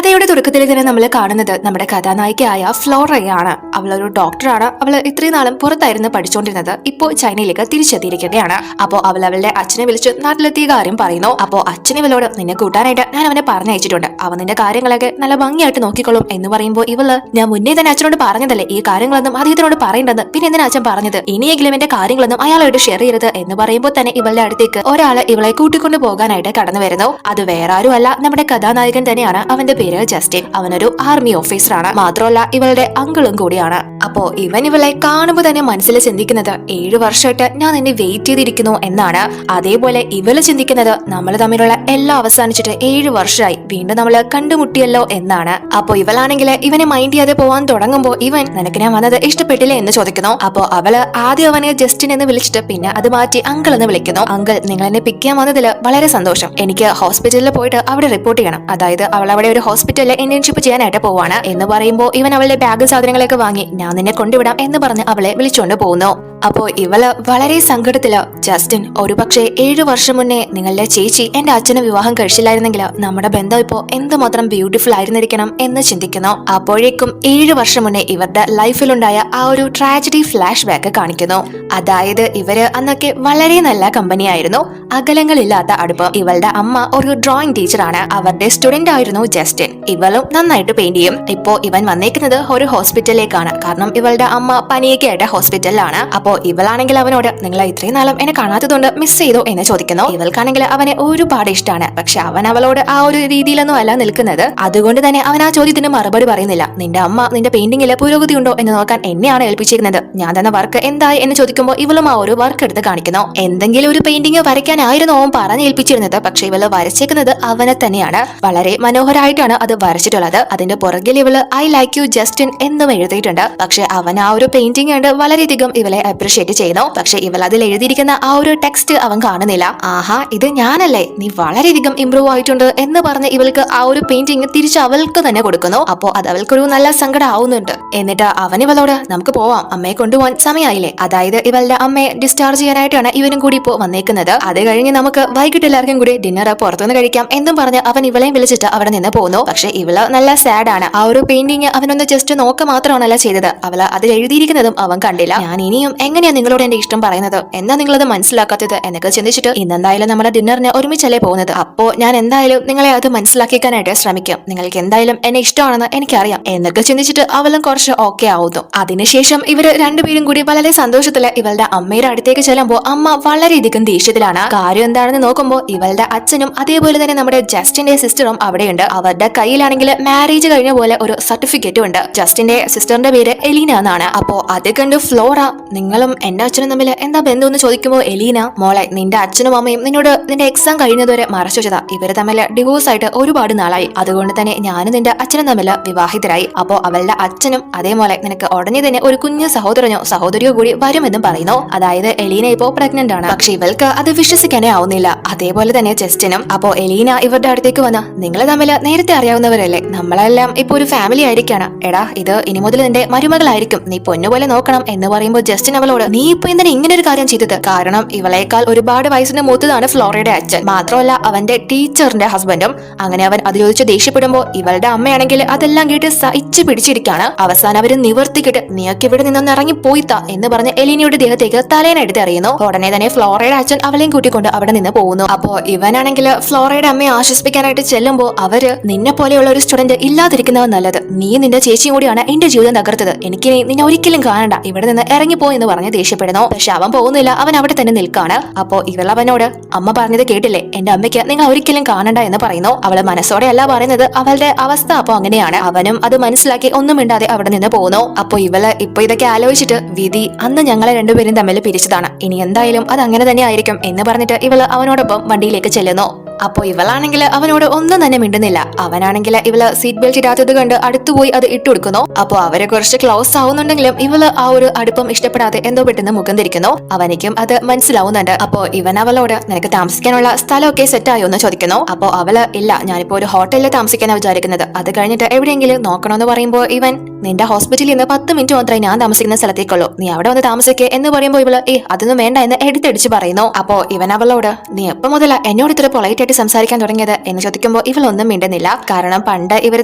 കഥയുടെ തുടക്കത്തിൽ തന്നെ നമ്മൾ കാണുന്നത് നമ്മുടെ കഥാനായികയായ ഫ്ലോറയാണ്. അവളൊരു ഡോക്ടറാണ്. അവള് ഇത്രയും നാളും പുറത്തായിരുന്നു പഠിച്ചുകൊണ്ടിരുന്നത്. ഇപ്പോൾ ചൈനയിലേക്ക് തിരിച്ചെത്തിയിരിക്കുകയാണ്. അപ്പോൾ അവൾ അവളുടെ അച്ഛനെ വിളിച്ച് നാട്ടിലെത്തിയ കാര്യം പറയുന്നു. അപ്പോൾ അച്ഛൻ ഇവളോട് നിന്നെ കൂട്ടാനായിട്ട് ഞാൻ അവനെ പറഞ്ഞയച്ചിട്ടുണ്ട്, അവൻ നിന്റെ കാര്യങ്ങളൊക്കെ നല്ല ഭംഗിയായിട്ട് നോക്കിക്കൊള്ളും എന്ന് പറയുമ്പോൾ ഇവള് ഞാൻ മുന്നേ തന്നെ അച്ഛനോട് പറഞ്ഞതല്ലേ ഈ കാര്യങ്ങളൊന്നും അദ്ദേഹത്തിനോട് പറയേണ്ടെന്ന്, പിന്നെ എന്തിനാ അച്ഛൻ പറഞ്ഞത്, ഇനിയെങ്കിലും എന്റെ കാര്യങ്ങളൊന്നും അയാളോട് ഷെയർ ചെയ്യരുത് എന്ന് പറയുമ്പോൾ തന്നെ ഇവളുടെ അടുത്തേക്ക് ഒരാള് ഇവളെ കൂട്ടിക്കൊണ്ടു പോകാനായിട്ട് കടന്നു വരുന്നു. അത് വേറെ ആരുമല്ല, നമ്മുടെ കഥാനായകൻ തന്നെയാണ്. അവന്റെ പേര് ജസ്റ്റിൻ. അവനൊരു ആർമി ഓഫീസറാണ്. മാത്രമല്ല ഇവളുടെ അങ്കിളും കൂടിയാണ്. അപ്പോ ഇവൻ ഇവളെ കാണുമ്പോൾ തന്നെ മനസ്സിൽ ചിന്തിക്കുന്നത് 7 വർഷമായിട്ട് ഞാൻ നിന്നെ വെയിറ്റ് ചെയ്തിരിക്കുന്നു എന്നാണ്. അതേപോലെ ഇവള് ചിന്തിക്കുന്നത് നമ്മൾ തമ്മിലുള്ള എല്ലാം അവസാനിച്ചിട്ട് 7 വർഷമായി, വീണ്ടും നമ്മള് കണ്ടുമുട്ടിയല്ലോ എന്നാണ്. അപ്പൊ ഇവളാണെങ്കിൽ ഇവനെ മൈൻഡ് ചെയ്യാതെ പോവാൻ തുടങ്ങുമ്പോ ഇവൻ നിനക്ക് ഞാൻ വന്നത് ഇഷ്ടപ്പെട്ടില്ലേ എന്ന് ചോദിക്കുന്നു. അപ്പൊ അവള് ആദ്യം അവനെ ജസ്റ്റിൻ എന്ന് വിളിച്ചിട്ട് പിന്നെ അത് മാറ്റി അങ്കിൾ എന്ന് വിളിക്കുന്നു. അങ്കിൾ, നിങ്ങൾ എന്നെ പിക്ക് ചെയ്യാൻ വന്നതിൽ വളരെ സന്തോഷം. എനിക്ക് ഹോസ്പിറ്റലിൽ പോയിട്ട് അവിടെ റിപ്പോർട്ട് ചെയ്യണം. അതായത് അവൾ അവിടെ ഒരു ഹോസ്പിറ്റലിൽ ഇന്റേൺഷിപ്പ് ചെയ്യാനായിട്ട് പോവാണ് എന്ന് പറയുമ്പോൾ ഇവൻ അവളുടെ ബാഗ് സാധനങ്ങളൊക്കെ വാങ്ങി ഞാൻ നിന്നെ കൊണ്ടുവിടാം എന്ന് പറഞ്ഞ് അവളെ വിളിച്ചുകൊണ്ട് പോകുന്നു. അപ്പോ ഇവള് വളരെ സങ്കടത്തില് ജസ്റ്റിൻ, ഒരുപക്ഷെ 7 വർഷം മുന്നേ നിങ്ങളുടെ ചേച്ചി എന്റെ അച്ഛനെ വിവാഹം കഴിച്ചില്ലായിരുന്നെങ്കിൽ നമ്മുടെ ബന്ധം ഇപ്പോ എന്തുമാത്രം ബ്യൂട്ടിഫുൾ ആയിരുന്നിരിക്കണം എന്ന് ചിന്തിക്കുന്നു. അപ്പോഴേക്കും 7 വർഷം മുന്നേ ഇവരുടെ ലൈഫിലുണ്ടായ ആ ഒരു ട്രാജഡി ഫ്ലാഷ് ബാക്ക് കാണിക്കുന്നു. അതായത് ഇവര് അന്നൊക്കെ വളരെ നല്ല കമ്പനിയായിരുന്നു, അകലങ്ങളില്ലാത്ത അടുപ്പം. ഇവളുടെ അമ്മ ഒരു ഡ്രോയിങ് ടീച്ചറാണ്. അവരുടെ സ്റ്റുഡന്റ് ആയിരുന്നു ജസ്റ്റിൻ. ഇവളും നന്നായിട്ട് പെയിന്റ് ചെയ്യും. ഇപ്പോ ഇവൻ വന്നേക്കുന്നത് ഒരു ഹോസ്പിറ്റലിലേക്കാണ്. കാരണം ഇവളുടെ അമ്മ പനിയൊക്കെ ആയിട്ട് ഹോസ്പിറ്റലിലാണ്. അപ്പോ ഇവളാണെങ്കിൽ അവനോട് നിങ്ങൾ ഇത്രയും നാളും എന്നെ കാണാത്തതുകൊണ്ട് മിസ് ചെയ്തോ എന്ന് ചോദിക്കുന്നു. ഇവൾക്കാണെങ്കിൽ അവനെ ഒരുപാട് ഇഷ്ടമാണ്. പക്ഷെ അവൻ അവളോട് ആ ഒരു രീതിയിലൊന്നും അല്ല നിൽക്കുന്നത്. അതുകൊണ്ട് തന്നെ അവൻ ആ ചോദ്യത്തിന് മറുപടി പറയുന്നില്ല. നിന്റെ അമ്മ നിന്റെ പെയിന്റിംഗിൽ പുരോഗതി ഉണ്ടോ എന്ന് നോക്കാൻ എന്നെയാണ് ഏൽപ്പിച്ചിരുന്നത്. ഞാൻ തന്ന വർക്ക് എന്തായി എന്ന് ചോദിക്കുമ്പോൾ ഇവളും ആ ഒരു വർക്ക് എടുത്ത് കാണിക്കുന്നു. എന്തെങ്കിലും ഒരു പെയിന്റിംഗ് വരയ്ക്കാനായിരുന്നു അവൻ പറഞ്ഞേൽപ്പിച്ചിരുന്നത്. പക്ഷെ ഇവള് വരച്ചേക്കുന്നത് അവനെ തന്നെയാണ്. വളരെ മനോഹരമായിട്ടാണ് അത് വരച്ചിട്ടുള്ളത്. അതിന്റെ പുറകിൽ ഇവള് ഐ ലൈക്ക് യു ജസ്റ്റിൻ എന്നും എഴുതിയിട്ടുണ്ട്. പക്ഷെ അവൻ ആ ഒരു പെയിന്റിംഗ് കണ്ട് വളരെയധികം ഇവളെ അപ്രീഷിയേറ്റ് ചെയ്യുന്നു. പക്ഷെ ഇവൾ അതിൽ എഴുതിയിരിക്കുന്ന ആ ഒരു ടെക്സ്റ്റ് അവൻ കാണുന്നില്ല. ആഹാ, ഇത് ഞാനല്ലേ, നീ വളരെയധികം ഇംപ്രൂവ് ആയിട്ടുണ്ട് എന്ന് പറഞ്ഞ് ഇവൾക്ക് ആ ഒരു പെയിന്റിംഗ് തിരിച്ച് അവൾക്ക് തന്നെ കൊടുക്കുന്നു. അപ്പോ അത് അവൾക്കൊരു നല്ല സങ്കടം ആവുന്നുണ്ട്. എന്നിട്ട് അവൻ ഇവളോട് നമുക്ക് പോവാം, അമ്മയെ കൊണ്ടുപോകാൻ സമയമായില്ലേ. അതായത് ഇവളുടെ അമ്മയെ ഡിസ്ചാർജ് ചെയ്യാനായിട്ടാണ് ഇവനും കൂടി ഇപ്പോ വന്നേക്കുന്നത്. അത് കഴിഞ്ഞ് നമുക്ക് വൈകിട്ട് എല്ലാവർക്കും കൂടി ഡിന്നർ പുറത്തുനിന്ന് കഴിക്കാം എന്നും പറഞ്ഞ് അവൻ ഇവളെയും വിളിച്ചിട്ട് അവിടെ നിന്ന് പോകുന്നു. പക്ഷെ ഇവള് നല്ല സാഡ് ആണ്. ആ ഒരു പെയിന്റിംഗ് അവനൊന്ന് ജസ്റ്റ് നോക്ക മാത്രമാണല്ലോ ചെയ്തത്. അവള് അതിൽ എഴുതിയിരിക്കുന്നതും അവൻ കണ്ടില്ല. ഞാൻ ഇനിയും എങ്ങനെയാ നിങ്ങളോട് എന്റെ ഇഷ്ടം പറയുന്നത്, എന്നാ നിങ്ങളത് മനസ്സിലാക്കാത്തത് എന്നൊക്കെ ചിന്തിച്ചിട്ട് ഇന്നെന്തായാലും നമ്മുടെ ഡിന്നറിന് ഒരുമിച്ചല്ലേ പോകുന്നത്. അപ്പോ ഞാൻ എന്തായാലും നിങ്ങളെ അത് മനസ്സിലാക്കിക്കാനായിട്ട് ശ്രമിക്കും. നിങ്ങൾക്ക് എന്തായാലും എന്നെ ഇഷ്ടമാണെന്ന് എനിക്കറിയാം എന്നൊക്കെ ചിന്തിച്ചിട്ട് അവളും കുറച്ച് ഓക്കെ ആവുന്നു. അതിനുശേഷം ഇവര് രണ്ടുപേരും കൂടി വളരെ സന്തോഷത്തില് ഇവളുടെ അമ്മയുടെ അടുത്തേക്ക് ചെല്ലുമ്പോൾ അമ്മ വളരെയധികം ദേഷ്യത്തിലാണ്. കാര്യം എന്താണെന്ന് നോക്കുമ്പോൾ ഇവളുടെ അച്ഛനും അതേപോലെ തന്നെ നമ്മുടെ ജസ്റ്റിന്റെ സിസ്റ്ററും അവിടെയുണ്ട്. അവരുടെ കയ്യിലാണെങ്കിൽ മാരേജ് കഴിഞ്ഞ പോലെ ഒരു സർട്ടിഫിക്കറ്റും ഉണ്ട്. ജസ്റ്റിന്റെ സിസ്റ്ററിന്റെ പേര് എലീന എന്നാണ്. അപ്പോ അത് കണ്ട് ഫ്ലോറ, നിങ്ങളും എന്റെ അച്ഛനും തമ്മിൽ എന്താ ബന്ധം എന്ന് ചോദിക്കുമ്പോൾ എലീന, മോളെ നിന്റെ അച്ഛനും അമ്മയും നിന്നോട് നിന്റെ എക്സാം കഴിയുന്നതുവരെ മറച്ചു വെച്ചതാ. ഇവര് തമ്മിൽ ഡിവോഴ്സ് ആയിട്ട് ഒരുപാട് നാളായി. അതുകൊണ്ട് തന്നെ ഞാനും നിന്റെ അച്ഛനും തമ്മിൽ വിവാഹിതരായി. അപ്പോ അവളുടെ അച്ഛനും അതേപോലെ നിനക്ക് ഉടനെ തന്നെ ഒരു കുഞ്ഞു സഹോദരനോ സഹോദരിയോ കൂടി വരുമെന്നും പറയുന്നു. അതായത് എലീന ഇപ്പോ പ്രഗ്നന്റ് ആണ്. പക്ഷെ ഇവൾക്ക് അത് വിശ്വസിക്കാനേ ആവുന്നില്ല. അതേപോലെ തന്നെ ജസ്റ്റിനും. അപ്പോ എലീന ഇവരുടെ അടുത്തേക്ക് വന്ന, നിങ്ങൾ തമ്മിൽ നേരത്തെ അറിയാവുന്നവരല്ലേ, നമ്മളെല്ലാം ഇപ്പൊ ഒരു ഫാമിലി ആയിരിക്കാണ്. എടാ, ഇത് ഇനി മുതൽ നിന്റെ മരുമകളായിരിക്കും, നീ പൊന്നുപോലെ നോക്കണം എന്ന് പറയുമ്പോൾ ജസ്റ്റിൻ അവളോട്, നീ ഇപ്പൊ എന്തിനാ ഇങ്ങനെ ഒരു കാര്യം ചെയ്തത്? കാരണം ഇവളേക്കാൾ ഒരുപാട് വയസ്സിന് മൂത്തതാണ് ഫ്ലോറയുടെ അച്ഛൻ. മാത്രമല്ല അവന്റെ ടീച്ചറിന്റെ ഹസ്ബൻഡും. അങ്ങനെ അവൻ അത് ചോദിച്ച് ദേഷ്യപ്പെടുമ്പോ ഇവളുടെ അമ്മയാണെങ്കിൽ അതെല്ലാം കേട്ട് സഹിച്ചു പിടിച്ചിരിക്കാണ്. അവസാനം അവര് നിവർത്തിക്കിട്ട് നീയൊക്കെ ഇവിടെ നിന്നൊന്ന് ഇറങ്ങി പോയിത്താ എന്ന് പറഞ്ഞ് എലീനയുടെ ദേഹത്തേക്ക് തലേനെടുത്ത് എറിയുന്നു. ഉടനെ തന്നെ ഫ്ലോറയുടെ അച്ഛൻ അവളെയും കൂട്ടിക്കൊണ്ട് അവിടെ നിന്ന് പോകുന്നു. അപ്പോ ഇവനാണെങ്കിൽ ഫ്ലോറയുടെ അമ്മയെ ആശ്വസിപ്പിക്കാനായിട്ട് ചെല്ലുമ്പോ അവര്, നിന്നെ പോലെയുള്ള ഒരു സ്റ്റുഡന്റ് ഇല്ലാതിരിക്കുന്നവൻ നല്ലത്, നീ നിന്റെ ചേച്ചിയും കൂടിയാണ് എന്റെ ജീവിതം തകർത്തത്, എനിക്ക് നിന്നെ ഒരിക്കലും കാണണ്ട, ഇവിടെ നിന്ന് ഇറങ്ങിപ്പോ എന്ന് പറഞ്ഞ് ദേഷ്യപ്പെടുന്നു. പക്ഷെ അവൻ പോകുന്നില്ല, അവൻ അവിടെ തന്നെ നിൽക്കാണ്. അപ്പോ ഇവൾ അവനോട്, അമ്മ പറഞ്ഞത് കേട്ടില്ലേ, എന്റെ അമ്മയ്ക്ക് നിങ്ങൾ ഒരിക്കലും കാണണ്ട എന്ന് പറയുന്നു. അവള് മനസ്സോടെ അല്ല പറയുന്നത്, അവളുടെ അവസ്ഥ അപ്പൊ അങ്ങനെയാണ്. അവനും അത് മനസ്സിലാക്കി ഒന്നും മിണ്ടാതെ അവിടെ നിന്ന് പോകുന്നു. അപ്പൊ ഇവള് ഇപ്പൊ ഇതൊക്കെ ആലോചിച്ചിട്ട്, വിധി അന്ന് ഞങ്ങളെ രണ്ടുപേരും തമ്മിൽ പിരിച്ചതാണ്, ഇനി എന്തായാലും അത് അങ്ങനെ തന്നെ ആയിരിക്കും എന്ന് പറഞ്ഞിട്ട് ഇവള് അവനോടൊപ്പം വണ്ടിയിലേക്ക് ചെല്ലുന്നു. അപ്പൊ ഇവളാണെങ്കിൽ അവനോട് ഒന്നും തന്നെ മിണ്ടുന്നില്ല. അവനാണെങ്കിൽ ഇവള് സീറ്റ് ബെൽറ്റ് ഇടാത്തത് കണ്ട് അടുത്തുപോയി അത് ഇട്ടുകൊടുക്കുന്നു. അപ്പൊ അവരെ കുറച്ച് ക്ലോസ് ആവുന്നുണ്ടെങ്കിലും ഇവള് ആ ഒരു അടുപ്പം ഇഷ്ടപ്പെടാതെ എന്തോ പെട്ടെന്ന് മുഖം തിരിക്കുന്നു. അവനിക്കും അത് മനസ്സിലാവുന്നുണ്ട്. അപ്പോ ഇവൻ അവളോട്, നിനക്ക് താമസിക്കാനുള്ള സ്ഥലമൊക്കെ സെറ്റ് ആയോ എന്ന് ചോദിക്കുന്നു. അപ്പോ അവള്, ഇല്ല, ഞാനിപ്പോ ഒരു ഹോട്ടലിൽ താമസിക്കാനാണ് വിചാരിക്കുന്നത്, അത് കഴിഞ്ഞിട്ട് എവിടെയെങ്കിലും നോക്കണമെന്ന് പറയുമ്പോ ഇവൻ, നിന്റെ ഹോസ്പിറ്റലിൽ നിന്ന് 10 മിനിറ്റ് മാത്രമേ ഞാൻ താമസിക്കുന്ന സ്ഥലത്തേക്കുള്ളൂ, നീ അവിടെ വന്ന് താമസിക്കേ എന്ന് പറയുമ്പോൾ ഇവള്, അതൊന്നും വേണ്ട എന്ന് എടുത്തടിച്ച് പറയുന്നു. അപ്പോ ഇവൻ അവളോട്, നീ എപ്പോ മുതല എന്നോട് ഇത്ര പൊളൈറ്റ് ആദ്യമായിട്ട് സംസാരിക്കാൻ തുടങ്ങിയത് എന്ന് ചോദിക്കുമ്പോൾ ഇവളൊന്നും മിണ്ടുന്നില്ല. കാരണം പണ്ട് ഇവർ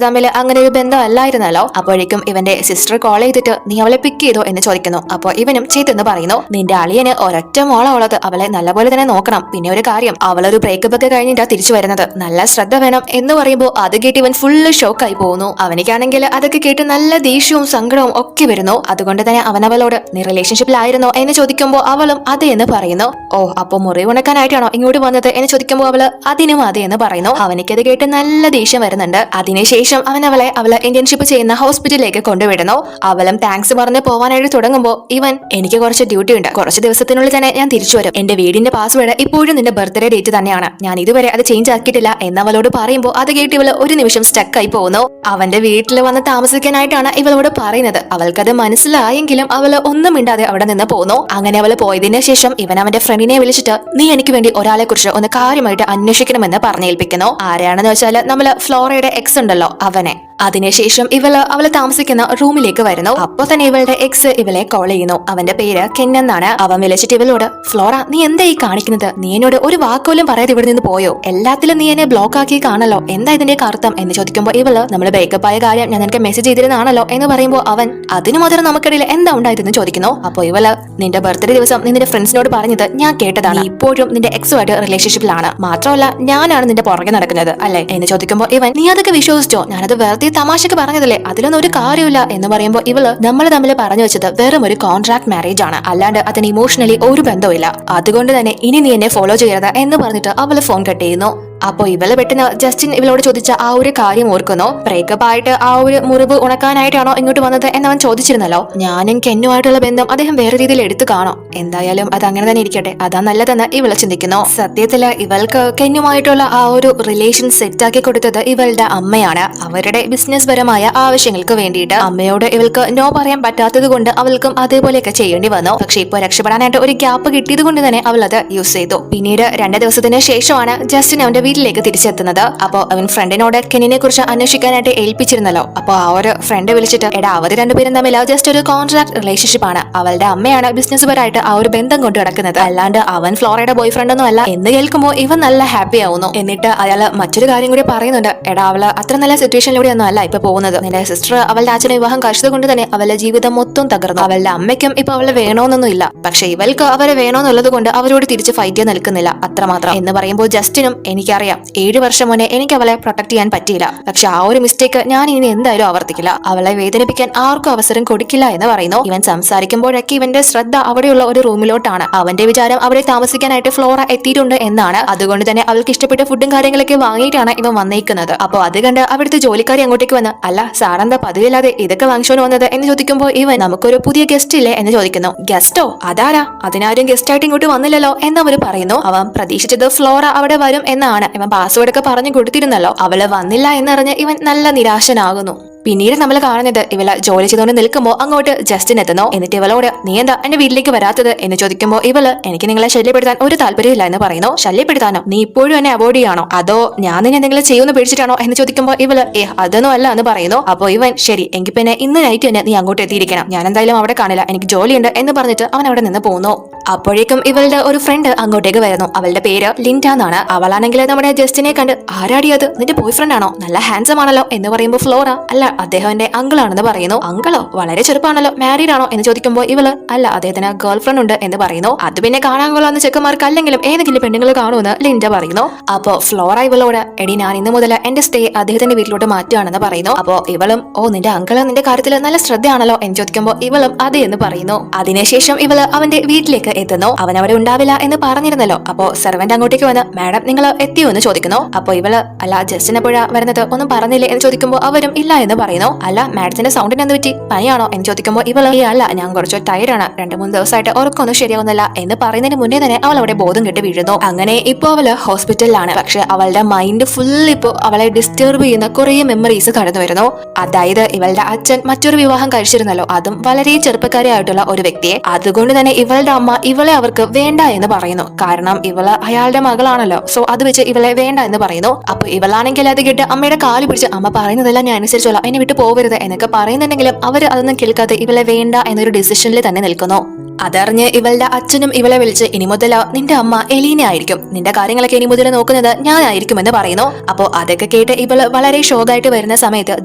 തമ്മിൽ അങ്ങനെ ഒരു ബന്ധമല്ലായിരുന്നല്ലോ. അപ്പോഴേക്കും ഇവന്റെ സിസ്റ്റർ കോൾ ചെയ്തിട്ട് നീ അവളെ പിക്ക് ചെയ്തോ എന്ന് ചോദിക്കുന്നു. അപ്പോൾ ഇവനും ചെയ്തെന്ന് പറയുന്നു. നിന്റെ അളിയന് ഒരൊറ്റ മോള ഉള്ളത്, അവളെ നല്ലപോലെ തന്നെ നോക്കണം. പിന്നെ ഒരു കാര്യം, അവളൊരു ബ്രേക്കപ്പ് ഒക്കെ കഴിഞ്ഞിട്ടാ തിരിച്ചു വരുന്നത്, നല്ല ശ്രദ്ധ വേണം എന്ന് പറയുമ്പോൾ അത് കേട്ട് ഇവൻ ഫുള്ള് ഷോക്കായി പോകുന്നു. അവനിക്കാണെങ്കിൽ അതൊക്കെ കേട്ട് നല്ല ദേഷ്യവും സങ്കടവും ഒക്കെ വരുന്നു. അതുകൊണ്ട് തന്നെ അവൻ അവളോട് നീ റിലേഷൻഷിപ്പിലായിരുന്നോ എന്ന് ചോദിക്കുമ്പോൾ അവളും അതെ എന്ന് പറയുന്നു. ഓ, അപ്പൊ മുറി ഉണക്കാനായിട്ടാണോ ഇങ്ങോട്ട് വന്നത് എന്ന് ചോദിക്കുമ്പോൾ അവള് അതിനും അതെ എന്ന് പറയുന്നു. അവനിക്കത് കേട്ട് നല്ല ദേഷ്യം വരുന്നുണ്ട്. അതിനുശേഷം അവൻ അവളെ ഇന്റേൺഷിപ്പ് ചെയ്യുന്ന ഹോസ്പിറ്റലിലേക്ക് കൊണ്ടുവിടുന്നു. അവളും താങ്ക്സ് പറഞ്ഞ് പോവാനായിട്ട് തുടങ്ങുമ്പോൾ ഇവൻ എനിക്ക് കുറച്ച് ഡ്യൂട്ടി ഉണ്ട്, കുറച്ച് ദിവസത്തിനുള്ളിൽ തന്നെ ഞാൻ തിരിച്ചു വരും. എന്റെ വീടിന്റെ പാസ്വേഡ് ഇപ്പോഴും നിന്റെ ബർത്ത്ഡേ ഡേറ്റ് തന്നെയാണ്, ഞാൻ ഇതുവരെ അത് ചേഞ്ച് ആക്കിയിട്ടില്ല എന്ന് അവളോട് പറയുമ്പോൾ അത് കേട്ട് ഇവള് ഒരു നിമിഷം സ്റ്റക്കായി പോകുന്നു. അവന്റെ വീട്ടിൽ വന്ന് താമസിക്കാനായിട്ടാണ് ഇവളോട് പറയുന്നത്. അവൾക്കത് മനസ്സിലായെങ്കിലും അവള് ഒന്നും മിണ്ടാതെ അവിടെ നിന്ന് പോകുന്നു. അങ്ങനെ അവള് പോയതിനു ശേഷം ഇവൻ അവന്റെ ഫ്രണ്ടിനെ വിളിച്ചിട്ട് നീ എനിക്ക് വേണ്ടി ഒരാളെ കുറിച്ച് ഒന്ന് കാര്യമായിട്ട് അന്വേഷിക്കണമെന്ന് പറഞ്ഞേൽപ്പിക്കുന്നു. ആരെയാണെന്ന് വെച്ചാൽ നമ്മള് ഫ്ലോറയുടെ എക്സ് ഉണ്ടല്ലോ, അവനെ. അതിനുശേഷം അവള് താമസിക്കുന്ന റൂമിലേക്ക് വരുന്നു. അപ്പൊ തന്നെ ഇവളുടെ എക്സ് ഇവളെ കോൾ ചെയ്യുന്നു. അവന്റെ പേര് കെൻ എന്നാണ്. അവൻ വിളിച്ചിട്ട് ഇവളോട് ഫ്ലോറ നീ എന്താ ഈ കാണിക്കുന്നത്, നീ എന്നോട് ഒരു വാക്കോലും പറയാതെ ഇവിടെ നിന്ന് പോയോ, എല്ലാത്തിലും നീ എന്നെ ബ്ലോക്ക് ആക്കി കാണല്ലോ, എന്താ ഇതിന്റെ അർത്ഥം എന്ന് ചോദിക്കുമ്പോൾ ഇവള് നമ്മള് ബ്രേക്കപ്പ് ആയ കാര്യം ഞാൻ നിനക്ക് മെസ്സേജ് ചെയ്തിരുന്നാണല്ലോ എന്ന് പറയുമ്പോൾ അവൻ അതിനു മാത്രം നമുക്കിടയിൽ എന്താ ഉണ്ടായതെന്ന് ചോദിക്കുന്നു. അപ്പൊ ഇവള് നിന്റെ ബർത്ത്ഡേ ദിവസം നീ നിന്റെ ഫ്രണ്ട്സിനോട് പറഞ്ഞത് ഞാൻ കേട്ടതാണ്, ഇപ്പോഴും നിന്റെ എക്സുമായിട്ട് റിലേഷൻഷിപ്പിലാണ്, മാത്രമല്ല ഞാനാണ് നിന്റെ പുറകെ നടക്കുന്നത് അല്ലെ എന്ന് ചോദിക്കുമ്പോൾ ഇവൻ നീ അതൊക്കെ വിശ്വസിച്ചോ, ഞാനത് വെറുതെ തമാശക്ക് പറഞ്ഞതല്ലേ, അതിലൊന്നും ഒരു കാര്യമില്ല എന്ന് പറയുമ്പോൾ ഇവള് നമ്മൾ തമ്മിൽ പറഞ്ഞു വെച്ചത് വെറും ഒരു കോൺട്രാക്ട് മാരേജ് ആണ്, അല്ലാണ്ട് അതിന് ഇമോഷണലി ഒരു ബന്ധമില്ല, അതുകൊണ്ട് തന്നെ ഇനി നീ എന്നെ ഫോളോ ചെയ്യരുത് എന്ന് പറഞ്ഞിട്ട് അവള് ഫോൺ കട്ട് ചെയ്യുന്നു. അപ്പൊ ഇവള് പെട്ടെന്ന് ജസ്റ്റിൻ ഇവളോട് ചോദിച്ച ആ ഒരു കാര്യം ഓർക്കുന്നു. ബ്രേക്കപ്പ് ആയിട്ട് ആ ഒരു മുറിവ് ഉണക്കാനായിട്ടാണോ ഇങ്ങോട്ട് വന്നത് എന്നവൻ ചോദിച്ചിരുന്നല്ലോ. ഞാനും കെന്നുമായിട്ടുള്ള ബന്ധം അദ്ദേഹം വേറെ രീതിയിൽ എടുത്തു കാണോ, എന്തായാലും അത് അങ്ങനെ തന്നെ ഇരിക്കട്ടെ, അതാ നല്ലതെന്ന് ഇവള് ചിന്തിക്കുന്നു. സത്യത്തില് ഇവൾക്ക് കെന്നുമായിട്ടുള്ള ആ ഒരു റിലേഷൻ സെറ്റ് ആക്കി കൊടുത്തത് ഇവളുടെ അമ്മയാണ്. അവരുടെ ബിസിനസ് പരമായ ആവശ്യങ്ങൾക്ക് വേണ്ടിയിട്ട് അമ്മയോട് ഇവൾക്ക് നോ പറയാൻ പറ്റാത്തത് കൊണ്ട് അവൾക്കും അതേപോലെയൊക്കെ ചെയ്യേണ്ടി വന്നു. പക്ഷെ ഇപ്പൊ രക്ഷപ്പെടാനായിട്ട് ഒരു ഗ്യാപ്പ് കിട്ടിയത് കൊണ്ട് തന്നെ അവൾ അത് യൂസ് ചെയ്തു. പിന്നീട് 2 ദിവസത്തിന് ശേഷമാണ് ജസ്റ്റിൻ അവന്റെ വീട്ടിലേക്ക് തിരിച്ചെത്തുന്നത്. അപ്പൊ അവൻ ഫ്രണ്ടിനോട് കെന്നിനെ കുറിച്ച് അന്വേഷിക്കാനായിട്ട് ഏൽപ്പിച്ചിരുന്നല്ലോ. അപ്പൊ ആ ഒരു ഫ്രണ്ട് വിളിച്ചിട്ട് എടാ അവര് രണ്ടുപേരും തമ്മിൽ ജസ്റ്റ് ഒരു കോൺട്രാക്ട് റിലേഷൻഷിപ്പ് ആണ്, അവളുടെ അമ്മയാണ് ബിസിനസ് പരമായിട്ട് ആ ഒരു ബന്ധം കൊണ്ടു നടക്കുന്നത്, അല്ലാണ്ട് അവൻ ഫ്ലോറയുടെ ബോയ് ഫ്രണ്ട് ഒന്നും അല്ല എന്ന് കേൾക്കുമ്പോൾ ഇവൻ നല്ല ഹാപ്പി ആവുന്നു. എന്നിട്ട് അയാള് മറ്റൊരു കാര്യം കൂടി പറയുന്നുണ്ട്, എടാ അവള് അത്ര നല്ല സിറ്റുവേഷനിലൂടെ ഒന്നും അല്ല ഇപ്പൊ പോകുന്നത്, നിന്റെ സിസ്റ്റർ അവളുടെ അച്ഛനെ വിവാഹം കഴിച്ചത് കൊണ്ട് തന്നെ അവളുടെ ജീവിതം മൊത്തം തകർന്നു, അവളുടെ അമ്മയ്ക്കും ഇപ്പൊ അവളെ വേണോന്നൊന്നും ഇല്ല, പക്ഷെ ഇവൾക്ക് അവരെ വേണോന്നുള്ളത് കൊണ്ട് അവരോട് തിരിച്ച് ഫൈറ്റ് ചെയ്യാൻ നിൽക്കുന്നില്ല അത്രമാത്രം എന്ന് പറയുമ്പോൾ ജസ്റ്റിനും എനിക്കറിയാം 7 വർഷം മുന്നേ എനിക്ക് അവളെ പ്രൊട്ടക്ട് ചെയ്യാൻ പറ്റിയില്ല, പക്ഷെ ആ ഒരു മിസ്റ്റേക്ക് ഞാൻ ഇനി എന്തായാലും ആവർത്തിക്കില്ല, അവളെ വേദനിപ്പിക്കാൻ ആർക്കും അവസരം കൊടുക്കില്ല എന്ന് പറയുന്നു. ഇവൻ സംസാരിക്കുമ്പോഴൊക്കെ ഇവന്റെ ശ്രദ്ധ അവിടെയുള്ള ഒരു റൂമിലോട്ടാണ്. അവന്റെ വിചാരം അവിടെ താമസിക്കാനായിട്ട് ഫ്ലോറ എത്തിയിട്ടുണ്ട് എന്നാണ്, അതുകൊണ്ട് തന്നെ അവൾക്ക് ഇഷ്ടപ്പെട്ട ഫുഡും കാര്യങ്ങളൊക്കെ വാങ്ങിയിട്ടാണ് ഇവൻ വന്നേക്കുന്നത്. അപ്പൊ അത് കണ്ട് അവിടുത്തെ ജോലിക്കാരി അങ്ങോട്ടേക്ക് വന്ന് അല്ല സാറെന്താ പതിവില്ലാതെ ഇതൊക്കെ വാങ്ങിച്ചോണ്ട് വന്നത് എന്ന് ചോദിക്കുമ്പോൾ ഇവൻ നമുക്കൊരു പുതിയ ഗസ്റ്റ് ഇല്ലേ എന്ന് ചോദിക്കുന്നു. ഗസ്റ്റോ, അതാരാ, അതിനാരും ഗസ്റ്റ് ആയിട്ട് ഇങ്ങോട്ട് വന്നില്ലല്ലോ എന്നവര് പറയുന്നു. അവൻ പ്രതീക്ഷിച്ചത് ഫ്ലോറ അവിടെ വരും എന്നാണ്. ഇവൻ പാസ്വേഡ് ഒക്കെ പറഞ്ഞു കൊടുത്തിരുന്നല്ലോ, അവള് വന്നില്ല എന്നറിഞ്ഞ് ഇവൻ നല്ല നിരാശനാകുന്നു. പിന്നീട് നമ്മൾ കാണുന്നത് ഇവള് ജോലി ചെയ്തുകൊണ്ട് നിൽക്കുമ്പോൾ അങ്ങോട്ട് ജസ്റ്റിൻ എത്തുന്നു. എന്നിട്ട് ഇവളോട് നീ എന്താ എന്റെ വീട്ടിലേക്ക് വരാത്തത് എന്ന് ചോദിക്കുമ്പോൾ ഇവള് എനിക്ക് നിങ്ങളെ ശല്യപ്പെടുത്താൻ ഒരു താല്പര്യമില്ല എന്ന് പറയുന്നു. ശല്യപ്പെടുത്താനോ, നീ ഇപ്പോഴും എന്നെ അവോയ്ഡ് ചെയ്യാണോ, അതോ ഞാൻ നിന്നെ എന്തെങ്കിലും ചെയ്യുമെന്ന് പേടിച്ചിട്ടാണോ എന്ന് ചോദിക്കുമ്പോൾ ഇവള് അതൊന്നും അല്ല എന്ന് പറയുന്നു. അപ്പോൾ ഇവൻ ശരി എങ്കിൽ പിന്നെ ഇന്ന് നൈറ്റ് തന്നെ നീ അങ്ങോട്ട് എത്തിയിരിക്കണം, ഞാൻ എന്തായാലും അവിടെ കാണില്ല, എനിക്ക് ജോലിയുണ്ട് എന്ന് പറഞ്ഞിട്ട് അവൻ അവിടെ നിന്ന് പോകുന്നു. അപ്പോഴേക്കും ഇവളുടെ ഒരു ഫ്രണ്ട് അങ്ങോട്ടേക്ക് വരുന്നു. അവളുടെ പേര് ലിൻഡ എന്നാണ്. അവളാണെങ്കിൽ നമ്മുടെ ജസ്റ്റിനെ കണ്ട് ആരാടിയത്, നിന്റെ ബോയ് ഫ്രണ്ട് ആണോ, നല്ല ഹാൻസം ആണല്ലോ എന്ന് പറയുമ്പോൾ ഫ്ലോറ അല്ല അദ്ദേഹം എന്റെ അങ്കിൾ ആണെന്ന് പറയുന്നു. അങ്കിളോ, വളരെ ചെറുപ്പാണല്ലോ, മാരീഡ് ആണോ എന്ന് ചോദിക്കുമ്പോൾ ഇവള് അല്ല അദ്ദേഹത്തിന് ഗേൾ ഫ്രണ്ട് ഉണ്ട് എന്ന് പറയുന്നു. അത് പിന്നെ കാണാൻ കൊള്ളാവുന്ന ചെക്കന്മാർക്ക് അല്ലെങ്കിലും ഏതെങ്കിലും പെണ്ണുങ്ങൾ കാണുമെന്ന് ലിൻഡ പറയുന്നു. അപ്പോ ഫ്ലോറ ഇവളോട് എടി ഞാൻ ഇന്ന് മുതൽ എന്റെ സ്റ്റേ അദ്ദേഹത്തിന്റെ വീട്ടിലോട്ട് മാറ്റുകയാണെന്ന് പറയുന്നു. അപ്പോ ഇവളും ഓ നിന്റെ അങ്കിള് നിന്റെ കാര്യത്തിൽ നല്ല ശ്രദ്ധയാണല്ലോ എന്ന് ചോദിക്കുമ്പോൾ ഇവളും അതെ എന്ന് പറയുന്നു. അതിനുശേഷം ഇവള് അവന്റെ വീട്ടിലേക്ക് എത്തുന്നു. അവൻ അവിടെ ഉണ്ടാവില്ല എന്ന് പറഞ്ഞിരുന്നല്ലോ. അപ്പോ സെർവന്റ് അങ്ങോട്ടേക്ക് വന്ന് മാഡം നിങ്ങൾ എത്തിയോ എന്ന് ചോദിക്കുന്നു. അപ്പൊ ഇവള് അല്ല ജസ്റ്റിൻ എപ്പോഴാ വരുന്നത് ഒന്നും പറഞ്ഞില്ലേ എന്ന് ചോദിക്കുമ്പോൾ അവരും ഇല്ല എന്ന് പറയുന്നു. അല്ല മാഡത്തിന്റെ സൗണ്ടിന് എന്ത് പറ്റി, പനിയാണോ എന്ന് ചോദിക്കുമ്പോൾ ഇവള് അല്ല ഞാൻ കുറച്ച് ടയർഡാണ്, 2-3 ദിവസമായിട്ട് ഉറക്കൊന്നും ശരിയാവുന്നില്ല എന്ന് പറയുന്നതിന് മുന്നേ തന്നെ അവൾ അവിടെ ബോധം കെട്ട് വീഴുന്നു. അങ്ങനെ ഇപ്പൊ അവള് ഹോസ്പിറ്റലിലാണ്. പക്ഷെ അവളുടെ മൈൻഡ് ഫുൾ ഇപ്പോ അവളെ ഡിസ്റ്റർബ് ചെയ്യുന്ന കുറെ മെമ്മറീസ് കടന്നു വരുന്നു. അതായത് ഇവളുടെ അച്ഛൻ മറ്റൊരു വിവാഹം കഴിച്ചിരുന്നല്ലോ, അതും വളരെ ചെറുപ്പക്കാരിയായിട്ടുള്ള ഒരു വ്യക്തിയെ. അതുകൊണ്ട് തന്നെ ഇവളുടെ അമ്മ ഇവളെ അവർക്ക് വേണ്ട എന്ന് പറയുന്നു. കാരണം ഇവള് അയാളുടെ മകളാണല്ലോ, സോ അത് വെച്ച് ഇവളെ വേണ്ട എന്ന് പറയുന്നു. അപ്പൊ ഇവളാണെങ്കിൽ അത് കേട്ട് അമ്മയുടെ കാല് പിടിച്ച് അമ്മ പറയുന്നതെല്ലാം ഞാൻ അനുസരിച്ചോളാം, എന്നെ വിട്ട് പോകരുത് എന്നൊക്കെ പറയുന്നുണ്ടെങ്കിലും അവര് അതൊന്നും കേൾക്കാതെ ഇവളെ വേണ്ട എന്നൊരു ഡിസിഷനിൽ തന്നെ നിൽക്കുന്നു. അതറിഞ്ഞ് ഇവളുടെ അച്ഛനും ഇവളെ വിളിച്ച് ഇനി മുതൽ നിന്റെ അമ്മ എലീന ആയിരിക്കും, നിന്റെ കാര്യങ്ങളൊക്കെ ഇനി മുതൽ നോക്കുന്നത് ഞാനായിരിക്കുമെന്ന് പറയുന്നു. അപ്പോ അതൊക്കെ കേട്ട് ഇവള് വളരെ ഷോക്കായിട്ട് വരുന്ന സമയത്ത്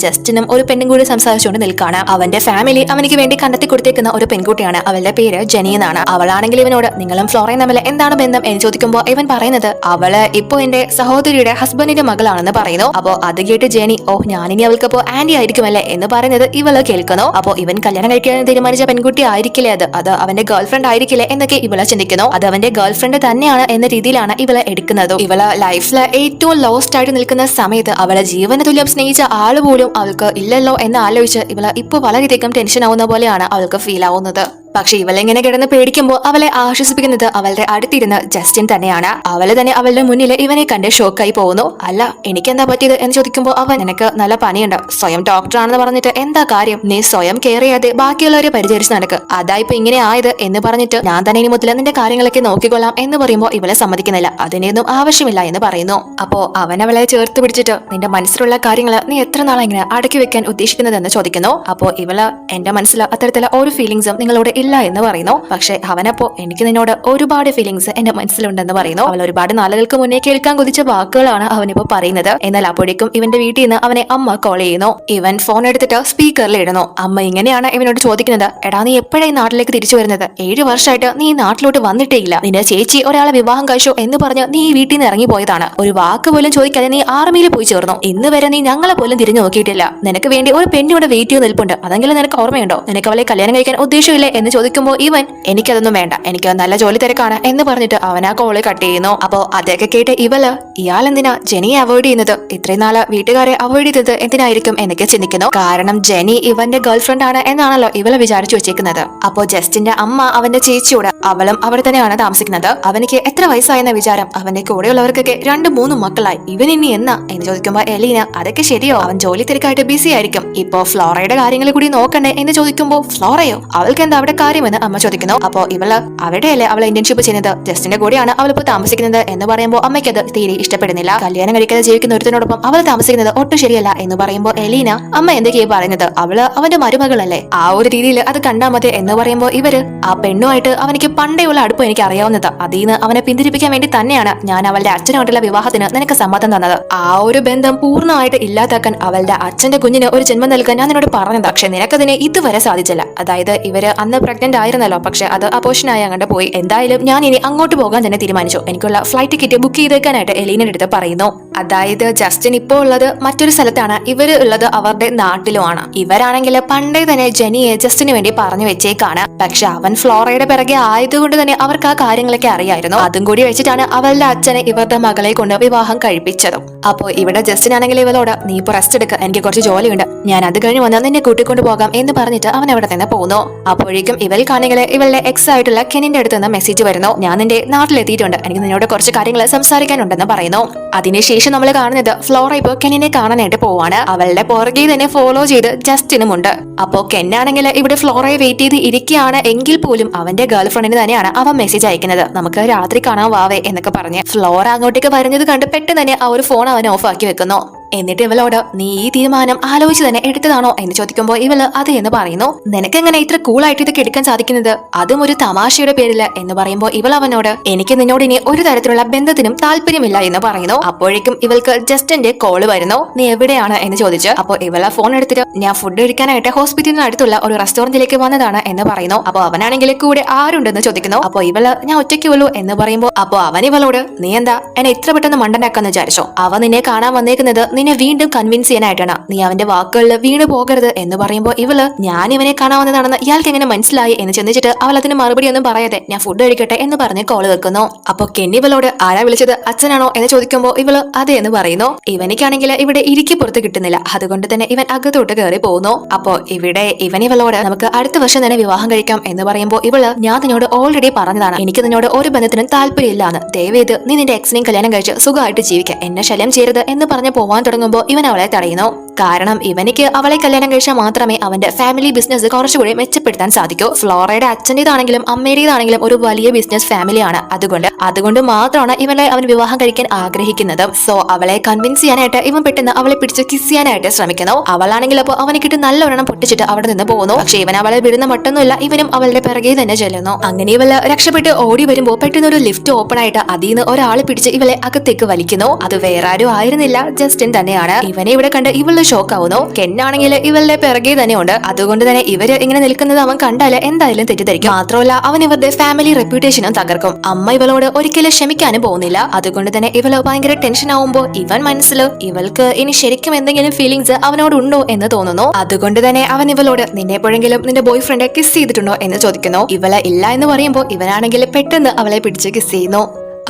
ജസ്റ്റിനും ഒരു പെണ്ണും കൂടി സംസാരിച്ചുകൊണ്ട് നിൽക്കാണ്. അവന്റെ ഫാമിലി അവനിക്ക് വേണ്ടി കണ്ടെത്തി കൊടുത്തേക്കുന്ന ഒരു പെൺകുട്ടിയാണ്. അവളുടെ പേര് ജെനി എന്നാണ്. അവളാണെങ്കിൽ ഇവനോട് നിങ്ങളും ഫ്ലോറയും തമ്മിൽ എന്താണ് ബന്ധം എന്ന് ചോദിക്കുമ്പോൾ ഇവൻ പറയുന്നത് അവള് ഇപ്പോ എന്റെ സഹോദരിയുടെ ഹസ്ബൻഡിന്റെ മകളാണെന്ന് പറയുന്നു. അപ്പോ അത് കേട്ട് ജെനി ഞാനിനി അവൾക്കപ്പോ ആന്റി ആയിരിക്കുമല്ലേ എന്ന് പറയുന്നത് ഇവള് കേൾക്കുന്നു. അപ്പോ ഇവൻ കല്യാണം കഴിക്കാൻ തീരുമാനിച്ച പെൺകുട്ടി ആയിരിക്കില്ലേ അത് അവന്റെ ഗേൾഫ്രണ്ട് ആയിരിക്കില്ലേ എന്നൊക്കെ ഇവളെ ചിന്തിക്കുന്നു. അത് അവന്റെ ഗേൾഫ്രണ്ട് തന്നെയാണ് എന്ന രീതിയിലാണ് ഇവളെ എടുക്കുന്നതും. ഇവള് ലൈഫില് ഏറ്റവും ലോസ്റ്റ് ആയിട്ട് നിൽക്കുന്ന സമയത്ത് അവളെ ജീവന തുല്യം സ്നേഹിച്ച ആള് പോലും അവൾക്ക് ഇല്ലല്ലോ എന്ന് ആലോചിച്ച് ഇവള് ഇപ്പൊ വളരെയധികം ടെൻഷൻ ആവുന്ന പോലെയാണ് അവൾക്ക് ഫീൽ ആവുന്നത്. പക്ഷെ ഇവളെങ്ങനെ കിടന്ന് പേടിക്കുമ്പോൾ അവളെ ആശ്വസിപ്പിക്കുന്നത് അവളുടെ അടുത്തിരുന്ന് ജസ്റ്റിൻ തന്നെയാണ്. അവള് തന്നെ അവളുടെ മുന്നിൽ ഇവനെ കണ്ട് ഷോക്കായി പോകുന്നു. അല്ല എനിക്കെന്താ പറ്റിയത് എന്ന് ചോദിക്കുമ്പോൾ അവൻ നിനക്ക് നല്ല പനിയുണ്ട്, സ്വയം ഡോക്ടറാണെന്ന് പറഞ്ഞിട്ട് എന്താ കാര്യം, നീ സ്വയം കെയർ ചെയ്യാതെ ബാക്കിയുള്ളവരെ പരിചരിച്ച് നടക്ക്, അതായിപ്പോ ഇങ്ങനെ ആയത് എന്ന് പറഞ്ഞിട്ട് ഞാൻ തന്നെ ഇനി മുതൽ നിന്റെ കാര്യങ്ങളൊക്കെ നോക്കിക്കൊള്ളാം എന്ന് പറയുമ്പോൾ ഇവളെ സമ്മതിക്കുന്നില്ല. അതിനെയൊന്നും ആവശ്യമില്ല എന്ന് പറയുന്നു. അപ്പോ അവൻ അവളെ ചേർത്ത് പിടിച്ചിട്ട് നിന്റെ മനസ്സിലുള്ള കാര്യങ്ങൾ നീ എത്ര നാളെ ഇങ്ങനെ അടക്കി വെക്കാൻ ഉദ്ദേശിക്കുന്നതെന്ന് ചോദിക്കുന്നു. അപ്പോ ഇവള് എന്റെ മനസ്സിൽ അത്തരത്തിലുള്ള ഒരു ഫീലിംഗ്സും നിങ്ങളോട് ഇല്ല എന്ന് പറയുന്നു. പക്ഷെ അവനപ്പോ എനിക്ക് നിന്നോട് ഒരുപാട് ഫീലിംഗ്സ് എന്റെ മനസ്സിലുണ്ടെന്ന് പറയുന്നു. അവൾ ഒരുപാട് നാളുകൾക്ക് മുന്നേ കേൾക്കാൻ കൊതിച്ച വാക്കുകളാണ് അവനിപ്പോ പറയുന്നത്. എന്നാൽ അപ്പോഴേക്കും ഇവന്റെ വീട്ടിൽ നിന്ന് അവനെ അമ്മ കോൾ ചെയ്യുന്നു. ഇവൻ ഫോൺ എടുത്തിട്ട് സ്പീക്കറിൽ ഇടുന്നു. അമ്മ ഇങ്ങനെയാണ് ഇവനോട് ചോദിക്കുന്നത്, എടാ നീ എപ്പോഴായി നാട്ടിലേക്ക് തിരിച്ചു വരുന്നത്? 7 വർഷമായിട്ട് നീ നാട്ടിലോട്ട് വന്നിട്ടേ ഇല്ല. നിന്റെ ചേച്ചി ഒരാളെ വിവാഹം കഴിച്ചോ എന്ന് പറഞ്ഞ് നീ ഈ വീട്ടിൽ നിന്ന് ഇറങ്ങി പോയതാണ്. ഒരു വാക്ക് പോലും ചോദിക്കാതെ നീ ആർമിയിൽ പോയി ചേർന്നു. ഇന്ന് വരെ നീ ഞങ്ങളെ പോലും തിരിഞ്ഞു നോക്കിയിട്ടില്ല. നിനക്ക് വേണ്ടി ഒരു പെണ്ണിവിടെ വെയിറ്റ് ചെയ്ത് നിൽപ്പുണ്ട്, അതെങ്കിലും നിനക്ക് ഓർമ്മയുണ്ടോ? നിനക്ക് അവളെ കല്യാണം കഴിക്കാൻ ഉദ്ദേശമില്ലേ എന്ന് ചോദിക്കുമ്പോൾ ഇവൻ എനിക്കതൊന്നും വേണ്ട, എനിക്ക് നല്ല ജോലി തിരക്കാണ് എന്ന് പറഞ്ഞിട്ട് അവൻ ആ കോള് കട്ട് ചെയ്യുന്നു. അപ്പോ അതൊക്കെ കേട്ട് ഇയാൾ എന്തിനാ ജെനിയെ അവോയ്ഡ് ചെയ്യുന്നത്? ഇത്രയും നാള് വീട്ടുകാരെ അവോയ്ഡ് ചെയ്തത് എന്തിനായിരിക്കും എന്നൊക്കെ ചിന്തിക്കുന്നു. കാരണം ജെനി ഇവന്റെ ഗേൾഫ്രണ്ട് ആണ് എന്നാണല്ലോ ഇവളെ വിചാരിച്ചു വെച്ചേക്കുന്നത്. അപ്പോ ജസ്റ്റിന്റെ അമ്മ അവന്റെ ചേച്ചിയോട് അവളും അവിടെ തന്നെയാണ് താമസിക്കുന്നത്. അവനിക്ക് എത്ര വയസ്സായെന്ന വിചാരം? അവന്റെ കൂടെയുള്ളവർക്കൊക്കെ 2-3 മക്കളായി, ഇവൻ ഇനി എന്നാ എന്ന് ചോദിക്കുമ്പോ എലീന അതൊക്കെ ശരിയോ, അവൻ ജോലി തിരക്കായിട്ട് ബിസി ആയിരിക്കും, ഇപ്പോ ഫ്ലോറയുടെ കാര്യങ്ങൾ കൂടി നോക്കണ്ടേ എന്ന് ചോദിക്കുമ്പോ ഫ്ലോറയോ, അവൾക്ക് എന്താ അവിടെ കാര്യമെന്ന് അമ്മ ചോദിക്കുന്നു. അപ്പോ ഇവള് അവിടെയല്ലേ അവളെ ഇന്റേൺഷിപ്പ് ചെയ്യുന്നത്, ജസ്റ്റിന്റെ കൂടെയാണ് അവളിപ്പോ താമസിക്കുന്നത് എന്ന് പറയുമ്പോൾ അമ്മയ്ക്ക് അത് തീരെ ഇഷ്ടപ്പെടുന്നില്ല. കല്യാണം കഴിക്കാതെ ജീവിക്കുന്ന ഒരുത്തിനോടൊപ്പം അവൾ താമസിക്കുന്നത് ഒട്ടും ശരിയല്ല എന്ന് പറയുമ്പോൾ എലീന അമ്മ എന്തൊക്കെയാ പറയുന്നത്, അവള് അവന്റെ മരുമകളല്ലേ, ആ ഒരു രീതിയിൽ അത് കണ്ടാ മതി എന്ന് പറയുമ്പോൾ ഇവര് ആ പെണ്ണുമായിട്ട് അവനിക്ക് പണ്ടേയുള്ള അടുപ്പം എനിക്ക് അറിയാവുന്നത്, അതിന്ന് അവനെ പിന്തിരിപ്പിക്കാൻ വേണ്ടി തന്നെയാണ് ഞാൻ അവളുടെ അച്ഛനുമായിട്ടുള്ള വിവാഹത്തിന് നിനക്ക് സമ്മതം തന്നത്. ആ ഒരു ബന്ധം പൂർണ്ണമായിട്ട് ഇല്ലാതാക്കാൻ അവളുടെ അച്ഛന്റെ കുഞ്ഞിന് ഒരു ജന്മം നൽകാൻ ഞാൻ നിന്നോട് പറഞ്ഞത്. പക്ഷെ നിനക്കതിനെ ഇതുവരെ സാധിച്ചില്ല. അതായത് ഇവര് അന്ന് പ്രഗ്നന്റ് ആയിരുന്നല്ലോ, പക്ഷെ അത് അപോഷനായി അങ്ങോട്ട് പോയി. എന്തായാലും ഞാൻ ഇനി അങ്ങോട്ട് പോകാൻ തന്നെ തീരുമാനിച്ചു. എനിക്കുള്ള ഫ്ലൈറ്റ് ടിക്കറ്റ് ബുക്ക് ചെയ്തേക്കാനായിട്ട് എലീനയുടെ അടുത്ത് പറയുന്നു. അതായത് ജസ്റ്റിൻ ഇപ്പോ ഉള്ളത് മറ്റൊരു സ്ഥലത്താണ്, ഇവര് ഉള്ളത് അവരുടെ നാട്ടിലുമാണ്. ഇവരാണെങ്കിൽ പണ്ടേ തന്നെ ജെനിയെ ജസ്റ്റിന് വേണ്ടി പറഞ്ഞു വെച്ചേക്കാണ്. പക്ഷെ അവൻ ഫ്ലോറയുടെ പിറകെ ആയതുകൊണ്ട് തന്നെ അവർക്ക് ആ കാര്യങ്ങളൊക്കെ അറിയായിരുന്നു. അതും കൂടി വെച്ചിട്ടാണ് അവളുടെ അച്ഛനെ ഇവരുടെ മകളെ കൊണ്ട് വിവാഹം കഴിപ്പിച്ചതും. അപ്പോ ഇവിടെ ജസ്റ്റിൻ ആണെങ്കിൽ ഇവളോട് നീ ഇപ്പൊ റെസ്റ്റ് എടുക്കുക, എനിക്ക് കുറച്ച് ജോലിയുണ്ട്, ഞാൻ അത് കഴിഞ്ഞ് വന്ന് നിന്നെ കൂട്ടിക്കൊണ്ട് പോകാം എന്ന് പറഞ്ഞിട്ട് അവൻ അവിടെ നിന്ന് പോകുന്നു. അപ്പോഴേക്കും ഇവൾക്കാണെങ്കിൽ ഇവളുടെ എക്സ് ആയിട്ടുള്ള കെനിന്റെ അടുത്ത് നിന്ന് മെസ്സേജ് വരുന്നു, ഞാൻ നിന്റെ നാട്ടിലെത്തിയിട്ടുണ്ട്, എനിക്ക് നിന്നോട് കുറച്ച് കാര്യങ്ങൾ സംസാരിക്കാനുണ്ടെന്ന് പറയുന്നു. അതിനുശേഷം നമ്മൾ കാണുന്നത് ഫ്ലോറ ഇപ്പോ കെനിനെ കാണാനായിട്ട് പോവാണ്. അവളുടെ പുറകെ തന്നെ ഫോളോ ചെയ്ത് ജസ്റ്റിനുമുണ്ട്. അപ്പോ കെന്നാണെങ്കിൽ ഇവിടെ ഫ്ലോറയെ വെയിറ്റ് ചെയ്ത് ഇരിക്കുകയാണ് എങ്കിൽ പോലും അവന്റെ ഗേൾഫ്രണ്ടിന് തന്നെയാണ് അവൻ മെസ്സേജ് അയക്കുന്നത്, നമുക്ക് രാത്രി കാണാൻ വാവേ എന്നൊക്കെ പറഞ്ഞ്. ഫ്ലോറ അങ്ങോട്ടേക്ക് വരുന്നത് കണ്ട് പെട്ടെന്ന് തന്നെ ആ ഒരു ഫോൺ അവൻ ഓഫ് ആക്കി വെക്കുന്നു. എന്നിട്ട് ഇവളോട് നീ ഈ തീരുമാനം ആലോചിച്ച് തന്നെ എടുത്തതാണോ എന്ന് ചോദിക്കുമ്പോൾ ഇവള് അതെ എന്ന് പറയുന്നു. നിനക്കെങ്ങനെ ഇത്ര കൂളായിട്ട് ഇതൊക്കെ എടുക്കാൻ സാധിക്കുന്നത്, അതും ഒരു തമാശയുടെ പേരില് എന്ന് പറയുമ്പോൾ ഇവൾ അവനോട് എനിക്ക് നിന്നോട് ഇനി ഒരു തരത്തിലുള്ള ബന്ധത്തിനും താല്പര്യമില്ല എന്ന് പറയുന്നു. അപ്പോഴേക്കും ഇവൾക്ക് ജസ്റ്റിന്റെ കോള് വരുന്നു. നീ എവിടെയാണ് എന്ന് ചോദിച്ച്. അപ്പോൾ ഇവളെ ഫോൺ എടുത്തിട്ട് ഞാൻ ഫുഡ് കഴിക്കാനായിട്ട് ഹോസ്പിറ്റലിന് അടുത്തുള്ള ഒരു റെസ്റ്റോറന്റിലേക്ക് വന്നതാണ് എന്ന് പറയുന്നു. അപ്പോൾ അവനാണെങ്കിൽ കൂടെ ആരുണ്ടെന്ന് ചോദിക്കുന്നു. അപ്പോൾ ഇവള് ഞാൻ ഒറ്റയ്ക്ക് ഉള്ളൂ എന്ന് പറയുമ്പോൾ അപ്പോൾ അവൻ ഇവളോട് നീ എന്താ എന്നെ ഇത്ര പെട്ടെന്ന് മണ്ടനാക്കാന്ന് വിചാരിച്ചോ, അവൻ നിന്നെ കാണാൻ വന്നേക്കുന്നത് നിന്നെ വീണ്ടും കൺവിൻസ് ചെയ്യാനായിട്ടാണ്, നീ അവന്റെ വാക്കുകളിൽ വീണ് പോകരുത് എന്ന് പറയുമ്പോൾ ഇവള് ഞാൻ ഇവനെ കാണാവുന്നതാണെന്ന് ഇയാൾക്ക് എങ്ങനെ മനസ്സിലായി എന്ന് ചിന്തിച്ചിട്ട് അവൾ അതിന് മറുപടി ഒന്നും പറയാതെ ഞാൻ ഫുഡ് കഴിക്കട്ടെ എന്ന് പറഞ്ഞ് കോള് വെക്കുന്നു. അപ്പൊ കെന്നി ഇവളോട് ആരാ വിളിച്ചത്, അച്ഛനാണോ എന്ന് ചോദിക്കുമ്പോൾ ഇവള് അതെ എന്ന് പറയുന്നു. ഇവനിക്കാണെങ്കിൽ ഇവിടെ ഇരിക്കി പുറത്ത് കിട്ടുന്നില്ല, അതുകൊണ്ട് തന്നെ ഇവൻ അകത്തോട്ട് കയറി പോകുന്നു. അപ്പോ ഇവിടെ ഇവളോട് നമുക്ക് അടുത്ത വർഷം തന്നെ വിവാഹം കഴിക്കാം എന്ന് പറയുമ്പോൾ ഇവള് ഞാൻ നിന്നോട് ഓൾറെഡി പറഞ്ഞതാണ്, എനിക്ക് നിന്നോട് ഒരു ബന്ധത്തിനും താല്പര്യമില്ലാന്ന്, ദയവേത് നീ നിന്റെ എക്സിനെയും കല്യാണം കഴിച്ച് സുഖമായിട്ട് ജീവിക്കുക, എന്നെ ശല്യം ചെയ്യരുത് എന്ന് പറഞ്ഞ് പോവാൻ തുടങ്ങുമ്പോൾ ഇവൻ അവളെ തടയുന്നു. കാരണം ഇവനിക്ക് അവളെ കല്യാണം കഴിച്ചാൽ മാത്രമേ അവന്റെ ഫാമിലി ബിസിനസ് കുറച്ചുകൂടി മെച്ചപ്പെടുത്താൻ സാധിക്കൂ. ഫ്ലോറയുടെ അച്ഛൻ്റെതാണെങ്കിലും അമ്മയുടേതാണെങ്കിലും ഒരു വലിയ ബിസിനസ് ഫാമിലിയാണ്. അതുകൊണ്ട് മാത്രമാണ് ഇവളെ അവൻ വിവാഹം കഴിക്കാൻ ആഗ്രഹിക്കുന്നത്. സോ അവളെ കൺവിൻസ് ചെയ്യാനായിട്ട് ഇവൻ പെട്ടെന്ന് അവളെ പിടിച്ച് കിസ് ചെയ്യാനായിട്ട് ശ്രമിക്കുന്നു. അവളാണെങ്കിൽ അപ്പോൾ അവനെ കിട്ടി നല്ലൊരെണ്ണം പൊട്ടിച്ചിട്ട് അവിടെ നിന്ന് പോകുന്നു. പക്ഷെ ഇവൻ അവളെ വിടുന്ന മട്ടൊന്നുമില്ല. ഇവനും അവളുടെ പിറകെ തന്നെ ചെല്ലുന്നു. അങ്ങനെ ഇവള് രക്ഷപ്പെട്ട് ഓടി വരുമ്പോ പെട്ടെന്ന് ഒരു ലിഫ്റ്റ് ഓപ്പൺ ആയിട്ട് അതിൽ നിന്ന് ഒരാളെ പിടിച്ച് ഇവളെ അകത്തേക്ക് വലിക്കുന്നു. അത് വേറെ ആരും ആയിരുന്നില്ല, ജസ്റ്റിൻ തന്നെയാണ്. ഇവനെ ഇവിടെ കണ്ട് ഇവള് ഷോക്ക് ആവുന്നു. കെന്നാണെങ്കിൽ ഇവളുടെ പിറകെ തന്നെയുണ്ട്. അതുകൊണ്ട് തന്നെ ഇവര് ഇങ്ങനെ നിൽക്കുന്നത് അവൻ കണ്ടാല് എന്തായാലും തെറ്റിദ്ധരിക്കും. മാത്രമല്ല അവൻ ഇവരുടെ ഫാമിലി റെപ്യൂട്ടേഷനും തകർക്കും. അമ്മ ഇവളോട് ഒരിക്കലും ക്ഷമിക്കാനും പോകുന്നില്ല. അതുകൊണ്ട് തന്നെ ഇവള് ഭയങ്കര ടെൻഷൻ ആവുമ്പോ ഇവൻ മനസ്സിൽ ഇവൾക്ക് ഇനി ശരിക്കും എന്തെങ്കിലും ഫീലിങ്സ് അവനോട് ഉണ്ടോ എന്ന് തോന്നുന്നു. അതുകൊണ്ട് തന്നെ അവൻ ഇവളോട് നിന്നെ എപ്പോഴെങ്കിലും നിന്റെ ബോയ് ഫ്രണ്ട് കിസ് ചെയ്തിട്ടുണ്ടോ എന്ന് ചോദിക്കുന്നു. ഇവള് ഇല്ല എന്ന് പറയുമ്പോ ഇവനാണെങ്കിൽ പെട്ടെന്ന് അവളെ പിടിച്ച് കിസ് ചെയ്യുന്നു.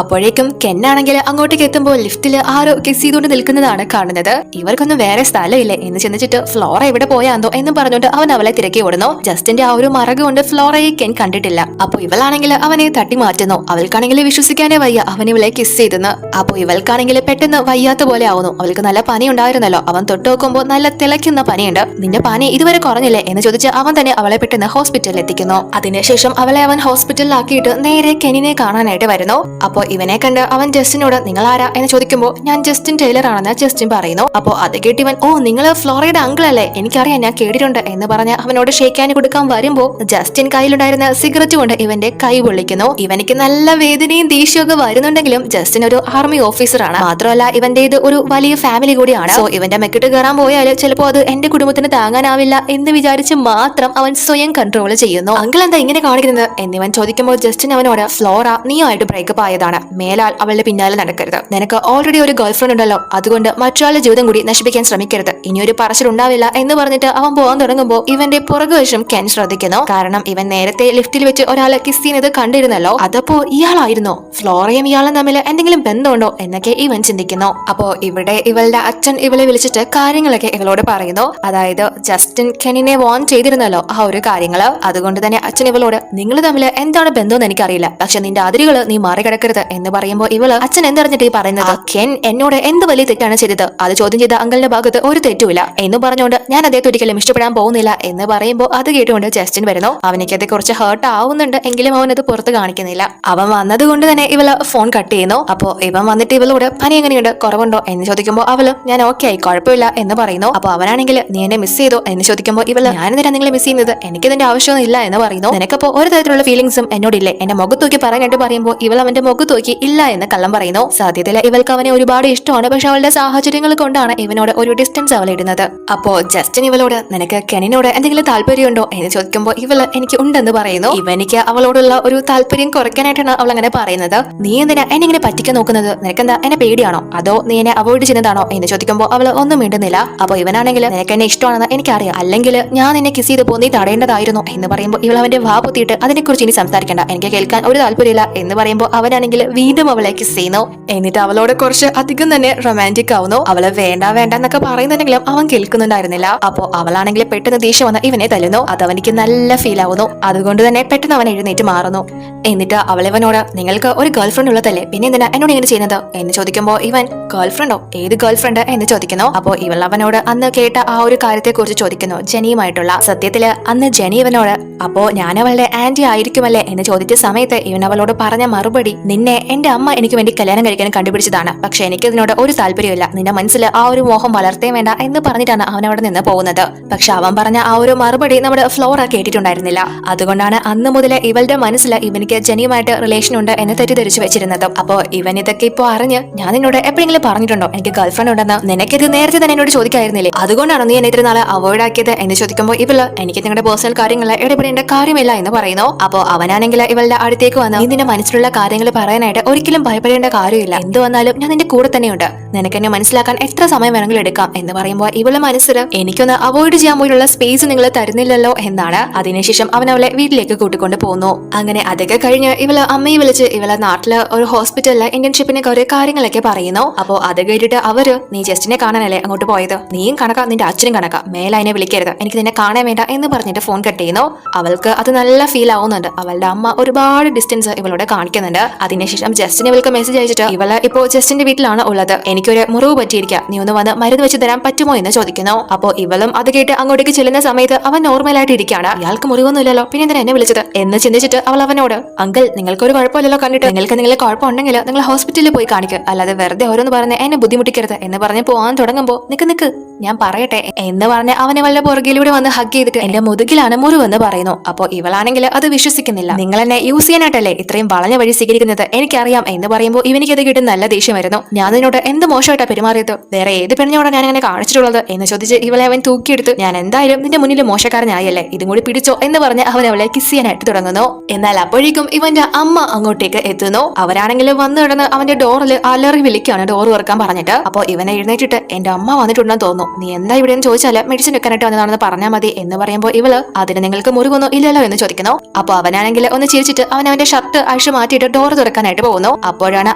അപ്പോഴേക്കും കെന്നാണെങ്കിൽ അങ്ങോട്ടേക്ക് എത്തുമ്പോൾ ലിഫ്റ്റിൽ ആരോ കിസ് ചെയ്തുകൊണ്ട് നിൽക്കുന്നതാണ് കാണുന്നത്. ഇവർക്കൊന്നും വേറെ സ്ഥലമില്ലേ എന്ന് ചിന്തിച്ചിട്ട് ഫ്ലോറ എവിടെ പോയാന്തോ എന്ന് പറഞ്ഞുകൊണ്ട് അവൻ അവളെ തിരക്കി ഓടുന്നു. ജസ്റ്റിന്റെ ആ ഒരു മറക് കൊണ്ട് ഫ്ലോറയെ കെൻ കണ്ടിട്ടില്ല. അപ്പൊ ഇവളാണെങ്കിൽ അവനെ തട്ടി മാറ്റുന്നു. അവൾക്കാണെങ്കിൽ വിശ്വസിക്കാനേ വയ്യ അവൻ ഇവളെ കിസ് ചെയ്തെന്ന്. അപ്പൊ ഇവൾക്കാണെങ്കിൽ പെട്ടെന്ന് വയ്യാത്ത പോലെ ആവുന്നു. അവൾക്ക് നല്ല പനി ഉണ്ടായിരുന്നല്ലോ. അവൻ തൊട്ട് നോക്കുമ്പോൾ നല്ല തിളയ്ക്കുന്ന പനിയുണ്ട്. നിന്റെ പനി ഇതുവരെ കുറഞ്ഞില്ലേ എന്ന് ചോദിച്ച് അവൻ തന്നെ അവളെ പെട്ടെന്ന് ഹോസ്പിറ്റലിൽ എത്തിക്കുന്നു. അതിനുശേഷം അവളെ അവൻ ഹോസ്പിറ്റലിലാക്കിയിട്ട് നേരെ കെനിനെ കാണാനായിട്ട് വരുന്നു. അപ്പൊ ഇവനെ കണ്ട് അവൻ ജസ്റ്റിനോട് നിങ്ങൾ ആരാ എന്ന് ചോദിക്കുമ്പോൾ ഞാൻ ജസ്റ്റിൻ ടൈലർ ആണെന്ന് ജസ്റ്റിൻ പറയുന്നു. അപ്പോ അത് കേട്ട് ഇവൻ ഓ നിങ്ങൾ ഫ്ലോറയുടെ അങ്കിൾ അല്ലേ, എനിക്കറിയാം, ഞാൻ കേട്ടിട്ടുണ്ട് എന്ന് പറഞ്ഞ് അവനോട് ഷേക്കാൻ കൊടുക്കാൻ വരുമ്പോ ജസ്റ്റിൻ കയ്യിലുണ്ടായിരുന്ന സിഗരറ്റ് കൊണ്ട് ഇവന്റെ കൈ പൊള്ളിക്കുന്നു. ഇവനിക്ക് നല്ല വേദനയും ദേഷ്യമൊക്കെ വരുന്നുണ്ടെങ്കിലും ജസ്റ്റിൻ ഒരു ആർമി ഓഫീസറാണ്. മാത്രമല്ല ഇവന്റെ ഇത് ഒരു വലിയ ഫാമിലി കൂടിയാണ്. സോ ഇവന്റെ മെക്കിട്ട് കയറാൻ പോയാൽ ചിലപ്പോ അത് എന്റെ കുടുംബത്തിന് താങ്ങാനാവില്ല എന്ന് വിചാരിച്ച് മാത്രം അവൻ സ്വയം കൺട്രോൾ ചെയ്യുന്നു. അങ്കിൾ എന്താ ഇങ്ങനെ കാണിക്കുന്നത് എന്നിവൻ ചോദിക്കുമ്പോൾ ജസ്റ്റിൻ അവനോട് ഫ്ലോറ നീയായിട്ട് ബ്രേക്കപ്പ് ആയതാണ്, മേലാൽ അവളുടെ പിന്നാലെ നടക്കരുത്. നിനക്ക് ഓൾറെഡി ഒരു ഗേൾഫ്രണ്ട് ഉണ്ടല്ലോ, അതുകൊണ്ട് മറ്റൊരാളുടെ ജീവിതം കൂടി നശിപ്പിക്കാൻ ശ്രമിക്കരുത്. ഇനിയൊരു പറച്ചിൽ ഉണ്ടാവില്ല എന്ന് പറഞ്ഞിട്ട് അവൻ പോകാൻ തുടങ്ങുമ്പോൾ ഇവന്റെ പുറകുവശം കെൻ ശ്രദ്ധിക്കുന്നു. കാരണം ഇവൻ നേരത്തെ ലിഫ്റ്റിൽ വെച്ച് ഒരാളെ കിസ് ചെയ്യുന്നത് കണ്ടിരുന്നല്ലോ. അതപ്പോ ഇയാളായിരുന്നോ? ഫ്ലോറയും ഇയാളും തമ്മിൽ എന്തെങ്കിലും ബന്ധമുണ്ടോ എന്നൊക്കെ ഇവൻ ചിന്തിക്കുന്നു. അപ്പോ ഇവിടെ ഇവളുടെ അച്ഛൻ ഇവളെ വിളിച്ചിട്ട് കാര്യങ്ങളൊക്കെ ഇവളോട് പറയുന്നു. അതായത് ജസ്റ്റിൻ കെനിനെ വോൺ ചെയ്തിരുന്നല്ലോ ആ ഒരു കാര്യങ്ങള്. അതുകൊണ്ട് തന്നെ അച്ഛൻ ഇവളോട് നിങ്ങൾ തമ്മിൽ എന്താണ് ബന്ധമെന്ന് എനിക്കറിയില്ല, പക്ഷെ നിന്റെ അതിരുകൾ നീ മറികടക്കരുത് എന്ന് പറയുമ്പോൾ ഇവള് അച്ഛൻ എന്തറിഞ്ഞിട്ട് ഈ പറയുന്നത്, കെൻ എന്നോട് എന്ത് വലിയ തെറ്റാണ് ചെയ്തത്, അത് ചോദ്യം ചെയ്ത അങ്കിളിന്റെ ഭാഗത്ത് ഒരു തെറ്റുമില്ല എന്ന് പറഞ്ഞുകൊണ്ട് ഞാൻ അദ്ദേഹത്തെ ഒരിക്കലും ഇഷ്ടപ്പെടാൻ പോകുന്നില്ല എന്ന് പറയുമ്പോൾ അത് കേട്ടുകൊണ്ട് ജസ്റ്റിൻ വരുന്നു. അവനിക്ക് അത് കുറച്ച് ഹേർട്ട് ആവുന്നുണ്ട് എങ്കിലും അവൻ അത് പുറത്ത് കാണിക്കുന്നില്ല. അവൻ വന്നത് കൊണ്ട് തന്നെ ഇവള് ഫോൺ കട്ട് ചെയ്യുന്നു. അപ്പോ ഇവൻ വന്നിട്ട് ഇവളോട് പനി എങ്ങനെയുണ്ട്, കുറവുണ്ടോ എന്ന് ചോദിക്കുമ്പോൾ അവള് ഞാൻ ഓക്കെ ആയി, കുഴപ്പമില്ല എന്ന് പറയുന്നു. അപ്പൊ അവനാണെങ്കിൽ നീ എന്നെ മിസ് ചെയ്തോ എന്ന് ചോദിക്കുമ്പോൾ ഇവള് ഞാനെന്തിനാ നിങ്ങളെ മിസ് ചെയ്യുന്നത്, എനിക്ക് ഇതിന്റെ ആവശ്യമൊന്നും ഇല്ല എന്ന് പറയുന്നു. നിനക്കപ്പോ ഒരു തരത്തിലുള്ള ഫീലിംഗ്സും എന്നോടില്ലേ, എന്നെ മുഖത്തൂക്കി പറയാനായിട്ട് പറയുമ്പോൾ ഇവൾ അവന്റെ മുഖത്തൂക്കി ഇല്ല എന്ന് കള്ളം പറയുന്നു. സത്യത്തിൽ ഇവൾക്ക് അവനെ ഒരുപാട് ഇഷ്ടമാണ്, പക്ഷെ അവളുടെ സാഹചര്യങ്ങൾ കൊണ്ടാണ് ഇവനോട് ഒരു ഡിസ്റ്റൻസ് അവൾ ഇടുന്നത്. അപ്പോ ജസ്റ്റിൻ ഇവളോട് നിനക്ക് കെനിനോട് എന്തെങ്കിലും താല്പര്യമുണ്ടോ എന്ന് ചോദിക്കുമ്പോൾ ഇവള് എനിക്ക് ഉണ്ടെന്ന് പറയുന്നു. ഇവനിക്ക് അവളോടുള്ള ഒരു താല്പര്യം കുറയ്ക്കാനായിട്ടാണ് അവൾ അങ്ങനെ പറയുന്നത്. നീ എന്തിനാ എന്നെ ഇങ്ങനെ പറ്റിക്കാൻ നോക്കുന്നത്, നിനക്കെന്താ എന്നെ പേടിയാണോ അതോ നീ എന്നെ അവോയ്ഡ് ചെയ്യുന്നതാണോ എന്ന് ചോദിക്കുമ്പോൾ അവള് ഒന്നും മിണ്ടുന്നില്ല. അപ്പൊ ഇവനാണെങ്കിൽ നിനക്ക് എന്നെ ഇഷ്ടമാണെന്ന് എനിക്കറിയാം, അല്ലെങ്കിൽ ഞാൻ നിന്നെ കിസ് ചെയ്ത് പോ, നീ തടയേണ്ടതായിരുന്നു എന്ന് പറയുമ്പോൾ ഇവൾ അവന്റെ വാ പൊത്തിയിട്ട് അതിനെക്കുറിച്ച് ഇനി സംസാരിക്കണ്ട, എനിക്ക് കേൾക്കാൻ ഒരു താല്പര്യമില്ല എന്ന് പറയുമ്പോൾ അവനാണെങ്കിൽ വീണ്ടും അവളെ കിസ് ചെയ്യുന്നു. എന്നിട്ട് അവളോട് കുറച്ച് അധികം തന്നെ റൊമാൻറ്റിക് ആവുന്നു. അവള് വേണ്ട വേണ്ട എന്നൊക്കെ പറയുന്നുണ്ടെങ്കിലും അവൻ കേൾക്കുന്നുണ്ടായിരുന്നില്ല. അപ്പോ അവളാണെങ്കിൽ പെട്ടെന്ന് ദേഷ്യം വന്ന് ഇവനെ തല്ലുന്നു. അത് അവനിക്ക് നല്ല ഫീൽ ആവുന്നു. അതുകൊണ്ട് തന്നെ പെട്ടെന്ന് അവൻ എഴുന്നേറ്റ് മാറുന്നു. എന്നിട്ട് അവളിവനോട് നിങ്ങൾക്ക് ഒരു ഗേൾഫ്രണ്ട് ഉള്ളതല്ലേ, പിന്നെ എന്തിനാ എന്നോട് ഇങ്ങനെ ചെയ്യുന്നത് എന്ന് ചോദിക്കുമ്പോൾ ഇവൻ ഗേൾഫ്രണ്ടോ, ഏത് ഗേൾഫ്രണ്ട് എന്ന് ചോദിക്കുന്നു. അപ്പോ ഇവൾ അവനോട് അന്ന് കേട്ട ആ ഒരു കാര്യത്തെ കുറിച്ച് ചോദിക്കുന്നു, ജെനിയുമായിട്ടുള്ള. സത്യത്തില് അന്ന് ജെനി ഇവനോട് അപ്പോ ഞാൻ അവളുടെ ആന്റി ആയിരിക്കുമല്ലേ എന്ന് ചോദിച്ച സമയത്ത് ഇവൻ അവളോട് പറഞ്ഞ മറുപടി നിന്നെ എന്റെ അമ്മ എനിക്ക് വേണ്ടി കല്യാണം കഴിക്കാൻ കണ്ടുപിടിച്ചതാണ്, പക്ഷെ എനിക്ക് ഇതിനോട് ഒരു താല്പര്യമില്ല, നിന്റെ മനസ്സിൽ ആ ഒരു മോഹം വളർത്തേ വേണ്ട എന്ന് പറഞ്ഞിട്ടാണ് അവൻ അവിടെ നിന്ന് പോകുന്നത്. പക്ഷെ അവൻ പറഞ്ഞ ആ ഒരു മറുപടി നമ്മുടെ ഫ്ലോറ കേട്ടിട്ടുണ്ടായിരുന്നില്ല. അതുകൊണ്ടാണ് അന്ന് മുതലേ ഇവളുടെ മനസ്സിൽ ഇവനിക്ക് ജെനിയുമായിട്ട് റിലേഷൻ ഉണ്ട് എന്ന് തെറ്റിദ്ധരിച്ചു വെച്ചിരുന്നത്. അപ്പോ ഇവൻ ഇതൊക്കെ ഇപ്പോ അറിഞ്ഞ് ഞാൻ നിന്നോട് എപ്പോഴെങ്കിലും പറഞ്ഞിട്ടുണ്ടോ എനിക്ക് ഗേൾഫ്രണ്ട് ഉണ്ടെന്ന്, നിനക്കിത് നേരത്തെ തന്നെ എന്നോട് ചോദിക്കായിരുന്നില്ലേ, അതുകൊണ്ടാണ് നീ എന്നെ ഇത്ര നാളെ അവോയ്ഡ് ആക്കിയത് എന്ന് ചോദിക്കുമ്പോൾ ഇവള് എനിക്ക് നിങ്ങളുടെ പേഴ്സണൽ കാര്യങ്ങളിൽ ഇടപെടേണ്ട കാര്യമില്ല എന്ന് പറയുന്നു. അപ്പോ അവനാണെങ്കിൽ ഇവളുടെ അടുത്തേക്ക് വന്ന് നീ നിന്റെ മനസ്സിലുള്ള കാര്യങ്ങൾ പറയാനായിട്ട് ഒരിക്കലും ഭയപ്പെടേണ്ട കാര്യമില്ല, എന്ത് വന്നാലും ഞാൻ നിന്റെ കൂടെ തന്നെയുണ്ട്, നിനക്ക് എന്നെ മനസ്സിലാക്കാൻ എത്ര സമയം വേണമെങ്കിലും എടുക്കാം എന്ന് പറയുമ്പോൾ ഇവളുടെ മനസ്സിൽ എനിക്കൊന്ന് അവോയ്ഡ് ചെയ്യാൻ പോലുള്ള സ്പേസ് നിങ്ങൾ തരുന്നില്ലല്ലോ എന്നാണ്. അതിനുശേഷം അവൻ അവളെ വീട്ടിലേക്ക് കൂട്ടിക്കൊണ്ട് പോകുന്നു. അങ്ങനെ അതൊക്കെ കഴിഞ്ഞ് ഇവള് അമ്മയെ വിളിച്ച് ഇവളെ നാട്ടില് ഒരു ഹോസ്പിറ്റലിലെ ഇന്റേൺഷിപ്പിനെ കുറെ കാര്യങ്ങളൊക്കെ പറയുന്നു. അപ്പോ അത് കേട്ടിട്ട് അവര് നീ ജസ്റ്റിനെ കാണാനല്ലേ അങ്ങോട്ട് പോയത്, നീയും കണക്കാ നിന്റെ അച്ഛനും കണക്കാ, മേലെ അതിനെ വിളിക്കരുത്, എനിക്ക് നിന്നെ കാണാൻ വേണ്ട എന്ന് പറഞ്ഞിട്ട് ഫോൺ കട്ട് ചെയ്യുന്നു. അവൾക്ക് അത് നല്ല ഫീൽ ആവുന്നുണ്ട്. അവളുടെ അമ്മ ഒരുപാട് ഡിസ്റ്റൻസ് ഇവളോട് കാണിക്കുന്നുണ്ട്. അതിന് അതിനുശേഷം ജസ്റ്റിന് ഇവൾക്ക് മെസ്സേജ് അയച്ചിട്ട് ഇവള് ഇപ്പോ ജസ്റ്റിന്റെ വീട്ടിലാണ് ഉള്ളത്, എനിക്കൊരു മുറിവ് പറ്റിയിരിക്കുക, നീ ഒന്ന് വന്ന് മരുന്ന് വെച്ച് തരാൻ പറ്റുമോ എന്ന് ചോദിക്കുന്നു. അപ്പോ ഇവളും അത് കേട്ട് അങ്ങോട്ടേക്ക് ചെല്ലുന്ന സമയത്ത് അവൻ നോർമലായിട്ട് ഇരിക്കുകയാണ്. ഇയാൾക്ക് മുറിവൊന്നും ഇല്ലല്ലോ, പിന്നെ എന്തിനാ എന്നെ വിളിച്ചത് എന്ന് ചിന്തിച്ചിട്ട് അവൾ അവനോട്, അങ്കിൾ നിങ്ങൾക്കൊരു കുഴപ്പമില്ലല്ലോ കണ്ടിട്ട്, നിങ്ങൾക്ക് കുഴപ്പമുണ്ടെങ്കിൽ നിങ്ങൾ ഹോസ്പിറ്റലിൽ പോയി കാണിക്കുക, അല്ലാതെ വെറുതെ ഓരോന്ന് പറഞ്ഞ് എന്നെ ബുദ്ധിമുട്ടിക്കരുത് എന്ന് പറഞ്ഞ് പോവാൻ തുടങ്ങുമ്പോ നിക്ക് ഞാൻ പറയട്ടെ എന്ന് പറഞ്ഞ് അവനെ വല്ല പുറകിലൂടെ വന്ന് ഹഗ് ചെയ്തിട്ട് എന്റെ മുതുകിലാണ് മുറിവെന്ന് പറയുന്നു. അപ്പോ ഇവളാണെങ്കിൽ അത് വിശ്വസിക്കുന്നില്ല. നിങ്ങൾ എന്നെ യൂസ് ചെയ്യാനായിട്ടല്ലേ ഇത്രയും വളഞ്ഞ വഴി സ്വീകരിക്കുന്നത്, എനിക്കറിയാം എന്ന് പറയുമ്പോൾ ഇവനിക്ക് അത് കിട്ടുന്ന നല്ല ദേഷ്യം വരുന്നു. ഞാൻ നിന്നോട് എന്ത് മോശമായിട്ടാ പെരുമാറിയത്, വേറെ ഏത് പെണ്ണിനോടാ ഞാൻ അങ്ങനെ കാണിച്ചിട്ടുള്ളത് എന്ന് ചോദിച്ച് ഇവളെ അവൻ തൂക്കിയെടുത്ത്, ഞാൻ എന്തായാലും നിന്റെ മുന്നിൽ മോശക്കാരനായല്ലേ, ഇതും കൂടി പിടിച്ചോ എന്ന് പറഞ്ഞ് അവൻ അവളെ കിസ് ചെയ്യാനായിട്ട് തുടങ്ങുന്നു. എന്നാൽ അപ്പോഴേക്കും ഇവന്റെ അമ്മ അങ്ങോട്ടേക്ക് എത്തുന്നു. അവരാണെങ്കിൽ വന്നു കിടന്ന് അവന്റെ ഡോറിൽ അലറി വിളിക്കാണ് ഡോർ തുറക്കാൻ പറഞ്ഞിട്ട്. അപ്പൊ ഇവനെ എഴുന്നേറ്റിട്ട് എന്റെ അമ്മ വന്നിട്ടുണ്ടെന്ന് തോന്നുന്നു, നീ എന്താ ഇവിടെ എന്ന് ചോദിച്ചാൽ മെഡിസിൻ വെക്കാനായിട്ട് വന്നതാണെന്ന് പറഞ്ഞാൽ മതി എന്ന് പറയുമ്പോൾ ഇവള് അതിന് നിങ്ങൾക്ക് മുറിവൊന്നും ഇല്ലല്ലോ എന്ന് ചോദിക്കുന്നു. അപ്പൊ അവനാണെങ്കിൽ ഒന്ന് ചിരിച്ചിട്ട് അവന്റെ ഷർട്ട് അഴിച്ചു മാറ്റിയിട്ട് ഡോർ തുറക്കാനായിട്ട് പോകുന്നു. അപ്പോഴാണ്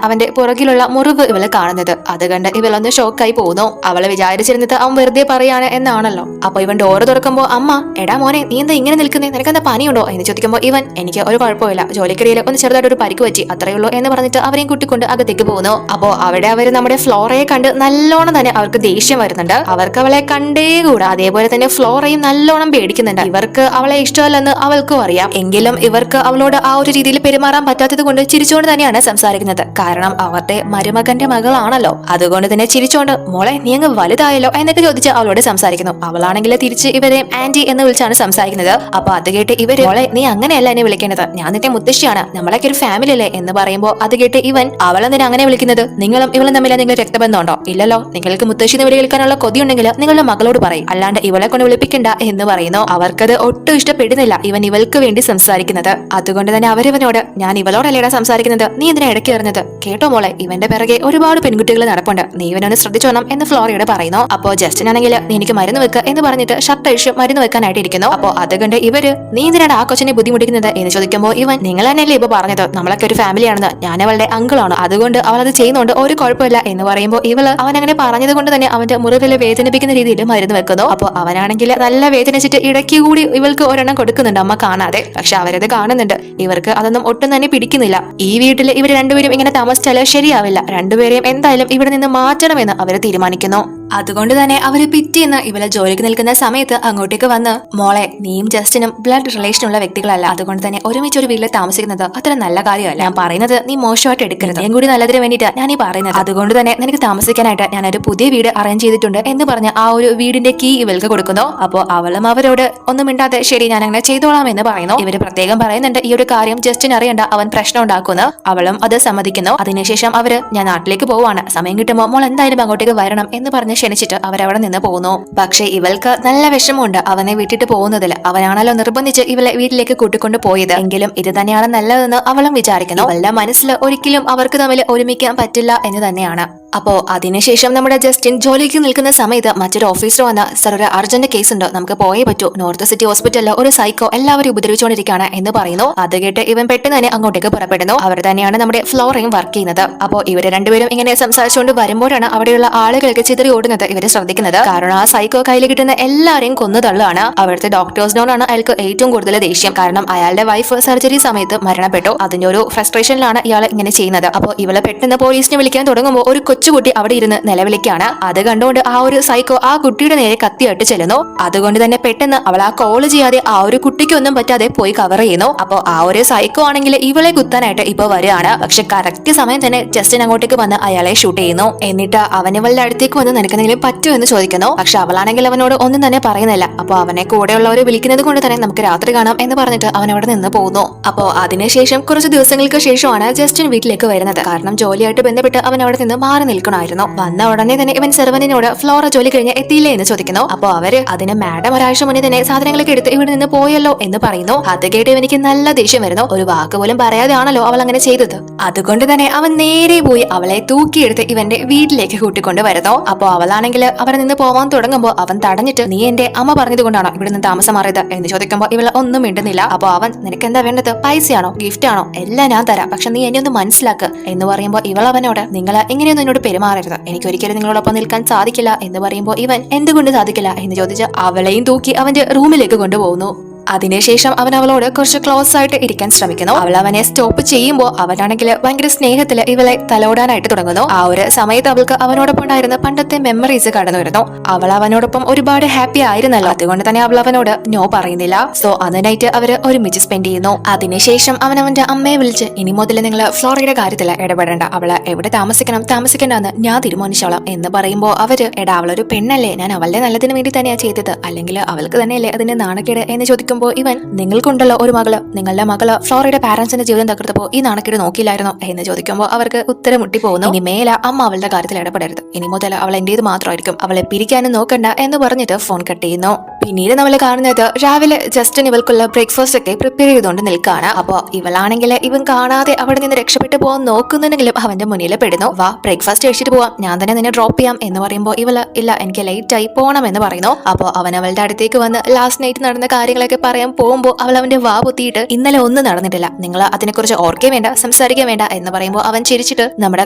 അവന്റെ പുറകിലുള്ള മുറിവ് ഇവള് കാണുന്നത്. അത് കണ്ട് ഇവളൊന്ന് ഷോക്കായി പോകുന്നു. അവള് വിചാരിച്ചിരുന്നത് അവൻ വെറുതെ പറയാണ് എന്നാണല്ലോ. അപ്പൊ ഇവൻ ഡോർ തുറക്കുമ്പോ അമ്മ, എടാ മോനെ നീ എന്താ ഇങ്ങനെ നിൽക്കുന്നേ, നിനക്കെന്താ പനിയുണ്ടോ എന്ന് ചോദിക്കുമ്പോൾ ഇവൻ, എനിക്ക് ഒരു കുഴപ്പമില്ല, ജോലിക്കിടയിൽ ഒന്ന് ചെറുതായിട്ട് ഒരു പരിക്ക് പറ്റി അത്രയേ ഉള്ളൂ എന്ന് പറഞ്ഞിട്ട് അവരെയും കൂട്ടിക്കൊണ്ട് അകത്തേക്ക് പോകുന്നു. അപ്പോ അവിടെ അവര് നമ്മുടെ ഫ്ലോറയെ കണ്ട് നല്ലോണം തന്നെ അവർക്ക് ദേഷ്യം വരുന്നുണ്ട്. അവർക്ക് അവളെ കണ്ടേ കൂടാ. അതേപോലെ തന്നെ ഫ്ലോറയും നല്ലോണം പേടിക്കുന്നുണ്ട്. ഇവർക്ക് അവളെ ഇഷ്ടമല്ലെന്ന് അവൾക്കും അറിയാം. എങ്കിലും ഇവർക്ക് അവളോട് ആ ഒരു രീതിയിൽ പെരുമാറാൻ പറ്റാത്തത് കൊണ്ട് ചിരിച്ചുകൊണ്ട് തന്നെയാണ് സംസാരിക്കുന്നത്. കാരണം അവരുടെ മരുമകന്റെ മകളാണല്ലോ. അതുകൊണ്ട് തന്നെ ചിരിച്ചോണ്ട്, മോളെ നീ അങ്ങ് വലുതായല്ലോ എന്നൊക്കെ ചോദിച്ച് അവളോട് സംസാരിക്കുന്നു. അവളാണെങ്കിൽ തിരിച്ച് ഇവരെ ആന്റി എന്ന് വിളിച്ചാണ് സംസാരിക്കുന്നത്. അപ്പൊ അത് കേട്ട് ഇവര്, മോളെ നീ അങ്ങനെയല്ല എന്നെ വിളിക്കേണ്ടത്, ഞാൻ നിന്റെ മുത്തശ്ശിയാണ്, നമ്മളൊക്കെ ഒരു ഫാമിലി അല്ലേ എന്ന് പറയുമ്പോൾ അത് കേട്ട് ഇവൻ, അവളെന്തിനാ അങ്ങനെ വിളിക്കുന്നത്, നിങ്ങളും ഇവളും തമ്മിൽ നിങ്ങൾ രക്തബന്ധമുണ്ടോ, ഇല്ലല്ലോ, നിങ്ങൾക്ക് മുത്തശ്ശി എന്ന് വിളിക്കാനുള്ള കൊതിയുണ്ടെങ്കിൽ നിങ്ങളുടെ മകളോട് പറയും, അല്ലാണ്ട് ഇവളെ കൊണ്ട് വിളിപ്പിക്കണ്ട എന്ന് പറയുന്നു. അവർക്കത് ഒട്ടും ഇഷ്ടപ്പെടുന്നില്ല ഇവൻ ഇവൾക്ക് വേണ്ടി സംസാരിക്കുന്നത്. അതുകൊണ്ട് തന്നെ അവരിവനോട്, ഞാൻ ഇവളോടല്ലേടാ സംസാരിക്കുന്നത്, നീ എന്തിനാ ഇടയ്ക്ക് എറിഞ്ഞത്, കേട്ടോ മോളെ ഇവന്റെ പിറകെ ഒരുപാട് പെൺകുട്ടികൾ നടപ്പുണ്ട്, നീ ഇവനൊന്ന് ശ്രദ്ധിച്ചോണം എന്ന് ഫ്ലോറിയോട് പറയുന്നു. അപ്പോ ജസ്റ്റിൻ ആണെങ്കിൽ നീ എനിക്ക് മരുന്ന് വെക്കുക എന്ന് പറഞ്ഞിട്ട് ഷർട്ട് അഴിച്ച് മരുന്ന് വെക്കാനായിട്ട് ഇരിക്കുന്നു. അപ്പോ അത് കണ്ട് ഇവര്, നീ എന്തിനാണ് ആ കൊച്ചിനെ ബുദ്ധിമുട്ടിക്കുന്നത് എന്ന് ചോദിക്കുമ്പോൾ ഇവൻ, നിങ്ങൾ തന്നെയല്ലേ ഇപ്പൊ പറഞ്ഞത് നമ്മളൊക്കെ ഒരു ഫാമിലിയാണെന്ന്, ഞാൻ അവളുടെ അങ്കിളാണ്, അതുകൊണ്ട് അവൾ അത് ചെയ്യുന്നുണ്ട്, ഒരു കുഴപ്പമില്ല എന്ന് പറയുമ്പോൾ ഇവള് അവൻ അങ്ങനെ പറഞ്ഞത് കൊണ്ട് തന്നെ അവന്റെ മുറിവിൽ വേദനിപ്പിക്കുന്ന രീതിയിൽ മരുന്ന് വെക്കുന്നു. അപ്പൊ അവനാണെങ്കിൽ നല്ല വേദനിച്ചിട്ട് ഇടയ്ക്ക് കൂടി ഇവൾക്ക് ഒരെണ്ണം കൊടുക്കുന്നുണ്ട് അമ്മ കാണാതെ. പക്ഷെ അവരത് കാണുന്നുണ്ട്. ഇവർക്ക് അതൊന്നും ഒട്ടും തന്നെ പിടിക്കുന്നില്ല. ഈ വീട്ടിൽ ഇവർ രണ്ടുപേരും ഇങ്ങനെ താമസിച്ചാൽ ശരിയാവില്ല, രണ്ടുപേരെയും എന്തായാലും ഇവിടെ നിന്ന് മാറ്റണമെന്ന് അവർ തീരുമാനിക്കുന്നു. അതുകൊണ്ട് തന്നെ അവര് പിറ്റേന്ന് ഇവളെ ജോലിക്ക് നിൽക്കുന്ന സമയത്ത് അങ്ങോട്ടേക്ക് വന്ന്, മോളെ നീയും ജസ്റ്റിനും ബ്ലഡ് റിലേഷനുള്ള വ്യക്തികളല്ല, അതുകൊണ്ട് തന്നെ ഒരുമിച്ച് ഒരു വീട്ടിൽ താമസിക്കുന്നത് അത്ര നല്ല കാര്യമല്ല, ഞാൻ പറയുന്നത് നീ മോശമായിട്ട് എടുക്കരുത്, ഞാൻ കൂടി നല്ലതിന് വേണ്ടിയിട്ട് ഞാൻ ഈ പറയുന്നത്, അതുകൊണ്ട് തന്നെ നിനക്ക് താമസിക്കാനായിട്ട് ഞാനൊരു പുതിയ വീട് അറേഞ്ച് ചെയ്തിട്ടുണ്ട് എന്ന് പറഞ്ഞ് ആ ഒരു വീടിന്റെ കീ ഇവൾക്ക് കൊടുക്കുന്നു. അപ്പോ അവളും അവരോട് ഒന്നും മിണ്ടാതെ ശരി ഞാൻ അങ്ങനെ ചെയ്തോളാം എന്ന് പറയുന്നു. ഇവര് പ്രത്യേകം പറയുന്നുണ്ട് ഈ ഒരു കാര്യം ജസ്റ്റിന് അറിയണ്ട, അവൻ പ്രശ്നം ഉണ്ടാക്കുന്നു. അവളും അത് സമ്മതിക്കുന്നു. അതിനുശേഷം അവര്, ഞാൻ നാട്ടിലേക്ക് പോവാണ്, സമയം കിട്ടുമ്പോൾ മോൾ എന്തായാലും അങ്ങോട്ടേക്ക് വരണം എന്ന് പറഞ്ഞ് ക്ഷണിച്ചിട്ട് അവരവിടെ നിന്ന് പോകുന്നു. പക്ഷെ ഇവൾക്ക് നല്ല വിഷമമുണ്ട് അവനെ വിട്ടിട്ട് പോകുന്നതിൽ. അവനാണല്ലോ നിർബന്ധിച്ച് ഇവളെ വീട്ടിലേക്ക് കൂട്ടിക്കൊണ്ട് പോയത്. എങ്കിലും ഇത് തന്നെയാണ് നല്ലതെന്ന് അവളും വിചാരിക്കുന്നു. അവളുടെ മനസ്സിൽ ഒരിക്കലും അവർക്ക് തമ്മിൽ ഒരുമിക്കാൻ പറ്റില്ല എന്ന് തന്നെയാണ്. അപ്പോ അതിനുശേഷം നമ്മുടെ ജസ്റ്റിൻ ജോലിക്ക് നിൽക്കുന്ന സമയത്ത് മറ്റൊരു ഓഫീസർ വന്ന, സർ ഒരു അർജന്റ് കേസ് ഉണ്ട്, നമുക്ക് പോയേ പറ്റൂ, നോർത്ത് സിറ്റി ഹോസ്പിറ്റലിൽ ഒരു സൈക്കോ എല്ലാവരും ഉപദ്രവിച്ചുകൊണ്ടിരിക്കുകയാണ് എന്ന് പറയുന്നു. അത് കേട്ട് ഇവൻ പെട്ടെന്ന് തന്നെ അങ്ങോട്ടേക്ക് പുറപ്പെടുന്നു. അവർ തന്നെയാണ് നമ്മുടെ ഫ്ലോറയും വർക്ക് ചെയ്യുന്നത്. അപ്പോ ഇവര് രണ്ടുപേരും ഇങ്ങനെ സംസാരിച്ചുകൊണ്ട് വരുമ്പോഴാണ് അവിടെയുള്ള ആളുകൾക്ക് ചിതറി ഓടുന്നത് ഇവര് ശ്രദ്ധിക്കുന്നത്. കാരണം ആ സൈക്കോ കയ്യിൽ കിട്ടുന്ന എല്ലാരെയും കൊന്നു തള്ളുകയാണ്. അവിടുത്തെ ഡോക്ടേഴ്സിനോടാണ് അയാൾക്ക് ഏറ്റവും കൂടുതൽ ദേഷ്യം. കാരണം അയാളുടെ വൈഫ് സർജറി സമയത്ത് മരണപ്പെട്ടു. അതിന്റെ ഒരു ഫ്രസ്ട്രേഷനിലാണ് ഇയാൾ ഇങ്ങനെ ചെയ്യുന്നത്. അപ്പോ ഇവളെ പെട്ടെന്ന് പോലീസിനെ വിളിക്കാൻ തുടങ്ങുമ്പോൾ ഒരു കൊച്ചുകുട്ടി അവിടെ ഇരുന്ന് നിലവിളിക്കാണ്. അത് കണ്ടുകൊണ്ട് ആ ഒരു സൈക്കോ ആ കുട്ടിയുടെ നേരെ കത്തിയായിട്ട് ചെല്ലുന്നു. അതുകൊണ്ട് തന്നെ പെട്ടെന്ന് അവൾ ആ കോള് ചെയ്യാതെ ആ ഒരു കുട്ടിക്കൊന്നും പറ്റാതെ പോയി കവർ ചെയ്യുന്നു. അപ്പൊ ആ ഒരു സൈക്കോ ആണെങ്കിൽ ഇവളെ കുത്താനായിട്ട് ഇപ്പൊ വരികയാണ്. പക്ഷെ കറക്റ്റ് സമയം തന്നെ ജസ്റ്റിൻ അങ്ങോട്ടേക്ക് വന്ന് അയാളെ ഷൂട്ട് ചെയ്യുന്നു. എന്നിട്ട് അവൻ ഇവളുടെ അടുത്തേക്ക് വന്ന് നിനക്കെന്തെങ്കിലും പറ്റുമോ എന്ന് ചോദിക്കുന്നു. പക്ഷെ അവളാണെങ്കിൽ അവനോട് ഒന്നും തന്നെ പറയുന്നില്ല. അപ്പൊ അവനെ കൂടെയുള്ളവരെ വിളിക്കുന്നത് കൊണ്ട് തന്നെ നമുക്ക് രാത്രി കാണാം എന്ന് പറഞ്ഞിട്ട് അവൻ അവിടെ നിന്ന് പോകുന്നു. അപ്പോ അതിനുശേഷം കുറച്ച് ദിവസങ്ങൾക്ക് ശേഷമാണ് ജസ്റ്റിൻ വീട്ടിലേക്ക് വരുന്നത്. കാരണം ജോലിയായിട്ട് ബന്ധപ്പെട്ട് അവൻ അവിടെ നിന്ന് മാറി നിൽക്കണമായിരുന്നു. വന്ന ഉടനെ തന്നെ ഇവൻ സെർവന്റിനോട് ഫ്ലോറ ജോലി കഴിഞ്ഞ് എത്തിയില്ലേ എന്ന് ചോദിക്കുന്നു. അപ്പൊ അവര്, അതിന് മാഡം ഒരാഴ്ച മുന്നേ തന്നെ സാധനങ്ങളൊക്കെ എടുത്ത് ഇവിടെ നിന്ന് പോയല്ലോ എന്ന് പറയുന്നു. അത് കേട്ട് എനിക്ക് നല്ല ദേഷ്യം വരുന്നു. ഒരു വാക്ക് പോലും പറയാതെയാണല്ലോ അവൾ അങ്ങനെ ചെയ്തത്. അതുകൊണ്ട് തന്നെ അവൻ നേരെ പോയി അവളെ തൂക്കിയെടുത്ത് ഇവന്റെ വീട്ടിലേക്ക് കൂട്ടിക്കൊണ്ട് വരുന്നു. അപ്പൊ അവളാണെങ്കിൽ അവിടെ നിന്ന് പോവാൻ തുടങ്ങുമ്പോൾ അവൻ തടഞ്ഞിട്ട്, നീ എന്റെ അമ്മ പറഞ്ഞത് കൊണ്ടാണോ ഇവിടെ നിന്ന് താമസം മാറിയത് എന്ന് ചോദിക്കുമ്പോൾ ഇവൾ ഒന്നും മിണ്ടുന്നില്ല. അപ്പൊ അവൻ, നിനക്ക് എന്താ വേണ്ടത്, പൈസയാണോ ഗിഫ്റ്റ് ആണോ, എല്ലാം ഞാൻ തരാം, പക്ഷെ നീ എന്നെ ഒന്ന് മനസ്സിലാക്ക് എന്ന് പറയുമ്പോൾ ഇവൾ അവനോട്, നിങ്ങൾ എങ്ങനെയൊന്നും എന്നോട് പെരുമാറരുത്, എനിക്ക് ഒരിക്കലും നിങ്ങളോടൊപ്പം നിൽക്കാൻ സാധിക്കില്ല എന്ന് പറയുമ്പോൾ ഇവൻ, എന്തുകൊണ്ട് സാധിക്കില്ല എന്ന് ചോദിച്ച് അവളെയും തൂക്കി അവന്റെ റൂമിലേക്ക് കൊണ്ടുപോകുന്നു. അതിനുശേഷം അവൻ അവളോട് കുറച്ച് ക്ലോസ് ആയിട്ട് ഇരിക്കാൻ ശ്രമിക്കുന്നു. അവൾ അവനെ സ്റ്റോപ്പ് ചെയ്യുമ്പോൾ അവനാണെങ്കിൽ ഭയങ്കര സ്നേഹത്തില് ഇവളെ തലോടാനായിട്ട് തുടങ്ങുന്നു. ആ ഒരു സമയത്ത് അവൾക്ക് അവനോടൊപ്പം ഉണ്ടായിരുന്ന പണ്ടത്തെ മെമ്മറീസ് കടന്നു വരുന്നു. അവൾ അവനോടൊപ്പം ഒരുപാട് ഹാപ്പി ആയിരുന്നല്ലോ, അതുകൊണ്ട് തന്നെ അവൾ അവനോട് നോ പറയുന്നില്ല. സോ അതിനായിട്ട് അവര് ഒരുമിച്ച് സ്പെൻഡ് ചെയ്യുന്നു. അതിനുശേഷം അവൻ അവന്റെ അമ്മയെ വിളിച്ച് ഇനി മുതൽ നിങ്ങൾ ഫ്ലോറയുടെ കാര്യത്തിൽ ഇടപെടേണ്ട, അവളെ എവിടെ താമസിക്കണ്ടെന്ന് ഞാൻ തീരുമാനിച്ചോളാം എന്ന് പറയുമ്പോൾ അവര് എടാ അവളൊരു പെണ്ണല്ലേ, ഞാൻ അവളുടെ നല്ലതിന് വേണ്ടി തന്നെയാ ചെയ്തത്, അല്ലെങ്കിൽ അവൾക്ക് തന്നെയല്ലേ അതിന്റെ നാണക്കേട് എന്ന് ചോദിക്കുമ്പോൾ ഇവൻ നിങ്ങൾക്കുണ്ടല്ലോ ഒരു മകള്, നിങ്ങളുടെ മകള് ഫ്ലോറയുടെ പാരന്റ്സിന്റെ ജീവിതം തകർത്തപ്പോ ഈ നാണക്കേട് നോക്കിയില്ലായിരുന്നോ എന്ന് ചോദിക്കുമ്പോൾ അവർക്ക് ഉത്തരം മുട്ടി പോകുന്നു. ഇനി മേല അമ്മ അവളുടെ കാര്യത്തിൽ ഇടപെടരുത്, ഇനി മുതൽ അവൾ എന്റേത് മാത്രമായിരിക്കും, അവളെ പിരിക്കാനും നോക്കണ്ട എന്ന് പറഞ്ഞിട്ട് ഫോൺ കട്ട് ചെയ്യുന്നു. പിന്നീട് നമ്മൾ കാണുന്നത് രാവിലെ ജസ്റ്റിൻ ഇവൾക്കുള്ള ബ്രേക്ക്ഫാസ്റ്റ് ഒക്കെ പ്രിപ്പയർ ചെയ്തുകൊണ്ട് നിൽക്കുകയാണ്. അപ്പോ ഇവളാണെങ്കിൽ ഇവൻ കാണാതെ അവിടെ നിന്ന് രക്ഷപ്പെട്ടു പോകാൻ നോക്കുന്നുണ്ടെങ്കിലും അവന്റെ മുന്നിൽ പെടുന്നു. വാ ബ്രേക്ക്ഫാസ്റ്റ് കഴിച്ചിട്ട് പോവാം, ഞാൻ തന്നെ നിന്നെ ഡ്രോപ്പ് ചെയ്യാം എന്ന് പറയുമ്പോൾ ഇവള് ഇല്ല എനിക്ക് ലേറ്റ് ആയി പോകണം എന്ന് പറയുന്നു. അപ്പോ അവൻ അവളുടെ അടുത്തേക്ക് വന്ന് ലാസ്റ്റ് നൈറ്റ് നടന്ന കാര്യങ്ങളൊക്കെ പറയാൻ പോകുമ്പോൾ അവൾ അവന്റെ വാ പൊത്തിയിട്ട് ഇന്നലെ ഒന്നും നടന്നിട്ടില്ല, നിങ്ങൾ അതിനെക്കുറിച്ച് ഓർക്കേ വേണ്ട സംസാരിക്കാൻ വേണ്ട എന്ന് പറയുമ്പോൾ അവൻ ചിരിച്ചിട്ട് നമ്മുടെ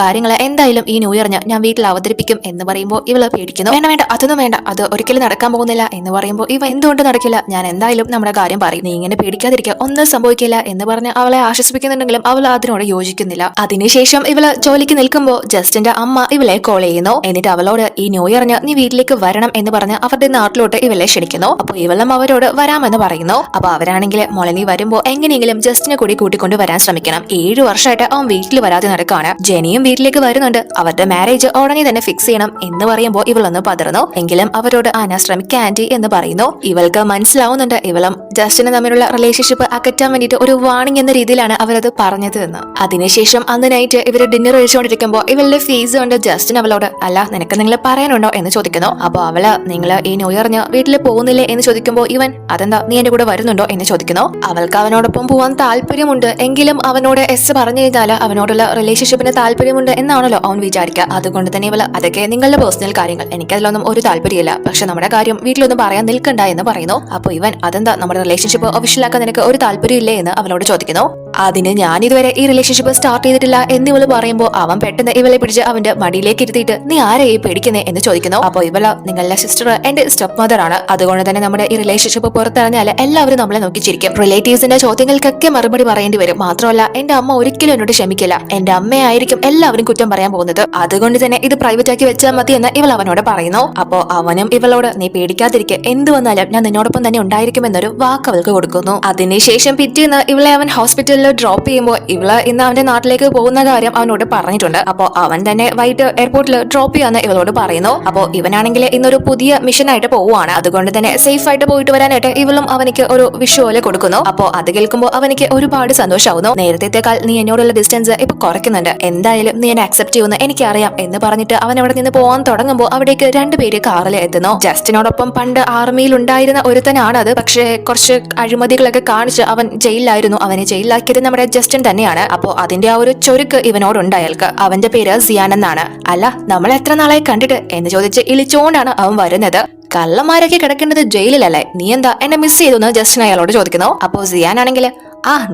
കാര്യങ്ങൾ എന്തായാലും ഈ ന്യൂ ഇയറിന് ഞാൻ വീട്ടിൽ അവതരിപ്പിക്കും എന്ന് പറയുമ്പോൾ ഇവള് പേടിക്കുന്നു. വേണ്ട വേണ്ട അതൊന്നും വേണ്ട, അത് ഒരിക്കലും നടക്കാൻ പോകുന്നില്ല എന്ന് പറയുമ്പോൾ ഇവ എന്തുകൊണ്ട് നടക്കില്ല, ഞാൻ എന്തായാലും നമ്മുടെ കാര്യം പറയും, നീ ഇങ്ങനെ പേടിക്കാതിരിക്കുക, ഒന്നും സംഭവിക്കില്ല എന്ന് പറഞ്ഞ് അവളെ ആശ്വസിപ്പിക്കുന്നുണ്ടെങ്കിലും അവൾ അതിനോട് യോജിക്കുന്നില്ല. അതിനുശേഷം ഇവള് ജോലിക്ക് നിൽക്കുമ്പോൾ ജസ്റ്റിന്റെ അമ്മ ഇവളെ കോൾ ചെയ്യുന്നു. എന്നിട്ട് അവളോട് ഈ ന്യൂ ഇയറിന് നീ വീട്ടിലേക്ക് വരണം എന്ന് പറഞ്ഞ് അവരുടെ നാട്ടിലോട്ട് ഇവളെ ക്ഷണിക്കുന്നു. അപ്പൊ ഇവളും അവരോട് വരാമെന്ന് പറയുന്നു. അപ്പൊ അവരാണെങ്കിൽ മോളെ നീ വരുമ്പോ എങ്ങനെയെങ്കിലും ജസ്റ്റിനെ കൂടി കൂട്ടിക്കൊണ്ട് വരാൻ ശ്രമിക്കണം, 7 വർഷമായിട്ട് അവൻ വീട്ടിൽ വരാതെ നടക്കാണ്, ജെനിയും വീട്ടിലേക്ക് വരുന്നുണ്ട്, അവരുടെ മാരേജ് ഉടനെ തന്നെ ഫിക്സ് ചെയ്യണം എന്ന് പറയുമ്പോൾ ഇവളൊന്ന് പതറുന്നു. എങ്കിലും അവരോട് ഞാൻ ശ്രമിക്കാം ആന്റി എന്ന് പറയുന്നു. ഇവൾക്ക് മനസ്സിലാവുന്നുണ്ട് ഇവളും ജസ്റ്റിനും തമ്മിലുള്ള റിലേഷൻഷിപ്പ് അകറ്റാൻ വേണ്ടിയിട്ട് ഒരു വാണിംഗ് എന്ന രീതിയിലാണ് അവരത് പറഞ്ഞത് എന്ന്. അതിനുശേഷം അന്ന് നൈറ്റ് ഇവര് ഡിന്നർ കഴിച്ചുകൊണ്ടിരിക്കുമ്പോൾ ഇവളുടെ ഫേസ് കൊണ്ട് ജസ്റ്റിൻ അവളോട് അല്ല നിനക്ക് നിങ്ങൾ പറയാനുണ്ടോ എന്ന് ചോദിക്കുന്നു. അപ്പൊ അവള് നിങ്ങൾ ഈ ന്യൂ ഇയറിന് വീട്ടിൽ പോകുന്നില്ലേ എന്ന് ചോദിക്കുമ്പോൾ ഇവൻ അതെന്താ നീ എന്റെ കൂടെ വരുന്നുണ്ടോ എന്ന് ചോദിക്കുന്നു. അവൾക്ക് അവനോടൊപ്പം പോവാൻ താല്പര്യമുണ്ട്, എങ്കിലും അവനോട് എസ് പറഞ്ഞു കഴിഞ്ഞാൽ അവനോടുള്ള റിലേഷൻഷിപ്പിന് താല്പര്യമുണ്ട് എന്നാണല്ലോ അവൻ വിചാരിക്കുക. അതുകൊണ്ട് തന്നെ ഇവള് അതൊക്കെ നിങ്ങളുടെ പേഴ്സണൽ കാര്യങ്ങൾ, എനിക്കതിലൊന്നും ഒരു താല്പര്യമില്ല, പക്ഷെ നമ്മുടെ കാര്യം വീട്ടിലൊന്നും പറയാൻ നിൽക്കണ്ട എന്ന് പറയുന്നു. അപ്പൊ ഇവൻ അതെന്താ നമ്മുടെ റിലേഷൻഷിപ്പ് ഒഫീഷ്യലാക്കാൻ നിനക്ക് ഒരു താല്പര്യമില്ലേ എന്ന് അവളോട് ചോദിക്കുന്നു. അതിന് ഞാൻ ഇതുവരെ ഈ റിലേഷൻഷിപ്പ് സ്റ്റാർട്ട് ചെയ്തിട്ടില്ല എന്ന് ഇവള് പറയുമ്പോൾ അവൻ പെട്ടെന്ന് ഇവളെ പിടിച്ച് അവന്റെ മടിയിലേക്ക് ഇരുത്തിയിട്ട് നീ ആരെയായി പേടിക്കുന്നേ എന്ന് ചോദിക്കുന്നു. അപ്പൊ ഇവള് നിങ്ങളുടെ സിസ്റ്റർ എന്റെ സ്റ്റെപ്പ് മദർ ആണ്, അതുകൊണ്ട് തന്നെ നമ്മുടെ ഈ റിലേഷൻഷിപ്പ് പുറത്തിറങ്ങിയാൽ എല്ലാവരും നമ്മളെ നോക്കിച്ചിരിക്കും, റിലേറ്റീവ്സിന്റെ ചോദ്യങ്ങൾക്കൊക്കെ മറുപടി പറയേണ്ടി വരും, മാത്രമല്ല എന്റെ അമ്മ ഒരിക്കലും എന്നോട് ക്ഷമിക്കില്ല, എന്റെ അമ്മയായിരിക്കും എല്ലാവരും കുറ്റം പറയാൻ പോകുന്നത്, അതുകൊണ്ട് തന്നെ ഇത് പ്രൈവറ്റ് ആക്കി വെച്ചാൽ മതി എന്ന് ഇവൾ അവനോട് പറയുന്നു. അപ്പോ അവനും ഇവളോട് നീ പേടിക്കാതിരിക്കെ, എന്ത് വന്നാലും ഞാൻ നിന്നോടൊപ്പം തന്നെ ഉണ്ടായിരിക്കുമെന്നൊരു വാക്ക് അവൾക്ക് കൊടുക്കുന്നു. അതിനുശേഷം പിറ്റേന്ന് ഇവളെ അവൻ ഹോസ്പിറ്റലിൽ ഡ്രോപ്പ് ചെയ്യുമ്പോൾ ഇവള് ഇന്ന് അവന്റെ നാട്ടിലേക്ക് പോകുന്ന കാര്യം അവനോട് പറഞ്ഞിട്ടുണ്ട്. അപ്പോ അവൻ തന്നെ വൈകിട്ട് എയർപോർട്ടിൽ ഡ്രോപ്പ് ചെയ്യാന്ന് ഇവളോട് പറയുന്നു. അപ്പോ ഇവനാണെങ്കിൽ ഇന്നൊരു പുതിയ മിഷനായിട്ട് പോവുകയാണ്, അതുകൊണ്ട് തന്നെ സേഫ് ആയിട്ട് പോയിട്ട് വരാനായിട്ട് ഇവളും അവനിക്ക് ഒരു വിഷ്വല് കൊടുക്കുന്നു. അപ്പോ അത് കേൾക്കുമ്പോൾ അവനിക്ക് ഒരുപാട് സന്തോഷമാവുന്നു. നേരത്തെക്കാൾ നീ എന്നോടുള്ള ഡിസ്റ്റൻസ് ഇപ്പൊ കുറയ്ക്കുന്നുണ്ട്, എന്തായാലും നീ എന്നെ അക്സെപ്റ്റ് ചെയ്യുമെന്ന് എനിക്കറിയാം എന്ന് പറഞ്ഞിട്ട് അവൻ അവിടെ നിന്ന് പോകാൻ തുടങ്ങുമ്പോൾ അവിടേക്ക് 2 പേര് കാറിൽ എത്തുന്നു. ജസ്റ്റിനോടൊപ്പം പണ്ട് ആർമിയിൽ ഉണ്ടായിരുന്ന ഒരുത്തനാണ് അത്, പക്ഷേ കുറച്ച് അഴിമതികളൊക്കെ കാണിച്ച് അവൻ ജയിലിലായിരുന്നു, അവനെ ജയിലിലാക്കിയത് നമ്മുടെ ജസ്റ്റിൻ തന്നെയാണ്. അപ്പോ അതിന്റെ ആ ഒരു ചൊരുക്ക് ഇവനോടുണ്ട് അയാൾക്ക്. അവന്റെ പേര് സിയാൻ എന്നാണ്. അല്ല നമ്മൾ എത്ര നാളായി കണ്ടിട്ട് എന്ന് ചോദിച്ച് ഇളിച്ചോണ്ടാണ് അവൻ വരുന്നത്. കള്ളന്മാരൊക്കെ കിടക്കേണ്ടത് ജയിലിലല്ലേ, നീ എന്താ എന്നെ മിസ് ചെയ്തു എന്ന് ജസ്റ്റിൻ അയാളോട് ചോദിക്കുന്നു. അപ്പോ സിയാൻ ആണെങ്കിൽ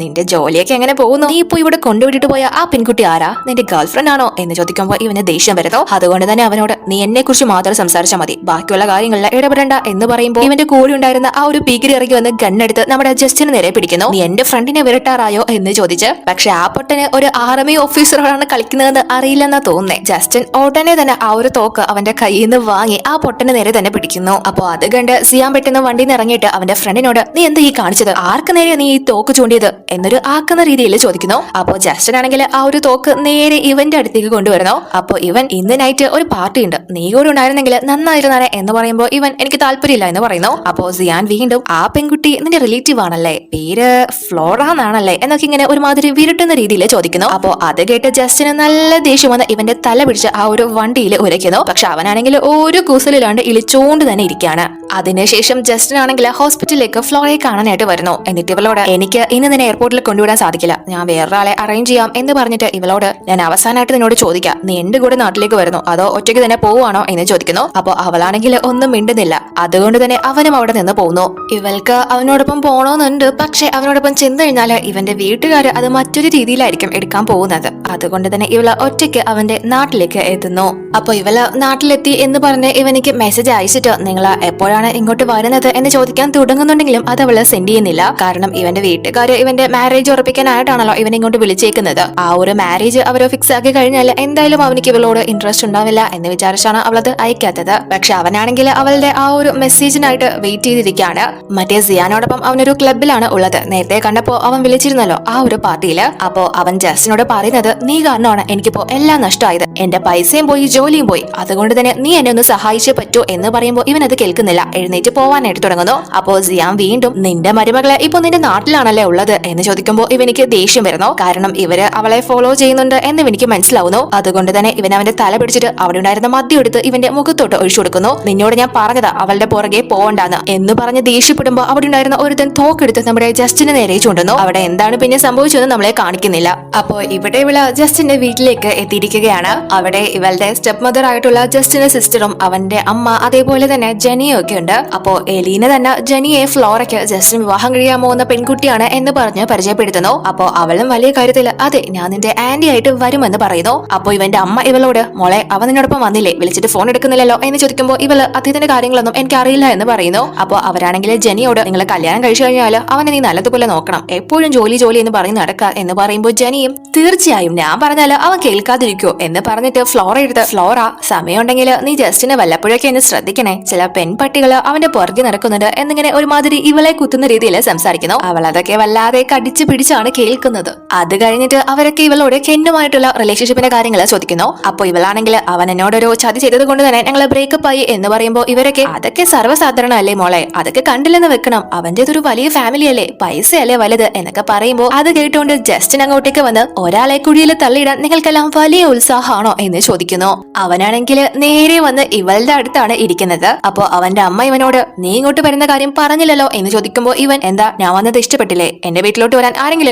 നിന്റെ ജോലിയൊക്കെ എങ്ങനെ പോകുന്നു, നീ ഇപ്പൊ ഇവിടെ കൊണ്ടുവിട്ടിട്ട് പോയ ആ പെൺകുട്ടി ആരാ, നിന്റെ ഗേൾഫ്രണ്ട് ആണോ എന്ന് ചോദിക്കുമ്പോൾ ഇവന് ദേഷ്യം വരുന്നു. അതുകൊണ്ട് തന്നെ അവനോട് നീ എന്നെ കുറിച്ച് മാത്രം സംസാരിച്ചാൽ മതി, ബാക്കിയുള്ള കാര്യങ്ങളിൽ ഇടപെടേണ്ട എന്ന് പറയുമ്പോൾ ഇവന്റെ കൂടെ ഉണ്ടായിരുന്ന ആ ഒരു പീക്കിരി ഇറങ്ങി വന്ന് ഗണ്ണെടുത്ത് നമ്മുടെ ജസ്റ്റിന് നേരെ പിടിക്കുന്നു. നീ എന്റെ ഫ്രണ്ടിനെ വിരട്ടാറായോ എന്ന് ചോദിച്ച്, പക്ഷെ ആ പൊട്ടന് ഒരു ആർമി ഓഫീസറോടാണ് കളിക്കുന്നതെന്ന് അറിയില്ലെന്നാ തോന്നുന്നേ. ജസ്റ്റിൻ ഉടനെ തന്നെ ആ ഒരു തോക്ക് അവന്റെ കയ്യിൽ നിന്ന് വാങ്ങി ആ പൊട്ടന് നേരെ തന്നെ പിടിക്കുന്നു. അപ്പൊ അത് കണ്ട് സിയാൻ പെട്ടെന്ന് വണ്ടിയിൽ നിന്ന് ഇറങ്ങിയിട്ട് അവന്റെ ഫ്രണ്ടിനോട് നീ എന്താ ഈ കാണിച്ചത്, ആർക്ക് നേരെ നീ ഈ തോക്ക് ചൂണ്ടിയത് എന്നൊരു ആക്കുന്ന രീതിയിൽ ചോദിക്കുന്നു. അപ്പോ ജസ്റ്റിൻ ആണെങ്കിൽ ആ ഒരു തോക്ക് നേരെ ഇവന്റെ അടുത്തേക്ക് കൊണ്ടുവരുന്നു. അപ്പൊ ഇവൻ ഇന്ന് നൈറ്റ് ഒരു പാർട്ടി ഉണ്ട്, നീ കൂടെ ഉണ്ടായിരുന്നെങ്കിൽ നന്നായിരുന്നാനെ എന്ന് പറയുമ്പോൾ ഇവൻ എനിക്ക് താല്പര്യമില്ല എന്ന് പറയുന്നു. അപ്പോ സിയാൻ വീണ്ടും ആ പെൺകുട്ടി നിന്റെ റിലേറ്റീവ് ആണല്ലേ, പേര് ഫ്ലോറ എന്നാണല്ലേ എന്നൊക്കെ ഇങ്ങനെ ഒരുമാതിരി വിരട്ടുന്ന രീതിയിൽ ചോദിക്കുന്നു. അപ്പോ അത് കേട്ട് ജസ്റ്റിന് നല്ല ദേഷ്യം വന്ന് ഇവന്റെ തല പിടിച്ച് ആ ഒരു വണ്ടിയിൽ ഉരയ്ക്കുന്നു. പക്ഷെ അവനാണെങ്കിൽ ഒരു കൂസലില്ലാണ്ട് ഇളിച്ചോണ്ട് തന്നെ ഇരിക്കുകയാണ്. അതിനുശേഷം ജസ്റ്റിൻ ആണെങ്കിൽ ഹോസ്പിറ്റലിലേക്ക് ഫ്ലോറയെ കാണാനായിട്ട് വരുന്നു. എന്നിട്ട് ഇവളോട് എനിക്ക് ഇനി ഇന്ന് നിന്നെ എയർപോർട്ടിൽ കൊണ്ടുവിടാൻ സാധിക്കില്ല, ഞാൻ വേറൊരാളെ അറേഞ്ച് ചെയ്യാം എന്ന് പറഞ്ഞിട്ട് ഇവളോട് ഞാൻ അവസാനമായിട്ട് നിന്നോട് ചോദിക്കാം, നീ എന്റെ കൂടെ നാട്ടിലേക്ക് വരുന്നു അതോ ഒറ്റയ്ക്ക് തന്നെ പോവാണോ എന്ന് ചോദിക്കുന്നു. അപ്പൊ അവളാണെങ്കിൽ ഒന്നും മിണ്ടുന്നില്ല. അതുകൊണ്ട് തന്നെ അവനും അവിടെ നിന്ന് പോകുന്നു. ഇവൾക്ക് അവനോടൊപ്പം പോണോന്നുണ്ട്. പക്ഷെ അവനോടൊപ്പം ചെന്ന് കഴിഞ്ഞാല് ഇവന്റെ വീട്ടുകാര് അത് മറ്റൊരു രീതിയിലായിരിക്കും എടുക്കാൻ പോകുന്നത്. അതുകൊണ്ട് തന്നെ ഇവള് ഒറ്റയ്ക്ക് അവന്റെ നാട്ടിലേക്ക് എത്തുന്നു. അപ്പൊ ഇവള് നാട്ടിലെത്തി എന്ന് പറഞ്ഞ് ഇവനിക്ക് മെസ്സേജ് അയച്ചിട്ട് നിങ്ങൾ എപ്പോഴാണ് ഇങ്ങോട്ട് വരുന്നത് എന്ന് ചോദിക്കാൻ തുടങ്ങുന്നുണ്ടെങ്കിലും അത് അവള് സെൻഡ് ചെയ്യുന്നില്ല. കാരണം ഇവന്റെ വീട്ടുകാര് ഇവന്റെ മാരേജ് ഉറപ്പിക്കാനായിട്ടാണല്ലോ ഇവൻ ഇങ്ങോട്ട് വിളിച്ചേക്കുന്നത്. ആ ഒരു മാരേജ് അവര് ഫിക്സ് ആക്കി കഴിഞ്ഞാൽ എന്തായാലും അവനിക്ക് ഇവളോട് ഇൻട്രസ്റ്റ് ഉണ്ടാവില്ല എന്ന് വിചാരിച്ചാണ് അവളത് അയക്കാത്തത്. പക്ഷെ അവനാണെങ്കിൽ അവളുടെ ആ ഒരു മെസ്സേജിനായിട്ട് വെയിറ്റ് ചെയ്തിരിക്കുകയാണ്. മറ്റേ സിയാനോടൊപ്പം അവനൊരു ക്ലബിലാണ് ഉള്ളത്. നേരത്തെ കണ്ടപ്പോ അവൻ വിളിച്ചിരുന്നല്ലോ ആ ഒരു പാർട്ടിയില്. അപ്പോ അവൻ ജസ്റ്റിനോട് പറയുന്നത്, നീ കാരണമാണ് എനിക്കിപ്പോ എല്ലാം നഷ്ടമായത്, എന്റെ പൈസയും പോയി ജോലിയും പോയി, അതുകൊണ്ട് തന്നെ നീ എന്നെ ഒന്ന് സഹായിച്ചേ പറ്റൂ എന്ന് പറയുമ്പോൾ ഇവൻ അത് കേൾക്കുന്നില്ല. എഴുന്നേറ്റ് പോവാനായിട്ട് തുടങ്ങുന്നു. അപ്പോ സിയാൻ വീണ്ടും നിന്റെ മരുമകളെ ഇപ്പൊ നിന്റെ നാട്ടിലാണല്ലേ ഉള്ളത് എന്ന് ചോദിക്കുമ്പോൾ ഇവനിക്ക് ദേഷ്യം വരുന്നു. കാരണം ഇവര് അവളെ ഫോളോ ചെയ്യുന്നുണ്ട് എന്ന് ഇവനിക്ക് മനസ്സിലാവുന്നു. അതുകൊണ്ട് തന്നെ ഇവൻ അവന്റെ തല പിടിച്ചിട്ട് അവിടെ ഉണ്ടായിരുന്ന മദ്യം എടുത്ത് ഇവന്റെ മുഖത്തോട്ട് ഒഴിച്ചു കൊടുക്കുന്നു. നിന്നോട് ഞാൻ പറഞ്ഞതാ അവളുടെ പുറകെ പോവണ്ടാന്ന് എന്ന് പറഞ്ഞ് ദേഷ്യപ്പെടുമ്പോ അവിടെ ഉണ്ടായിരുന്ന ഒരുത്തൻ തോക്കെടുത്ത് നമ്മുടെ ജസ്റ്റിന് നേരെ ചൂണ്ടുന്നു. അവിടെ എന്താണ് പിന്നെ സംഭവിച്ചതെന്ന് നമ്മളെ കാണിക്കുന്നില്ല. അപ്പോ ഇവിടെ ഇവള് ജസ്റ്റിന്റെ വീട്ടിലേക്ക് എത്തിയിരിക്കുകയാണ്. അവിടെ ഇവളുടെ സ്റ്റെപ്പ് മദർ ആയിട്ടുള്ള ജസ്റ്റിന്റെ സിസ്റ്ററും അവന്റെ അമ്മ അതേപോലെ തന്നെ ജെനിയും ഒക്കെ ഉണ്ട്. അപ്പോ എലീന തന്നെ ജെനിയെ ഫ്ലോറയ്ക്ക് ജസ്റ്റിന് വിവാഹം കഴിയാൻ പോകുന്ന പെൺകുട്ടിയാണ് എന്ന് പറഞ്ഞ് പരിചയപ്പെടുത്തുന്നു. അപ്പോ അവളും വലിയ കാര്യത്തില് അതെ ഞാൻ നിന്റെ ആന്റി ആയിട്ട് വരുമെന്ന് പറയുന്നു. അപ്പോ ഇവന്റെ അമ്മ ഇവളോട്, മോളെ അവൻ നിന്നോടൊപ്പം വന്നില്ലേ, വിളിച്ചിട്ട് ഫോൺ എടുക്കുന്നില്ലല്ലോ എന്ന് ചോദിക്കുമ്പോൾ ഇവള് അദ്ദേഹത്തിന്റെ കാര്യങ്ങളൊന്നും എനിക്ക് അറിയില്ല എന്ന് പറയുന്നു. അപ്പോ അവരാണെങ്കിൽ ജെനിയോട്, നിങ്ങൾ കല്യാണം കഴിച്ചു കഴിഞ്ഞാൽ അവനെ നീ നല്ലതുപോലെ നോക്കണം, എപ്പോഴും ജോലി ജോലി എന്ന് പറഞ്ഞ് നടക്കുക എന്ന് പറയുമ്പോൾ ജെനിയും തീർച്ചയായും ഞാൻ പറഞ്ഞാല് അവൻ കേൾക്കാതിരിക്കോ എന്ന് പറഞ്ഞിട്ട് ഫ്ലോറ എടുത്ത്, ഫ്ലോറ സമയമുണ്ടെങ്കിൽ നീ ജസ്റ്റിനെ വല്ലപ്പോഴൊക്കെ എന്നെ ശ്രദ്ധിക്കണേ, ചില പെൺപട്ടികള് അവന്റെ പുറകെ നടക്കുന്നുണ്ട് എന്നിങ്ങനെ ഒരുമാതിരി ഇവളെ കുത്തുന്ന രീതിയിൽ സംസാരിക്കുന്നു. അവൾ അതൊക്കെ വല്ലാതെ കടിച്ചു പിടിച്ചാണ് കേൾക്കുന്നത്. അത് കഴിഞ്ഞിട്ട് അവരൊക്കെ ഇവളോട് കെന്നുമായിട്ടുള്ള റിലേഷൻഷിപ്പിന്റെ കാര്യങ്ങൾ ചോദിക്കുന്നു. അപ്പൊ ഇവളാണെങ്കിൽ അവൻ എന്നോടൊരു ചതി ചെയ്തത് കൊണ്ട് തന്നെ ഞങ്ങൾ ബ്രേക്കപ്പ് ആയി എന്ന് പറയുമ്പോൾ ഇവരൊക്കെ അതൊക്കെ സർവ്വസാധാരണ അല്ലേ മോളെ, അതൊക്കെ കണ്ടില്ലെന്ന് വെക്കണം, അവന്റേതൊരു വലിയ ഫാമിലി അല്ലേ, പൈസയല്ലേ വലുത് എന്നൊക്കെ പറയുമ്പോൾ അത് കേട്ടുകൊണ്ട് ജസ്റ്റിൻ അങ്ങോട്ടേക്ക് വന്ന് ഒരാളെ കുഴിയിൽ തള്ളിയിടാൻ നിങ്ങൾക്കെല്ലാം വലിയ ഉത്സാഹമാണോ എന്ന് ചോദിക്കുന്നു. അവനാണെങ്കിൽ നേരെ വന്ന് ഇവളുടെ അടുത്താണ് ഇരിക്കുന്നത്. അപ്പൊ അവന്റെ അമ്മ ഇവനോട്, നീ ഇങ്ങോട്ട് വരുന്ന കാര്യം പറഞ്ഞില്ലല്ലോ എന്ന് ചോദിക്കുമ്പോൾ ഇവൻ, എന്താ ഞാൻ വന്നത് ഇഷ്ടപ്പെട്ടില്ലേ, എന്റെ വീട്ടിലോട്ട് വരാൻ ആരെങ്കിലും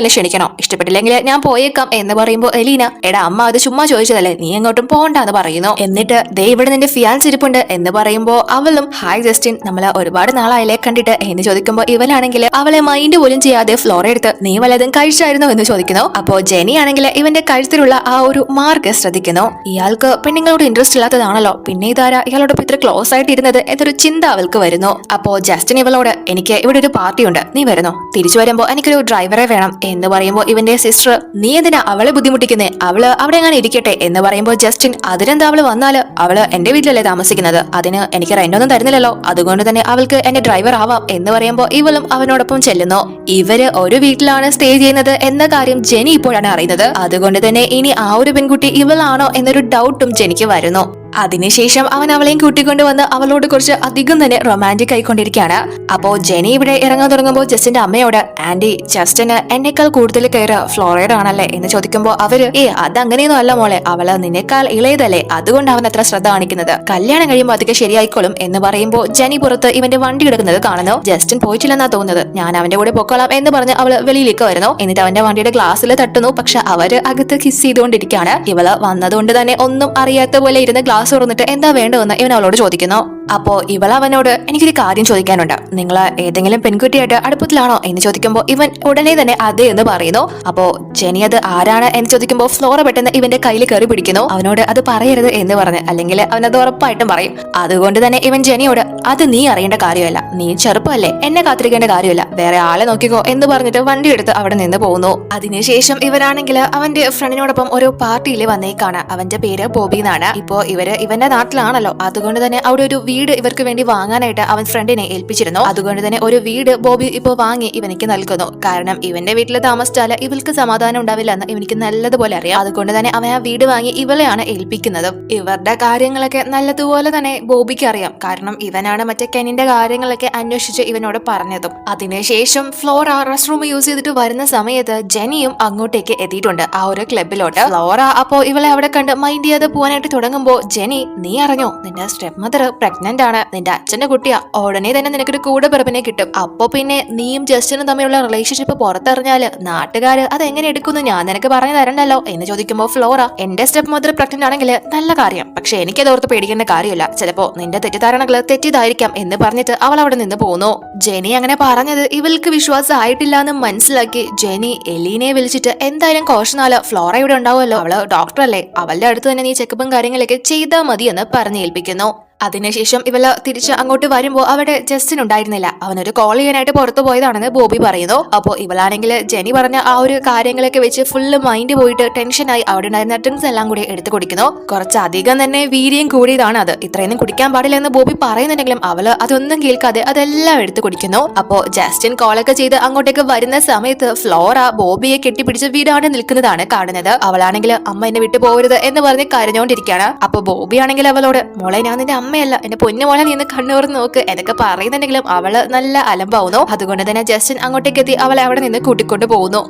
എന്നെ ക്ഷണിക്കണോ, ഇഷ്ടപ്പെട്ടില്ലെങ്കിൽ ഞാൻ പോയേക്കാം എന്ന് പറയുമ്പോൾ എലീന, എടാ അമ്മ അത് ചുമ്മാ ചോദിച്ചതല്ലേ, നീ എങ്ങോട്ടും പോകണ്ടെന്ന് പറയുന്നു. എന്നിട്ട് ദേ ഇവിടെ നിന്റെ ഫിയാൻസ് ഇരിപ്പുണ്ട് എന്ന് പറയുമ്പോൾ അവളും, ഹായ് ജസ്റ്റിൻ നമ്മള് ഒരുപാട് നാളായില്ലേ കണ്ടിട്ട് എന്ന് ചോദിക്കുമ്പോൾ ഇവനാണെങ്കിൽ അവളെ മൈൻഡ് പോലും ചെയ്യാതെ ഫ്ലോറ എടുത്ത്, നീ വല്ലതും കഴിച്ചായിരുന്നു എന്ന് ചോദിക്കുന്നു. അപ്പോ ജെനി ആണെങ്കിൽ ഇവന്റെ കഴുത്തിലുള്ള ആ ഒരു മാർക്ക് ശ്രദ്ധിക്കുന്നു. ഇയാൾക്ക് പെണ്ണുങ്ങളോട് ഇൻട്രസ്റ്റ് ഇല്ലാത്തതാണല്ലോ, പിന്നെ ഇതാരാ ഇയാളോടൊപ്പം ഇത്ര ക്ലോസ് ആയിട്ട് ഇരുന്നത് എന്നൊരു ചിന്ത അവൾക്ക് വരുന്നു. അപ്പോ ജസ്റ്റിൻ ഇവളോട്, എനിക്ക് ഇവിടെ ഒരു പാർട്ടി ഉണ്ട്, നീ വരുന്നോ, തിരിച്ചു വരുമ്പോ എനിക്കൊരു ഡ്രൈവറെ വേണം എന്ന് പറയുമ്പോൾ ഇവന്റെ സിസ്റ്റർ, നീ എന്തിനാ അവളെ ബുദ്ധിമുട്ടിക്കുന്നേ, അവള് അവിടെ എങ്ങനെ ഇരിക്കട്ടെ എന്ന് പറയുമ്പോൾ ജസ്റ്റിൻ, അതിനെന്താ അവള് വന്നാല്, അവള് എന്റെ വീട്ടിലല്ലേ താമസിക്കുന്നത്, അതിന് എനിക്ക് റെന്റൊന്നും തരുന്നില്ലല്ലോ, അതുകൊണ്ട് തന്നെ അവൾക്ക് എന്റെ ഡ്രൈവർ ആവാം എന്ന് പറയുമ്പോൾ ഇവളും അവനോടൊപ്പം ചെല്ലുന്നു. ഇവര് ഒരു വീട്ടിലാണ് സ്റ്റേ ചെയ്യുന്നത് എന്ന കാര്യം ജെനി ഇപ്പോഴാണ് അറിയുന്നത്. അതുകൊണ്ട് തന്നെ ഇനി ആ ഒരു പെൺകുട്ടി ഇവളാണോ എന്നൊരു ഡൗട്ടും ജെനിക്ക് വരുന്നു. അതിനുശേഷം അവൻ അവളെയും കൂട്ടിക്കൊണ്ടുവന്ന് അവളോട് കുറച്ച് അധികം തന്നെ റൊമാൻറ്റിക് ആയിക്കൊണ്ടിരിക്കുകയാണ്. അപ്പോ ജെനി ഇവിടെ ഇറങ്ങാൻ തുടങ്ങുമ്പോൾ ജസ്റ്റിന്റെ അമ്മയോട്, ആന്റി ജസ്റ്റിന് എന്നെക്കാൾ കൂടുതൽ കെയർ ഫ്ലോറയുടെ ആണല്ലേ എന്ന് ചോദിക്കുമ്പോൾ അവര്, അതങ്ങനെയൊന്നും അല്ല മോളെ, അവള് നിന്നെക്കാൾ ഇളയതല്ലേ, അതുകൊണ്ട് അവൻ അത്ര ശ്രദ്ധ കാണിക്കുന്നത്, കല്യാണം കഴിയുമ്പോൾ അതൊക്കെ ശരിയായിക്കോളും എന്ന് പറയുമ്പോൾ ജെനി പുറത്ത് ഇവന്റെ വണ്ടി എടുക്കുന്നത് കാണുന്നു. ജസ്റ്റിൻ പോയിട്ടില്ലെന്നാ തോന്നുന്നത്, ഞാൻ അവന്റെ കൂടെ പൊക്കോളാം എന്ന് പറഞ്ഞ് അവള് വെളിയിലേക്ക് വരുന്നു. എന്നിട്ട് അവന്റെ വണ്ടിയുടെ ഗ്ലാസ്സിൽ തട്ടുന്നു. പക്ഷെ അവര് അകത്ത് കിസ് ചെയ്തുകൊണ്ടിരിക്കുകയാണ്. ഇവള് വന്നതുകൊണ്ട് തന്നെ ഒന്നും അറിയാത്ത പോലെ ഇരുന്ന് ഗ്ലാസ് തുറന്നിട്ട് എന്താ വേണ്ടതെന്ന് ഇവൻ അവളോട് ചോദിക്കുന്നു. അപ്പോ ഇവൾ അവനോട്, എനിക്കൊരു കാര്യം ചോദിക്കാനുണ്ട്, നിങ്ങൾ ഏതെങ്കിലും പെൺകുട്ടിയായിട്ട് അടുപ്പത്തിലാണോ എന്ന് ചോദിക്കുമ്പോൾ ഇവൻ ഉടനെ തന്നെ അതെ എന്ന് പറയുന്നു. അപ്പോ ജെനി അത് ആരാണ് എന്ന് ചോദിക്കുമ്പോൾ ഫ്ലോറ പെട്ടെന്ന് ഇവന്റെ കയ്യിൽ കയറി പിടിക്കുന്നു. അവനോട് അത് പറയരുത് എന്ന് പറഞ്ഞ്, അല്ലെങ്കിൽ അവനത് ഉറപ്പായിട്ടും പറയും. അതുകൊണ്ട് തന്നെ ഇവൻ ജെനിയോട്, അത് നീ അറിയേണ്ട കാര്യമല്ല, നീ ചെറുപ്പമല്ലേ, എന്നെ കാത്തിരിക്കേണ്ട കാര്യമല്ല, വേറെ ആളെ നോക്കിക്കോ എന്ന് പറഞ്ഞിട്ട് വണ്ടി എടുത്ത് അവിടെ നിന്ന് പോകുന്നു. അതിനുശേഷം ഇവരാണെങ്കിൽ അവന്റെ ഫ്രണ്ടിനോടൊപ്പം ഒരു പാർട്ടിയിൽ വന്നേക്കാണ്. അവന്റെ പേര് ബോബി എന്നാണ്. ഇപ്പോ ഇവര് ഇവന്റെ നാട്ടിലാണല്ലോ, അതുകൊണ്ട് തന്നെ അവിടെ ഒരു വീട് ഇവർക്ക് വേണ്ടി വാങ്ങാനായിട്ട് അവൻ ഫ്രണ്ടിനെ ഏൽപ്പിച്ചിരുന്നു. അതുകൊണ്ട് തന്നെ ഒരു വീട് ബോബി ഇപ്പോ വാങ്ങി ഇവനിക്ക് നൽകുന്നു. കാരണം ഇവന്റെ വീട്ടിൽ താമസിച്ചാല് ഇവൾക്ക് സമാധാനം ഉണ്ടാവില്ല എന്ന് ഇവനിക്ക് നല്ലതുപോലെ അറിയാം. അതുകൊണ്ട് തന്നെ അവൻ ആ വീട് വാങ്ങി ഇവളെയാണ് ഏൽപ്പിക്കുന്നത്. ഇവരുടെ കാര്യങ്ങളൊക്കെ നല്ലതുപോലെ തന്നെ ബോബിക്ക് അറിയാം. കാരണം ഇവനാണ് മറ്റേ കെനിന്റെ കാര്യങ്ങളൊക്കെ അന്വേഷിച്ച് ഇവനോട് പറഞ്ഞതും. അതിനുശേഷം ഫ്ലോറ റെസ്റ്റ് റൂം യൂസ് ചെയ്തിട്ട് വരുന്ന സമയത്ത് ജെനിയും അങ്ങോട്ടേക്ക് എത്തിയിട്ടുണ്ട്, ആ ഒരു ക്ലബിലോട്ട്. ഫ്ലോറ അപ്പോ ഇവളെ അവിടെ കണ്ട് മൈൻഡ് ചെയ്യാതെ പോകാനായിട്ട് തുടങ്ങുമ്പോ ജെനി, നീ അറിഞ്ഞോ നിന്റെ സ്റ്റെപ്പ് മദർ പ്രഗ്നന്റ് പ്രഗ്നന്റ് ആണ്, നിന്റെ അച്ഛന്റെ കുട്ടിയാ, ഉടനെ തന്നെ നിനക്കൊരു കൂടെ പിറപ്പിനെ കിട്ടും. അപ്പൊ പിന്നെ നീയും ജസ്റ്റിനും തമ്മിലുള്ള റിലേഷൻഷിപ്പ് പുറത്തറിഞ്ഞാല് നാട്ടുകാര് അത് എങ്ങനെ എടുക്കുന്നു ഞാൻ നിനക്ക് പറഞ്ഞു തരണ്ടല്ലോ എന്ന് ചോദിക്കുമ്പോ ഫ്ലോറ, എന്റെ സ്റ്റെപ്പ് മദർ പ്രഗ്നന്റ് ആണെങ്കിൽ നല്ല കാര്യം, പക്ഷെ എനിക്കതോർത്ത് പേടിക്കേണ്ട കാര്യമില്ല, ചിലപ്പോ നിന്റെ തെറ്റിദ്ധാരണകള് തെറ്റിയതായിരിക്കാം എന്ന് പറഞ്ഞിട്ട് അവൾ അവിടെ നിന്ന് പോന്നു. ജെനി അങ്ങനെ പറഞ്ഞത് ഇവൾക്ക് വിശ്വാസം ആയിട്ടില്ല എന്ന് മനസ്സിലാക്കി ജെനി എലീനെ വിളിച്ചിട്ട് എന്തായാലും കോഷനാല് ഫ്ലോറ ഇവിടെ ഉണ്ടാവുമല്ലോ, അവള് ഡോക്ടർ അല്ലേ, അവളുടെ അടുത്ത് തന്നെ നീ ചെക്കപ്പും കാര്യങ്ങളൊക്കെ ചെയ്താൽ മതി എന്ന് പറഞ്ഞേൽപ്പിക്കുന്നു. അതിനുശേഷം ഇവള് തിരിച്ച് അങ്ങോട്ട് വരുമ്പോ അവിടെ ജസ്റ്റിൻ ഉണ്ടായിരുന്നില്ല, അവനൊരു കോൾ ചെയ്യാനായിട്ട് പുറത്തു പോയതാണെന്ന് ബോബി പറയുന്നു. അപ്പോ ഇവളാണെങ്കിൽ ജെനി പറഞ്ഞ ആ ഒരു കാര്യങ്ങളൊക്കെ വെച്ച് ഫുള്ള് മൈൻഡ് പോയിട്ട് ടെൻഷനായി അവിടെ ഉണ്ടായിരുന്ന ഡ്രിങ്ക്സ് എല്ലാം കൂടി എടുത്തു കുടിക്കുന്നു. കുറച്ചധികം തന്നെ വീര്യം കൂടിയതാണ് അത്, ഇത്രയൊന്നും കുടിക്കാൻ പാടില്ല എന്ന് ബോബി പറയുന്നുണ്ടെങ്കിലും അവള് അതൊന്നും കേൾക്കാതെ അതെല്ലാം എടുത്തു കുടിക്കുന്നു. അപ്പോ ജസ്റ്റിൻ കോളൊക്കെ ചെയ്ത് അങ്ങോട്ടേക്ക് വരുന്ന സമയത്ത് ഫ്ലോറ ബോബിയെ കെട്ടിപ്പിടിച്ച് വീടാണ്ട് നിൽക്കുന്നതാണ് കാണുന്നത്. അവളാണെങ്കിൽ അമ്മ എന്നെ വിട്ടു പോകരുത് എന്ന് പറഞ്ഞ് കരഞ്ഞോണ്ടിരിക്കുകയാണ്. അപ്പൊ ബോബി ആണെങ്കിൽ അവളോട്, മോളെ ഞാൻ നിന്റെ അമ്മയല്ല, എന്റെ പൊന്നു മോളെ നീ കണ്ണൂർന്ന് നോക്ക് എന്നൊക്കെ പറയുന്നുണ്ടെങ്കിലും അവള് നല്ല അലമ്പാവുന്നു. അതുകൊണ്ട് തന്നെ ജസ്റ്റിൻ അങ്ങോട്ടേക്ക് എത്തി അവളെ അവിടെ നിന്ന് കൂട്ടിക്കൊണ്ട് പോകുന്നു.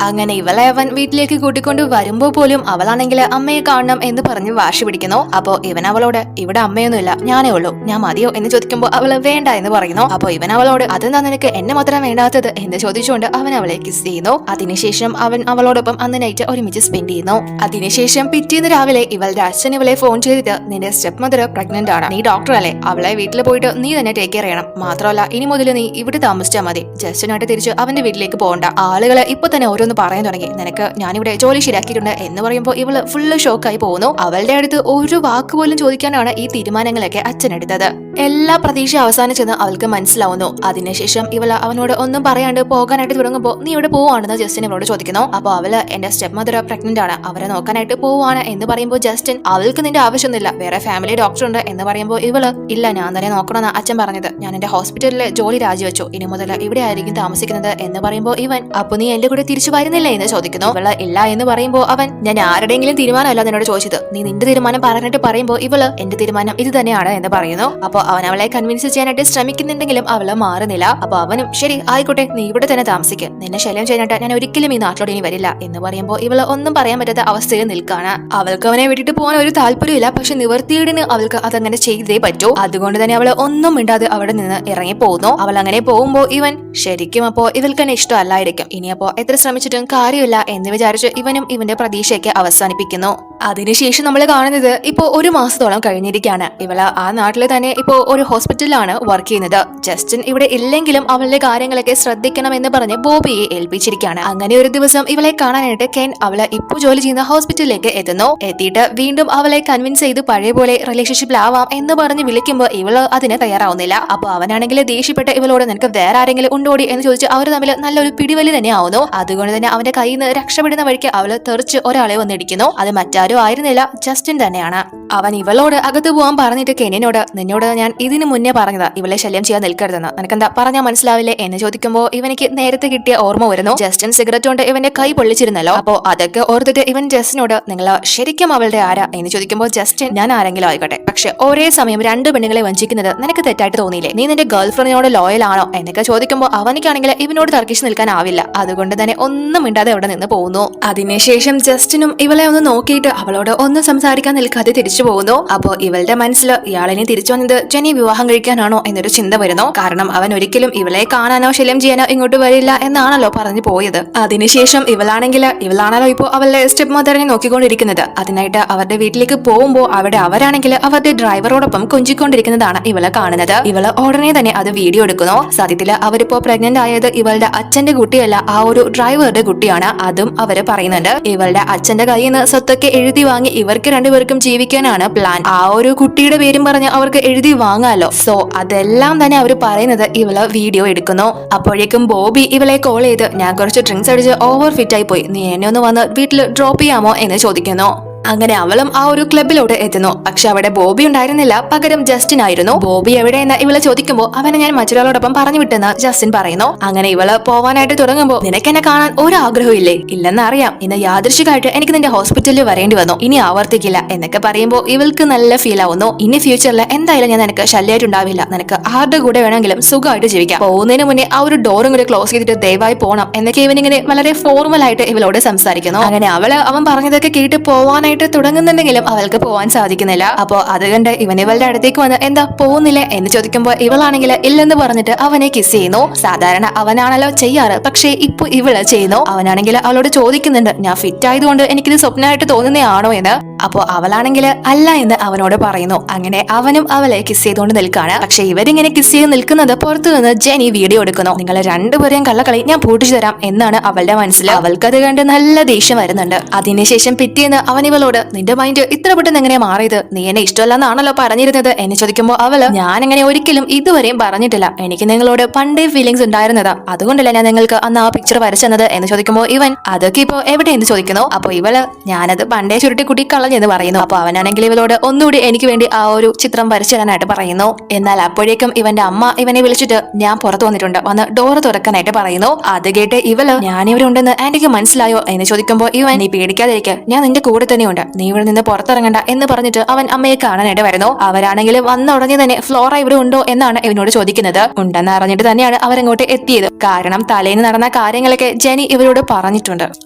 അങ്ങനെ ഇവളെ അവൻ വീട്ടിലേക്ക് കൂട്ടിക്കൊണ്ട് വരുമ്പോ പോലും അവളാണെങ്കിൽ അമ്മയെ കാണണം എന്ന് പറഞ്ഞ് വാശി പിടിക്കുന്നു. അപ്പോ ഇവൻ അവളോട്, ഇവിടെ അമ്മയൊന്നുമില്ല, ഞാനേ ഉള്ളൂ, ഞാൻ മതിയോ എന്ന് ചോദിക്കുമ്പോൾ അവള് വേണ്ട എന്ന് പറയുന്നു. അപ്പൊ ഇവൻ അവളോട്, അതെന്താ നിനക്ക് എന്നെ മാത്രം വേണ്ടാത്തത് എന്ന് ചോദിച്ചുകൊണ്ട് അവൻ അവളെ കിസ് ചെയ്യുന്നു. അതിനുശേഷം അവൻ അവളോടൊപ്പം അന്ന് നൈറ്റ് ഒരുമിച്ച് സ്പെൻഡ് ചെയ്യുന്നു. അതിനുശേഷം പിറ്റേന്ന് രാവിലെ ഇവളുടെ അച്ഛൻ ഇവളെ ഫോൺ ചെയ്തിട്ട്, നിന്റെ സ്റ്റെപ്പ് മദർ പ്രഗ്നന്റ് ആണ്, നീ ഡോക്ടർ അല്ലേ, അവളെ വീട്ടിൽ പോയിട്ട് നീ തന്നെ ടേക്ക് കെയർ ചെയ്യണം, മാത്രമല്ല ഇനി മുതൽ നീ ഇവിടെ താമസിച്ചാൽ മതി, ജസ്റ്റിനായിട്ട് തിരിച്ച് അവന്റെ വീട്ടിലേക്ക് പോകണ്ട, ആളുകളെ ഇപ്പൊ തന്നെ ഓരോന്ന് പറയാൻ തുടങ്ങി, നിനക്ക് ഞാനിവിടെ ജോലി ശരിയാക്കിയിട്ടുണ്ട് എന്ന് പറയുമ്പോൾ ഇവള് ഫുള്ള് ഷോക്കായി പോകുന്നു. അവളുടെ അടുത്ത് ഒരു വാക്ക് പോലും ചോദിക്കാനാണ് ഈ തീരുമാനങ്ങളൊക്കെ അച്ഛനെടുത്തത്. എല്ലാ പ്രതീക്ഷ അവസാനം ചെന്ന് അവൾക്ക് മനസ്സിലാവുന്നു. അതിനുശേഷം ഇവള് അവനോട് ഒന്നും പറയാണ്ട് പോകാനായിട്ട് തുടങ്ങുമ്പോൾ, നീ ഇവിടെ പോവാണെന്ന് ജസ്റ്റിൻ ഇവളോട് ചോദിക്കുന്നു. അപ്പൊ അവള്, എന്റെ സ്റ്റെപ്പ് മദർ പ്രഗ്നന്റ് ആണ്, അവരെ നോക്കാനായിട്ട് പോവാണ് എന്ന് പറയുമ്പോൾ ജസ്റ്റിൻ, അവൾക്ക് നിന്റെ ആവശ്യമൊന്നുമില്ല, വേറെ ഫാമിലി ഡോക്ടർ ഉണ്ട് എന്ന് പറയുമ്പോൾ ഇവള്, ഇല്ല ഞാൻ തന്നെ നോക്കണമെന്ന് അച്ഛൻ പറഞ്ഞത്, ഞാൻ എന്റെ ഹോസ്പിറ്റലിലെ ജോലി രാജിവെച്ചു, ഇനി മുതൽ ഇവിടെ ആയിരിക്കും താമസിക്കുന്നത് എന്ന് പറയുമ്പോൾ ഇവൻ, അപ്പൊ നീ എന്റെ കൂടെ തിരിച്ചു വരുന്നില്ലേ എന്ന് ചോദിക്കുന്നു. ഇവള് ഇല്ല എന്ന് പറയുമ്പോൾ അവൻ, ഞാൻ ആരുടെയെങ്കിലും തീരുമാനമല്ല നിന്നോട് ചോദിച്ചത്, നീ നിന്റെ തീരുമാനം പറഞ്ഞിട്ട് പറയുമ്പോൾ ഇവള്, എന്റെ തീരുമാനം ഇത് തന്നെയാണ് എന്ന് പറയുന്നു. അപ്പൊ അവൻ അവളെ കൺവിൻസ് ചെയ്യാനായിട്ട് ശ്രമിക്കുന്നുണ്ടെങ്കിലും അവള് മാറുന്നില്ല. അപ്പൊ അവനും, ശരി ആയിക്കോട്ടെ, നീ ഇവിടെ തന്നെ താമസിക്കുക, നിന്നെ ശല്യം ചെയ്യാനായിട്ട് ഞാൻ ഒരിക്കലും ഈ നാട്ടിലോട്ട് ഇനി വരില്ല എന്ന് പറയുമ്പോൾ ഇവള് ഒന്നും പറയാൻ പറ്റാത്ത അവസ്ഥയിൽ നിൽക്കാണ്. അവൾക്ക് അവനെ വിട്ടിട്ട് പോകാൻ ഒരു താല്പര്യമില്ല, പക്ഷെ നിവർത്തിയിടിന് അവൾക്ക് അതങ്ങനെ ചെയ്തേ പറ്റൂ. അതുകൊണ്ട് തന്നെ അവള് ഒന്നും മിണ്ടാതെ അവിടെ നിന്ന് ഇറങ്ങി പോകുന്നു. അവൾ അങ്ങനെ പോകുമ്പോൾ ഇവൻ, ശരിക്കും അപ്പോ ഇവൾക്ക് തന്നെ ഇഷ്ടമല്ലായിരിക്കും, ഇനിയപ്പോ എത്ര ശ്രമിച്ചിട്ടും കാര്യമില്ല എന്ന് വിചാരിച്ച് ഇവനും ഇവന്റെ പ്രതീക്ഷയൊക്കെ അവസാനിപ്പിക്കുന്നു. അതിനുശേഷം നമ്മൾ കാണുന്നത് ഇപ്പോ 1 മാസത്തോളം കഴിഞ്ഞിരിക്കുകയാണ്. ഇവള് ആ നാട്ടില് തന്നെ ഇപ്പോ ഒരു ഹോസ്പിറ്റലിലാണ് വർക്ക് ചെയ്യുന്നത്. ജസ്റ്റിൻ ഇവിടെ ഇല്ലെങ്കിലും അവളുടെ കാര്യങ്ങളൊക്കെ ശ്രദ്ധിക്കണം എന്ന് പറഞ്ഞ് ബോബിയെ ഏൽപ്പിച്ചിരിക്കുകയാണ്. അങ്ങനെ ഒരു ദിവസം ഇവളെ കാണാനായിട്ട് കെൻ അവള് ഇപ്പോ ജോലി ചെയ്യുന്ന ഹോസ്പിറ്റലിലേക്ക് എത്തുന്നു. എത്തിയിട്ട് വീണ്ടും അവളെ കൺവിൻസ് ചെയ്ത് പഴയ പോലെ റിലേഷൻഷിപ്പിലാവാം എന്ന് പറഞ്ഞ് വിളിക്കുമ്പോൾ ഇവള് അതിന് തയ്യാറാവുന്നില്ല. അപ്പൊ അവനാണെങ്കിൽ ദേഷ്യപ്പെട്ട് ഇവളോട്, നിനക്ക് വേറെ ആരെങ്കിലും ഉണ്ടോടി എന്ന് ചോദിച്ച് അവർ തമ്മിൽ നല്ലൊരു പിടിവലി തന്നെ ആവുന്നു. അതുകൊണ്ട് തന്നെ അവന്റെ കയ്യിൽ നിന്ന് രക്ഷപ്പെടുന്ന വഴിക്ക് അവള് തെറിച്ച് ഒരാളെ വന്നിടിക്കുന്നു. അത് മറ്റാരും ആയിരുന്നില്ല, ജസ്റ്റിൻ തന്നെയാണ്. അവൻ ഇവളോട് അകത്ത് പോകാൻ പറഞ്ഞിട്ട് കെനിനോട്, നിന്നോട് ഞാൻ ഇതിനു മുന്നേ പറഞ്ഞതാ ഇവളെ ശല്യം ചെയ്യാൻ നിൽക്കരുതെന്ന്, നിനക്കെന്താ പറഞ്ഞാൽ മനസ്സിലാവില്ലേ എന്ന് ചോദിക്കുമ്പോൾ ഇവനിക്ക് നേരത്തെ കിട്ടിയ ഓർമ്മ വരുന്നു. ജസ്റ്റിൻ സിഗരറ്റ് കൊണ്ട് ഇവന്റെ കൈ പൊള്ളിച്ചിരുന്നല്ലോ. അപ്പോ അതൊക്കെ ഓർത്തിട്ട് ഇവൻ ജസ്റ്റിനോട്, നിങ്ങൾ ശരിക്കും അവളുടെ ആരാ എന്ന് ചോദിക്കുമ്പോൾ ജസ്റ്റിൻ, ഞാൻ ആരെങ്കിലും ആയിക്കോട്ടെ, പക്ഷെ ഒരേ സമയം 2 പെണ്ണുങ്ങളെ വഞ്ചിക്കുന്നത് നിനക്ക് തെറ്റായിട്ട് തോന്നിയില്ലേ, നീ നിന്റെ ഗേൾഫ്രണ്ടിനോട് ലോയൽ ആണോ എന്നൊക്കെ ചോദിക്കുമ്പോൾ അവനിക്കാണെങ്കിൽ ഇവനോട് തർക്കിച്ച് നിൽക്കാനാവില്ല. അതുകൊണ്ട് തന്നെ ഒന്നും മിണ്ടാതെ അവിടെ നിന്ന് പോകുന്നു. അതിനുശേഷം ജസ്റ്റിനും ഇവളെ ഒന്ന് നോക്കിയിട്ട് അവളോട് ഒന്നും സംസാരിക്കാൻ നിൽക്കാതെ തിരിച്ചു പോകുന്നു. അപ്പോ ഇവളുടെ മനസ്സിൽ ഇയാളിനെ തിരിച്ചു വന്നത് ജെനി വിവാഹം കഴിക്കാനാണോ എന്നൊരു ചിന്ത വരുന്നു. കാരണം അവൻ ഒരിക്കലും ഇവളെ കാണാനോ ശല്യം ചെയ്യാനോ ഇങ്ങോട്ട് വരില്ല എന്നാണല്ലോ പറഞ്ഞു പോയത്. അതിനുശേഷം ഇവളാണല്ലോ ഇപ്പോ അവളുടെ സ്റ്റെപ്പ് മദറിനെ നോക്കിക്കൊണ്ടിരിക്കുന്നത്. അതിനായിട്ട് അവരുടെ വീട്ടിലേക്ക് പോകുമ്പോൾ അവിടെ അവരാണെങ്കിൽ അവരുടെ ഡ്രൈവറോടൊപ്പം കൊഞ്ചിക്കൊണ്ടിരിക്കുന്നതാണ് ഇവളെ കാണുന്നത്. ഇവള് ഉടനെ തന്നെ അത് വീഡിയോ എടുക്കുന്നു. സത്യത്തില് അവരിപ്പോ പ്രഗ്നന്റ് ആയത് ഇവളുടെ അച്ഛന്റെ കുട്ടിയല്ല, ആ ഒരു ഡ്രൈവറുടെ കുട്ടിയാണ്. അതും അവര് പറയുന്നുണ്ട്. ഇവളുടെ അച്ഛന്റെ കയ്യിൽ നിന്ന് സ്വത്തൊക്കെ എഴുതി വാങ്ങി ഇവർക്ക് 2 പേർക്കും ജീവിക്കാനാണ് പ്ലാൻ. ആ ഒരു കുട്ടിയുടെ പേരും പറഞ്ഞ് അവർക്ക് എഴുതി വാങ്ങാലോ. സോ അതെല്ലാം തന്നെ അവർ പറയുന്നത് ഇവള് വീഡിയോ എടുക്കുന്നു. അപ്പോഴേക്കും ബോബി ഇവളെ കോൾ ചെയ്ത്, ഞാൻ കുറച്ച് ഡ്രിങ്ക്സ് അടിച്ച് ഓവർ ഫിറ്റ് ആയി പോയി, നീ എന്നെ ഒന്ന് വന്ന് വീട്ടിൽ ഡ്രോപ്പ് ചെയ്യാമോ എന്ന് ചോദിക്കുന്നു. അങ്ങനെ അവളും ആ ഒരു ക്ലബിലോട്ട് എത്തുന്നു. പക്ഷെ അവിടെ ബോബി ഉണ്ടായിരുന്നില്ല, പകരം ജസ്റ്റിൻ ആയിരുന്നു. ബോബി എവിടെയെന്ന് ഇവളെ ചോദിക്കുമ്പോൾ അവനെ ഞാൻ മറ്റൊരാളോടൊപ്പം പറഞ്ഞു വിട്ടെന്ന് ജസ്റ്റിൻ പറയുന്നു. അങ്ങനെ ഇവള് പോവാനായിട്ട് തുടങ്ങുമ്പോൾ, നിനക്ക് എന്നെ കാണാൻ ഒരു ആഗ്രഹവും ഇല്ലേ? ഇല്ലെന്ന് അറിയാം, ഇന്ന് യാദൃശികമായിട്ട് എനിക്ക് നിന്റെ ഹോസ്പിറ്റലിൽ വരേണ്ടി വന്നു, ഇനി ആവർത്തിക്കില്ല എന്നൊക്കെ പറയുമ്പോൾ ഇവൾക്ക് നല്ല ഫീൽ ആവുന്നു. ഇനി ഫ്യൂച്ചറിൽ എന്തായാലും ഞാൻ നിനക്ക് ശല്യമായിട്ടുണ്ടാവില്ല, നിനക്ക് ആരുടെ കൂടെ വേണമെങ്കിലും സുഖമായിട്ട് ജീവിക്കാം, പോകുന്നതിന് മുന്നേ ആ ഒരു ഡോറും കൂടെ ക്ലോസ് ചെയ്തിട്ട് ദയവായി പോകണം എന്നൊക്കെ ഇവനിങ്ങനെ വളരെ ഫോർമൽ ആയിട്ട് ഇവളോട് സംസാരിക്കുന്നു. അങ്ങനെ അവൻ പറഞ്ഞതൊക്കെ കേട്ട് പോവാനായിട്ട് പോകാനായിട്ട് തുടങ്ങുന്നുണ്ടെങ്കിലും അവൾക്ക് പോവാൻ സാധിക്കുന്നില്ല. അപ്പോ അത് കണ്ട് ഇവൻ ഇവളുടെ അടുത്തേക്ക് വന്ന് എന്താ പോകുന്നില്ലേ എന്ന് ചോദിക്കുമ്പോൾ ഇവളാണെങ്കിൽ ഇല്ലെന്ന് പറഞ്ഞിട്ട് അവനെ കിസ് ചെയ്യുന്നു. സാധാരണ അവനാണല്ലോ ചെയ്യാറ്, പക്ഷേ ഇപ്പൊ ഇവള് ചെയ്യുന്നു. അവനാണെങ്കിൽ അവളോട് ചോദിക്കുന്നുണ്ട് ഞാൻ ഫിറ്റ് ആയതുകൊണ്ട് എനിക്കിത് സ്വപ്നമായിട്ട് തോന്നുന്നതാണോ എന്ന്. അപ്പോ അവളാണെങ്കിൽ അല്ല എന്ന് അവനോട് പറയുന്നു. അങ്ങനെ അവനും അവളെ കിസ് ചെയ്തുകൊണ്ട് നിൽക്കാണ്. പക്ഷെ ഇവരിങ്ങനെ കിസ് ചെയ്ത് നിൽക്കുന്നത് പുറത്തു നിന്ന് ജെനി വീഡിയോ എടുക്കുന്നു. നിങ്ങൾ രണ്ടുപേരെയും കള്ളക്കളി ഞാൻ പൂട്ടിച്ചു തരാം എന്നാണ് അവളുടെ മനസ്സിൽ. അവൾക്കത് കണ്ട് നല്ല ദേഷ്യം വരുന്നുണ്ട്. അതിനുശേഷം പിറ്റേന്ന് അവൻ ഇവളോട് നിന്റെ മൈൻഡ് ഇത്ര പെട്ടെന്ന് എങ്ങനെ മാറിയത്, നീ എന്നെ ഇഷ്ടമല്ലെന്നാണല്ലോ പറഞ്ഞിരുന്നത് എന്ന് ചോദിക്കുമ്പോൾ അവള് ഞാൻ അങ്ങനെ ഒരിക്കലും ഇതുവരെയും പറഞ്ഞിട്ടില്ല, എനിക്ക് നിങ്ങളോട് പണ്ടേ ഫീലിംഗ്സ് ഉണ്ടായിരുന്നതാ, അതുകൊണ്ടല്ല ഞാൻ നിങ്ങൾക്ക് അന്ന് ആ പിക്ചർ വരച്ചെന്നത് എന്ന് ചോദിക്കുമ്പോൾ ഇവൻ അതൊക്കെ ഇപ്പോ എവിടെ എന്ന് ചോദിക്കുന്നു. അപ്പൊ ഇവള് ഞാനത് പണ്ടേ ചുരുട്ടിക്കുട്ടി കളഞ്ഞെന്ന് പറയുന്നു. അപ്പൊ അവനാണെങ്കിൽ ഇവളോട് ഒന്നുകൂടി എനിക്ക് വേണ്ടി ആ ഒരു ചിത്രം വരച്ചു തരാനായിട്ട് പറയുന്നു. എന്നാൽ അപ്പോഴേക്കും ഇവന്റെ അമ്മ ഇവനെ വിളിച്ചിട്ട് ഞാൻ പുറത്തു വന്നിട്ടുണ്ട്, വന്ന് ഡോറ് തുറക്കാനായിട്ട് പറയുന്നു. അത് കേട്ട് ഇവള് ഞാനിവിടെ ഉണ്ടെന്ന് ആന്റിക്ക് മനസ്സിലായോ എന്ന് ചോദിക്കുമ്പോൾ ഇവൻ നീ പേടിക്കാതിരിക്കുക, ഞാൻ നിന്റെ കൂടെ തന്നെയുണ്ട്, നീ ഇവിടെ നിന്ന് പുറത്തിറങ്ങണ്ട എന്ന് പറഞ്ഞിട്ട് അവൻ അമ്മയെ കാണാനായിട്ട് വരുന്നു. അവരാണെങ്കിൽ വന്ന ഉടനെ തന്നെ ഫ്ലോറ ഇവിടെ ഉണ്ടോ എന്നാണ് ഇവനോട് ചോദിക്കുന്നത്. ഉണ്ടെന്ന് അറിഞ്ഞിട്ട് തന്നെയാണ് അവരങ്ങോട്ട് എത്തിയത്. കാരണം തലേന്ന് നടന്ന കാര്യങ്ങളൊക്കെ ജെനി ഇവരോട് പറഞ്ഞിട്ടുണ്ട്.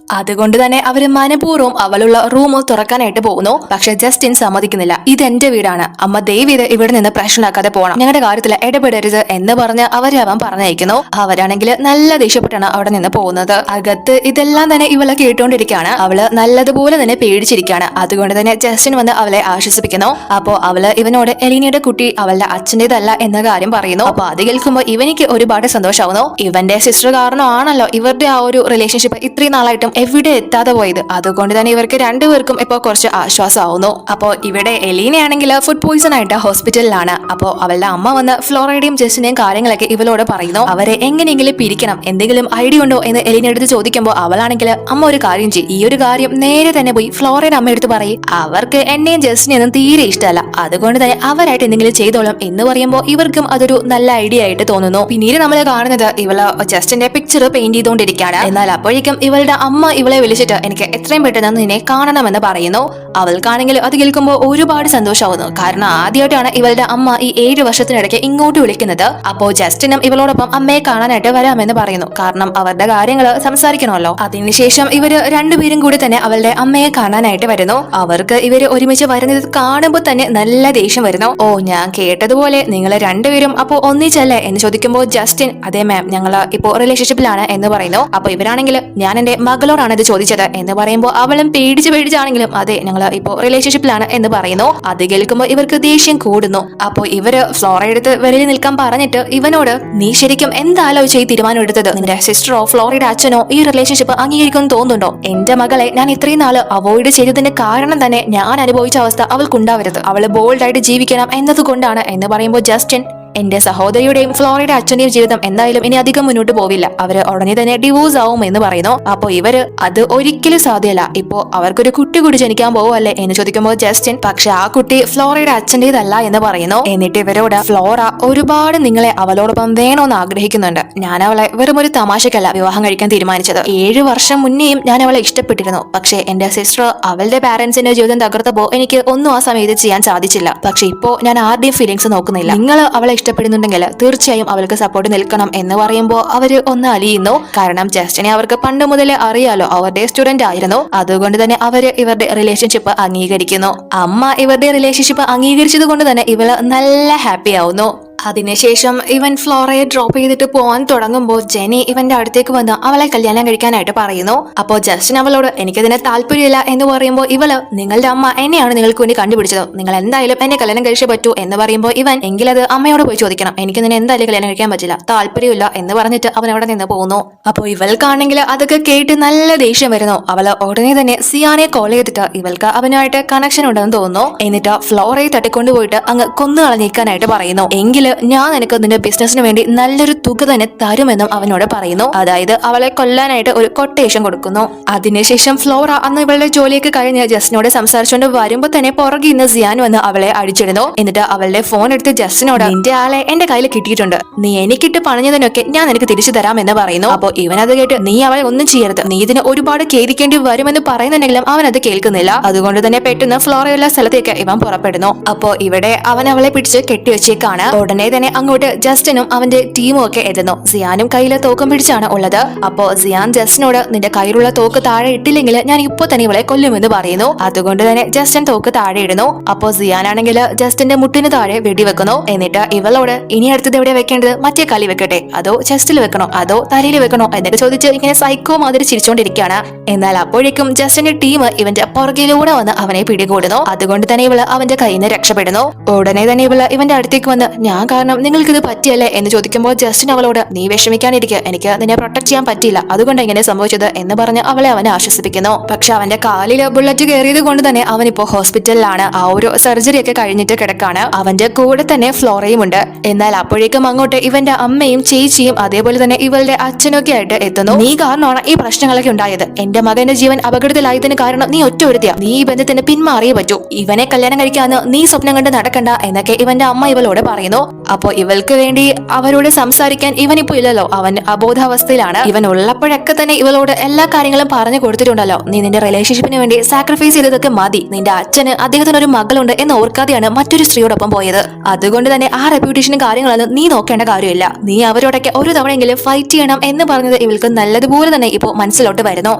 അതുകൊണ്ട് തന്നെ അവര് മനപൂർവ്വം അവളുള്ള റൂം തുറക്കാനായിട്ട് പോകുന്നു. പക്ഷെ ജസ്റ്റിൻ സമ്മതിക്കുന്നില്ല. ഇത് എന്റെ വീടാണ്, അമ്മ ദയവീത് ഇവിടെ നിന്ന് പ്രശ്നമാക്കാതെ പോകണം, ഞങ്ങളുടെ കാര്യത്തിൽ ഇടപെടരുത് എന്ന് പറഞ്ഞ് അവരെ അവൻ പറഞ്ഞയക്കുന്നു. അവരാണെങ്കിൽ നല്ല ദേഷ്യപ്പെട്ടാണ് അവിടെ നിന്ന് പോകുന്നത്. അകത്ത് ഇതെല്ലാം തന്നെ ഇവളെ കേട്ടോണ്ടിരിക്കുകയാണ്. അവള് നല്ലതുപോലെ തന്നെ പേടിച്ചിരിക്കുകയാണ്. അതുകൊണ്ട് തന്നെ ജസ്റ്റിൻ വന്ന് അവളെ ആശ്വസിപ്പിക്കുന്നു. അപ്പോ അവള് ഇവനോട് എലീനയുടെ കുട്ടി അവളുടെ അച്ഛൻ്റെതല്ല എന്ന കാര്യം പറയുന്നു. അപ്പൊ അത് കേൾക്കുമ്പോൾ ഇവനിക്ക് ഒരുപാട് സന്തോഷമാവുന്നു. ഇവന്റെ സിസ്റ്റർ കാരണമാണല്ലോ ഇവരുടെ ആ ഒരു റിലേഷൻഷിപ്പ് ഇത്രയും നാളായിട്ടും എവിടെ എത്താതെ പോയത്. അതുകൊണ്ട് തന്നെ ഇവർക്ക് രണ്ടുപേർക്കും ഇപ്പൊ കുറച്ച് ആശ്വാസമാവുന്നു. അപ്പോ ഇവിടെ എലീനയാണെങ്കിൽ ഫുഡ് പോയിസൺ ആയിട്ട് ഹോസ്പിറ്റലിലാണ്. അപ്പോ അവളുടെ അമ്മ വന്ന് ഫ്ലോറയുടെയും ജസ്റ്റിന്റെയും കാര്യങ്ങളൊക്കെ ഇവളോട് പറയുന്നു. അവരെ എങ്ങനെയെങ്കിലും പിരിക്കണം, എന്തെങ്കിലും ഐഡിയ ഉണ്ടോ എന്ന് എലീന എടുത്ത് ചോദിക്കുമ്പോൾ അവളാണെങ്കിൽ അമ്മ ഒരു കാര്യം ചെയ്യും, ഈ ഒരു കാര്യം നേരെ തന്നെ പോയി ഫ്ലോറയുടെ അമ്മ എടുത്ത് പറയും, അവർക്ക് എന്നെയും ജസ്റ്റിനെയൊന്നും തീരെ ഇഷ്ടമല്ല, അതുകൊണ്ട് തന്നെ അവരായിട്ട് എന്തെങ്കിലും ചെയ്തോളും എന്ന് പറയുമ്പോൾ ഇവർക്കും അതൊരു നല്ല ഐഡിയ ആയിട്ട് തോന്നുന്നു. പിന്നീട് നമ്മൾ കാണുന്നത് ഇവള് ജസ്റ്റിന്റെ പിക്ചർ പെയിന്റ് ചെയ്തുകൊണ്ടിരിക്കുകയാണ്. എന്നാൽ അപ്പോഴേക്കും ഇവളുടെ അമ്മ ഇവളെ വിളിച്ചിട്ട് എനിക്ക് എത്രയും പെട്ടെന്ന് നിന്നെ കാണണമെന്ന് പറയുന്നു. അവൾക്കാണെങ്കിൽ അത് കേൾക്കുമ്പോൾ ഒരുപാട് സന്തോഷമാവുന്നു. കാരണം ആദ്യമായിട്ടാണ് ഇവളുടെ അമ്മ ഈ 7 വർഷത്തിനിടയ്ക്ക് ഇങ്ങോട്ട് വിളിക്കുന്നത്. അപ്പോ ജസ്റ്റിനും ഇവളോടൊപ്പം അമ്മയെ കാണാനായിട്ട് വരാമെന്ന് പറയുന്നു. കാരണം അവരുടെ കാര്യങ്ങൾ സംസാരിക്കണമല്ലോ. അതിനുശേഷം ഇവര് രണ്ടുപേരും കൂടി തന്നെ അവളുടെ അമ്മയെ കാണാനായിട്ട് വരുന്നു. അവർക്ക് ഇവര് ഒരുമിച്ച് വരുന്നത് കാണുമ്പോൾ തന്നെ നല്ല ദേഷ്യം വരുന്നു. ഓ ഞാൻ കേട്ടതുപോലെ നിങ്ങൾ രണ്ടുപേരും അപ്പോ ഒന്നിച്ചല്ലേ എന്ന് ചോദിക്കുമ്പോൾ ജസ്റ്റിൻ അതെ മാം ഞങ്ങൾ ഇപ്പോ റിലേഷൻഷിപ്പിലാണ് എന്ന് പറയുന്നു. അപ്പൊ ഇവരാണെങ്കിൽ ഞാൻ എന്റെ മകളോടാണ് ഇത് ചോദിച്ചത് എന്ന് പറയുമ്പോൾ അവളും പേടിച്ചാണെങ്കിലും അതെ ഞങ്ങൾ ഇപ്പോ റിലേഷൻഷിപ്പിലാണ് എന്ന് പറയുന്നു. അത് കേൾക്കുമ്പോൾ ഇവർക്ക് ദേഷ്യം കൂടുന്നു. അപ്പോ ഇവര് ഫ്ലോറ എടുത്ത് വെളിയിൽ നിൽക്കാൻ പറഞ്ഞിട്ട് ഇവനോട് നീ ശരിക്കും എന്താലോചിച്ച് ഈ തീരുമാനം എടുത്തത്, നിന്റെ സിസ്റ്ററോ ഫ്ലോറയുടെ അച്ഛനോ ഈ റിലേഷൻഷിപ്പ് അംഗീകരിക്കുമെന്ന് തോന്നുന്നുണ്ടോ? എന്റെ മകളെ ഞാൻ ഇത്രയും നാള് അവോയ്ഡ് ചെയ്തതിന്റെ കാരണം തന്നെ ഞാൻ അനുഭവിച്ച അവസ്ഥ അവൾക്കുണ്ടാവരുത്, അവള് ബോൾഡായിട്ട് ജീവിക്കണം എന്നതുകൊണ്ടാണ് എന്ന് പറയുമ്പോൾ ജസ്റ്റിൻ എന്റെ സഹോദരിയുടെയും ഫ്ലോറയുടെ അച്ഛന്റെയും ജീവിതം എന്തായാലും ഇനി അധികം മുന്നോട്ട് പോവില്ല, അവര് ഉടനെ തന്നെ ഡിവോഴ്സ് ആവും എന്ന് പറയുന്നു. അപ്പൊ ഇവര് അത് ഒരിക്കലും സാധ്യമല്ല, ഇപ്പോ അവർക്കൊരു കുട്ടി കൂടി ജനിക്കാൻ പോവല്ലേ എന്ന് ചോദിക്കുമ്പോൾ ജസ്റ്റിൻ പക്ഷെ ആ കുട്ടി ഫ്ലോറയുടെ അച്ഛന്റേതല്ല എന്ന് പറയുന്നു. എന്നിട്ട് ഇവരോട് ഫ്ലോറ ഒരുപാട് നിങ്ങളെ അവളോടൊപ്പം വേണമെന്ന് ആഗ്രഹിക്കുന്നുണ്ട്, ഞാൻ അവളെ വെറും ഒരു തമാശക്കല്ല വിവാഹം കഴിക്കാൻ തീരുമാനിച്ചത്, 7 വർഷം മുന്നേയും ഞാൻ അവളെ ഇഷ്ടപ്പെട്ടിരുന്നു. പക്ഷെ എന്റെ സിസ്റ്റർ അവളുടെ പാരന്റ്സിന്റെ ജീവിതം തകർത്തപ്പോ എനിക്ക് ഒന്നും ആ സമയത്ത് ചെയ്യാൻ സാധിച്ചില്ല. പക്ഷെ ഇപ്പോ ഞാൻ ആരുടെയും ഫീലിങ്സ് നോക്കുന്നില്ല, നിങ്ങൾ അവളെ ഇഷ്ടപ്പെടുന്നുണ്ടെങ്കിൽ തീർച്ചയായും അവൾക്ക് സപ്പോർട്ട് നിൽക്കണം എന്ന് പറയുമ്പോൾ അവര് ഒന്ന് അലിയുന്നു. കാരണം ജസ്റ്റിനെ അവർക്ക് പണ്ട് മുതലേ അറിയാലോ, അവരുടെ സ്റ്റുഡന്റ് ആയിരുന്നു. അതുകൊണ്ട് തന്നെ അവര് ഇവരുടെ റിലേഷൻഷിപ്പ് അംഗീകരിക്കുന്നു. അമ്മ ഇവരുടെ റിലേഷൻഷിപ്പ് അംഗീകരിച്ചത് കൊണ്ട് തന്നെ ഇവള് നല്ല ഹാപ്പി ആവുന്നു. അതിനുശേഷം ഇവൻ ഫ്ലോറയെ ഡ്രോപ്പ് ചെയ്തിട്ട് പോകാൻ തുടങ്ങുമ്പോൾ ജെനി ഇവന്റെ അടുത്തേക്ക് വന്ന് അവളെ കല്യാണം കഴിക്കാനായിട്ട് പറയുന്നു. അപ്പോ ജസ്റ്റിൻ അവളോട് എനിക്കതിനെ താല്പര്യമില്ല എന്ന് പറയുമ്പോൾ ഇവള് നിങ്ങളുടെ അമ്മ എന്നെയാണ് നിങ്ങൾക്ക് വേണ്ടി കണ്ടുപിടിച്ചത്, നിങ്ങൾ എന്തായാലും എന്നെ കല്യാണം കഴിച്ചേ പറ്റൂ എന്ന് പറയുമ്പോൾ ഇവൻ എങ്കിലത് അമ്മയോട് പോയി ചോദിക്കണം, എനിക്ക് നിന്നെ എന്തായാലും കല്യാണം കഴിക്കാൻ പറ്റില്ല, താല്പര്യമില്ല എന്ന് പറഞ്ഞിട്ട് അവൻ അവിടെ നിന്ന് പോകുന്നു. അപ്പോ ഇവൾക്കാണെങ്കിൽ അതൊക്കെ കേട്ട് നല്ല ദേഷ്യം വരുന്നു. അവള് ഉടനെ തന്നെ സിയാനെ കോൾ ചെയ്തിട്ട് ഇവൾക്ക് അവനുമായിട്ട് കണക്ഷൻ ഉണ്ടെന്ന് തോന്നുന്നു. എന്നിട്ട് ഫ്ലോറയെ തട്ടിക്കൊണ്ടുപോയിട്ട് അങ്ങ് കൊന്നു കളഞ്ഞിരിക്കാനായിട്ട് പറയുന്നു. എങ്കിലും ഞാൻ നിനക്ക് നിന്റെ ബിസിനസിന് വേണ്ടി നല്ലൊരു തുക തന്നെ തരുമെന്നും അവനോട് പറയുന്നു. അതായത് അവളെ കൊല്ലാനായിട്ട് ഒരു കൊട്ടേഷൻ കൊടുക്കുന്നു. അതിനുശേഷം ഫ്ലോറ അന്ന് ഇവളുടെ ജോലിയൊക്കെ കഴിഞ്ഞ് ജസ്റ്റിനോട് സംസാരിച്ചുകൊണ്ട് വരുമ്പോ തന്നെ പുറകെ ഇന്ന് സിയാൻ വന്ന് അവളെ അടിച്ചിടുന്നു. എന്നിട്ട് അവളുടെ ഫോൺ എടുത്ത് ജസ്റ്റിനോട് നിന്റെ ആളെ എന്റെ കയ്യിൽ കിട്ടിയിട്ടുണ്ട്, നീ എനിക്കിട്ട് പണിഞ്ഞതിനൊക്കെ ഞാൻ നിനക്ക് തിരിച്ചു തരാം എന്ന് പറയുന്നു. അപ്പൊ ഇവനത് കേട്ട് നീ അവളെ ഒന്നും ചെയ്യരുത്, നീ ഇതിന് ഒരുപാട് ഖേദിക്കേണ്ടി വരുമെന്ന് പറയുന്നുണ്ടെങ്കിലും അവനത് കേൾക്കുന്നില്ല. അതുകൊണ്ട് തന്നെ പെട്ടെന്ന് ഫ്ലോറയുള്ള സ്ഥലത്തേക്ക് ഇവൻ പുറപ്പെടുന്നു. അപ്പോ ഇവിടെ അവൻ അവളെ പിടിച്ച് കെട്ടിവെച്ചേക്കാണ്. ഉടനെ ഉടനെ തന്നെ അങ്ങോട്ട് ജസ്റ്റിനും അവന്റെ ടീമും ഒക്കെ എത്തുന്നു. സിയാനും കയ്യിലെ തോക്കും പിടിച്ചാണ് ഉള്ളത്. അപ്പോ സിയാൻ ജസ്റ്റിനോട് നിന്റെ കയ്യിലുള്ള തോക്ക് താഴെ ഇട്ടില്ലെങ്കിൽ ഞാൻ ഇപ്പൊ തന്നെ ഇവളെ കൊല്ലുമെന്ന് പറയുന്നു. അതുകൊണ്ട് തന്നെ ജസ്റ്റിൻ തോക്ക് താഴെ ഇടുന്നു. അപ്പോ സിയാനാണെങ്കിൽ ജസ്റ്റിന്റെ മുട്ടിന് താഴെ വെടിവെക്കുന്നു. എന്നിട്ട് ഇവളോട് ഇനി അടുത്തത് എവിടെ വെക്കേണ്ടത്, മറ്റേ കളി വെക്കട്ടെ, അതോ ചെസ്റ്റിൽ വെക്കണോ, അതോ തലയിൽ വെക്കണോ എന്നൊക്കെ ചോദിച്ച് ഇങ്ങനെ സൈക്കോ മാതിരി ചിരിച്ചോണ്ടിരിക്കുകയാണ്. എന്നാൽ അപ്പോഴേക്കും ജസ്റ്റിന്റെ ടീം ഇവന്റെ പുറകിലൂടെ വന്ന് അവനെ പിടികൂടുന്നു. അതുകൊണ്ട് തന്നെ ഇവള് അവന്റെ കയ്യിൽ നിന്ന് രക്ഷപ്പെടുന്നു. ഉടനെ തന്നെ ഇവള് ഇവന്റെ അടുത്തേക്ക് വന്ന് ഞാൻ കാരണം നിങ്ങൾക്ക് ഇത് പറ്റിയല്ലേ എന്ന് ചോദിക്കുമ്പോൾ ജസ്റ്റിൻ അവളോട് നീ വിഷമിക്കാനിരിക്കുക, എനിക്ക് നിന്നെ പ്രൊട്ടക്ട് ചെയ്യാൻ പറ്റിയില്ല, അതുകൊണ്ട് ഇങ്ങനെ സംഭവിച്ചത് എന്ന് പറഞ്ഞ് അവനെ ആശ്വസിപ്പിക്കുന്നു. പക്ഷെ അവന്റെ കാലില് ബുള്ളറ്റ് കയറിയത് കൊണ്ട് തന്നെ അവനിപ്പോ ഹോസ്പിറ്റലിലാണ്. ആ ഒരു സർജറി ഒക്കെ കഴിഞ്ഞിട്ട് കിടക്കാണ്. അവന്റെ കൂടെ തന്നെ ഫ്ലോറയും ഉണ്ട്. എന്നാൽ അപ്പോഴേക്കും അങ്ങോട്ട് ഇവന്റെ അമ്മയും ചേച്ചിയും അതേപോലെ തന്നെ ഇവളുടെ അച്ഛനൊക്കെ ആയിട്ട് എത്തുന്നു. നീ കാരണമാണ് ഈ പ്രശ്നങ്ങളൊക്കെ ഉണ്ടായത്. എന്റെ മകന്റെ ജീവൻ അപകടത്തിലായതിന് കാരണം നീ ഒറ്റ ഒരുത്തിയാ. നീ ഈ ബന്ധത്തിന് പിന്മാറിയേ പറ്റൂ. ഇവനെ കല്യാണം കഴിക്കാന്ന് നീ സ്വപ്നം കണ്ട് നടക്കണ്ട എന്നൊക്കെ ഇവന്റെ അമ്മ ഇവളോട് പറയുന്നു. അപ്പോ ഇവൾക്ക് വേണ്ടി അവരോട് സംസാരിക്കാൻ ഇവനിപ്പോ ഇല്ലല്ലോ. അവൻ അബോധാവസ്ഥയിലാണ്. ഇവൻ ഉള്ളപ്പോഴൊക്കെ തന്നെ ഇവളോട് എല്ലാ കാര്യങ്ങളും പറഞ്ഞു കൊടുത്തിട്ടുണ്ടല്ലോ. നീ നിന്റെ റിലേഷൻഷിപ്പിന് വേണ്ടി സാക്രിഫൈസ് ചെയ്തതൊക്കെ മതി. നിന്റെ അച്ഛന് അദ്ദേഹത്തിന് ഒരു മകളുണ്ട് എന്ന് ഓർക്കാതെയാണ് മറ്റൊരു സ്ത്രീയോടൊപ്പം പോയത്. അതുകൊണ്ട് തന്നെ ആ റെപ്യൂട്ടേഷനും കാര്യങ്ങളൊന്നും നീ നോക്കേണ്ട കാര്യമില്ല. നീ അവരോടൊക്കെ ഒരു തവണയെങ്കിലും ഫൈറ്റ് ചെയ്യണം എന്ന് പറഞ്ഞത് ഇവൾക്ക് നല്ലതുപോലെ തന്നെ ഇപ്പോ മനസ്സിലോട്ട് വരുന്നു.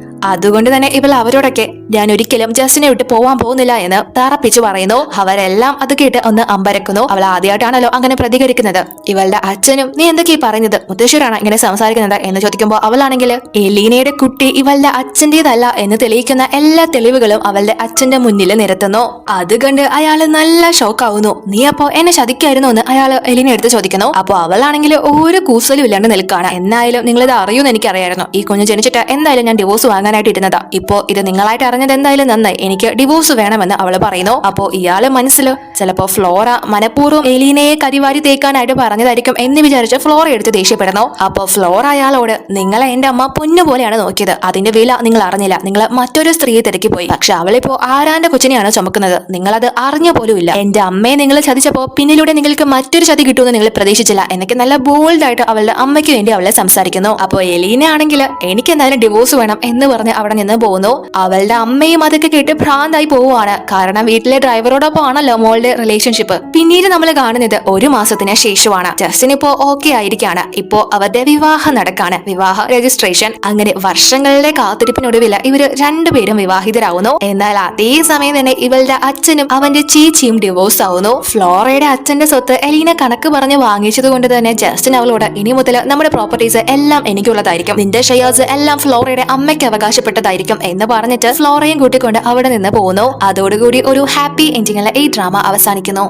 അതുകൊണ്ട് തന്നെ ഇവൾ അവരോടൊക്കെ ഞാൻ ഒരിക്കലും ജസ്റ്റിനെ വിട്ട് പോവാൻ പോകുന്നില്ല എന്ന് തറപ്പിച്ചു പറയുന്നു. അവരെല്ലാം അത് കേട്ട് ഒന്ന് അമ്പരക്കുന്നു. അവൾ ആദ്യമായിട്ടാണല്ലോ അങ്ങനെ പ്രതികരിക്കുന്നത്. ഇവളുടെ അച്ഛനും നീ എന്തൊക്കെയാ പറയുന്നത്, മുത്തശ്ശിയോടാണ് ഇങ്ങനെ സംസാരിക്കുന്നത് എന്ന് ചോദിക്കുമ്പോൾ അവളാണെങ്കിൽ എലീനയുടെ കുട്ടി ഇവളുടെ അച്ഛന്റേതല്ല എന്ന് തെളിയിക്കുന്ന എല്ലാ തെളിവുകളും അവളുടെ അച്ഛന്റെ മുന്നിൽ നിരത്തുന്നു. അത് കണ്ട് അയാള് നല്ല ഷോക്കാവുന്നു. നീ അപ്പോ എന്നെ ചതിക്കായിരുന്നു എന്ന് അയാള് എലീന എടുത്ത് ചോദിക്കുന്നു. അപ്പൊ അവളാണെങ്കിൽ ഒരു കൂസലും ഇല്ലാണ്ട് നിൽക്കാണ്. എന്നായാലും നിങ്ങളിത് അറിയുമെന്ന് എനിക്കറിയായിരുന്നു. ഈ കുഞ്ഞ് ജനിച്ചിട്ട് എന്തായാലും ഞാൻ ഡിവോഴ്സ് വാങ്ങാനായിട്ട് ഇരുന്നതാ. ഇപ്പോ ഇത് നിങ്ങളായിട്ട് അറിഞ്ഞത് എന്തായാലും നന്നായി. എനിക്ക് ഡിവോഴ്സ് വേണമെന്ന് അവള് പറയുന്നു. അപ്പോ ഇയാള് മനസ്സില് ചിലപ്പോ ഫ്ലോറ മനഃപൂർവ്വം എലീനയെ കരിവാരി തേക്കാനായിട്ട് പറഞ്ഞതായിരിക്കും എന്ന് വിചാരിച്ച് ഫ്ലോറ എടുത്ത് ദേഷ്യപ്പെടുന്നു. അപ്പോ ഫ്ലോറ അയാളോട് നിങ്ങളെ എന്റെ അമ്മ പൊന്നു പോലെയാണ് നോക്കിയത്. അതിന്റെ വില നിങ്ങൾ അറിഞ്ഞില്ല. നിങ്ങൾ മറ്റൊരു സ്ത്രീയെ തിരക്കി പോയി. പക്ഷെ അവളിപ്പോ ആരാന്റെ കൊച്ചിനെയാണ് ചുമക്കുന്നത്. നിങ്ങളത് അറിഞ്ഞ പോലും ഇല്ല. എന്റെ അമ്മയെ നിങ്ങൾ ചതിച്ചപ്പോ പിന്നിലൂടെ നിങ്ങൾക്ക് മറ്റൊരു ചതി കിട്ടുമെന്ന് നിങ്ങൾ പ്രതീക്ഷിച്ചില്ല എന്നൊക്കെ നല്ല ബോൾഡ് ആയിട്ട് അവളുടെ അമ്മയ്ക്ക് വേണ്ടി അവളെ സംസാരിക്കുന്നു. അപ്പോ എലീന ആണെങ്കിൽ എനിക്ക് എന്തായാലും ഡിവോഴ്സ് വേണം എന്ന് പറഞ്ഞ് അവിടെ നിന്ന് പോകുന്നു. അവളുടെ അമ്മയും അതൊക്കെ കേട്ട് ഭ്രാന്തായി പോവുകയാണ്. കാരണം വീട്ടിലെ ഡ്രൈവറോടൊപ്പം ആണല്ലോ മോളുടെ റിലേഷൻഷിപ്പ്. പിന്നീട് നമ്മൾ കാണുന്നത് ഒരു മാസത്തിന് ശേഷമാണ്. ജസ്റ്റിൻ ഇപ്പോ ഓക്കെ ആയിരിക്കാണ്. ഇപ്പോ അവരുടെ വിവാഹം നടക്കാണ്, വിവാഹ രജിസ്ട്രേഷൻ. അങ്ങനെ വർഷങ്ങളുടെ കാത്തിരിപ്പിനൊടുവിൽ ഇവര് രണ്ടുപേരും വിവാഹിതരാകുന്നു. എന്നാൽ അതേ സമയം തന്നെ ഇവളുടെ അച്ഛനും അവന്റെ ചേച്ചിയും ഡിവോഴ്സ് ആവുന്നു. ഫ്ലോറയുടെ അച്ഛന്റെ സ്വത്ത് എലീന കണക്ക് പറഞ്ഞ് വാങ്ങിച്ചത് കൊണ്ട് തന്നെ ജസ്റ്റിൻ അവളോട് ഇനി മുതൽ നമ്മുടെ പ്രോപ്പർട്ടീസ് എല്ലാം എനിക്കുള്ളതായിരിക്കും, നിന്റെ ഷെയർസ് എല്ലാം ഫ്ലോറയുടെ അമ്മയ്ക്ക് അവകാശപ്പെട്ടതായിരിക്കും എന്ന് പറഞ്ഞിട്ട് ഫ്ലോറയും കൂട്ടിക്കൊണ്ട് അവിടെ നിന്ന് പോകുന്നു. അതോടുകൂടി ഒരു ഹാപ്പി എൻഡിങ്ങിൽ ഈ ഡ്രാമ അവസാനിക്കുന്നു.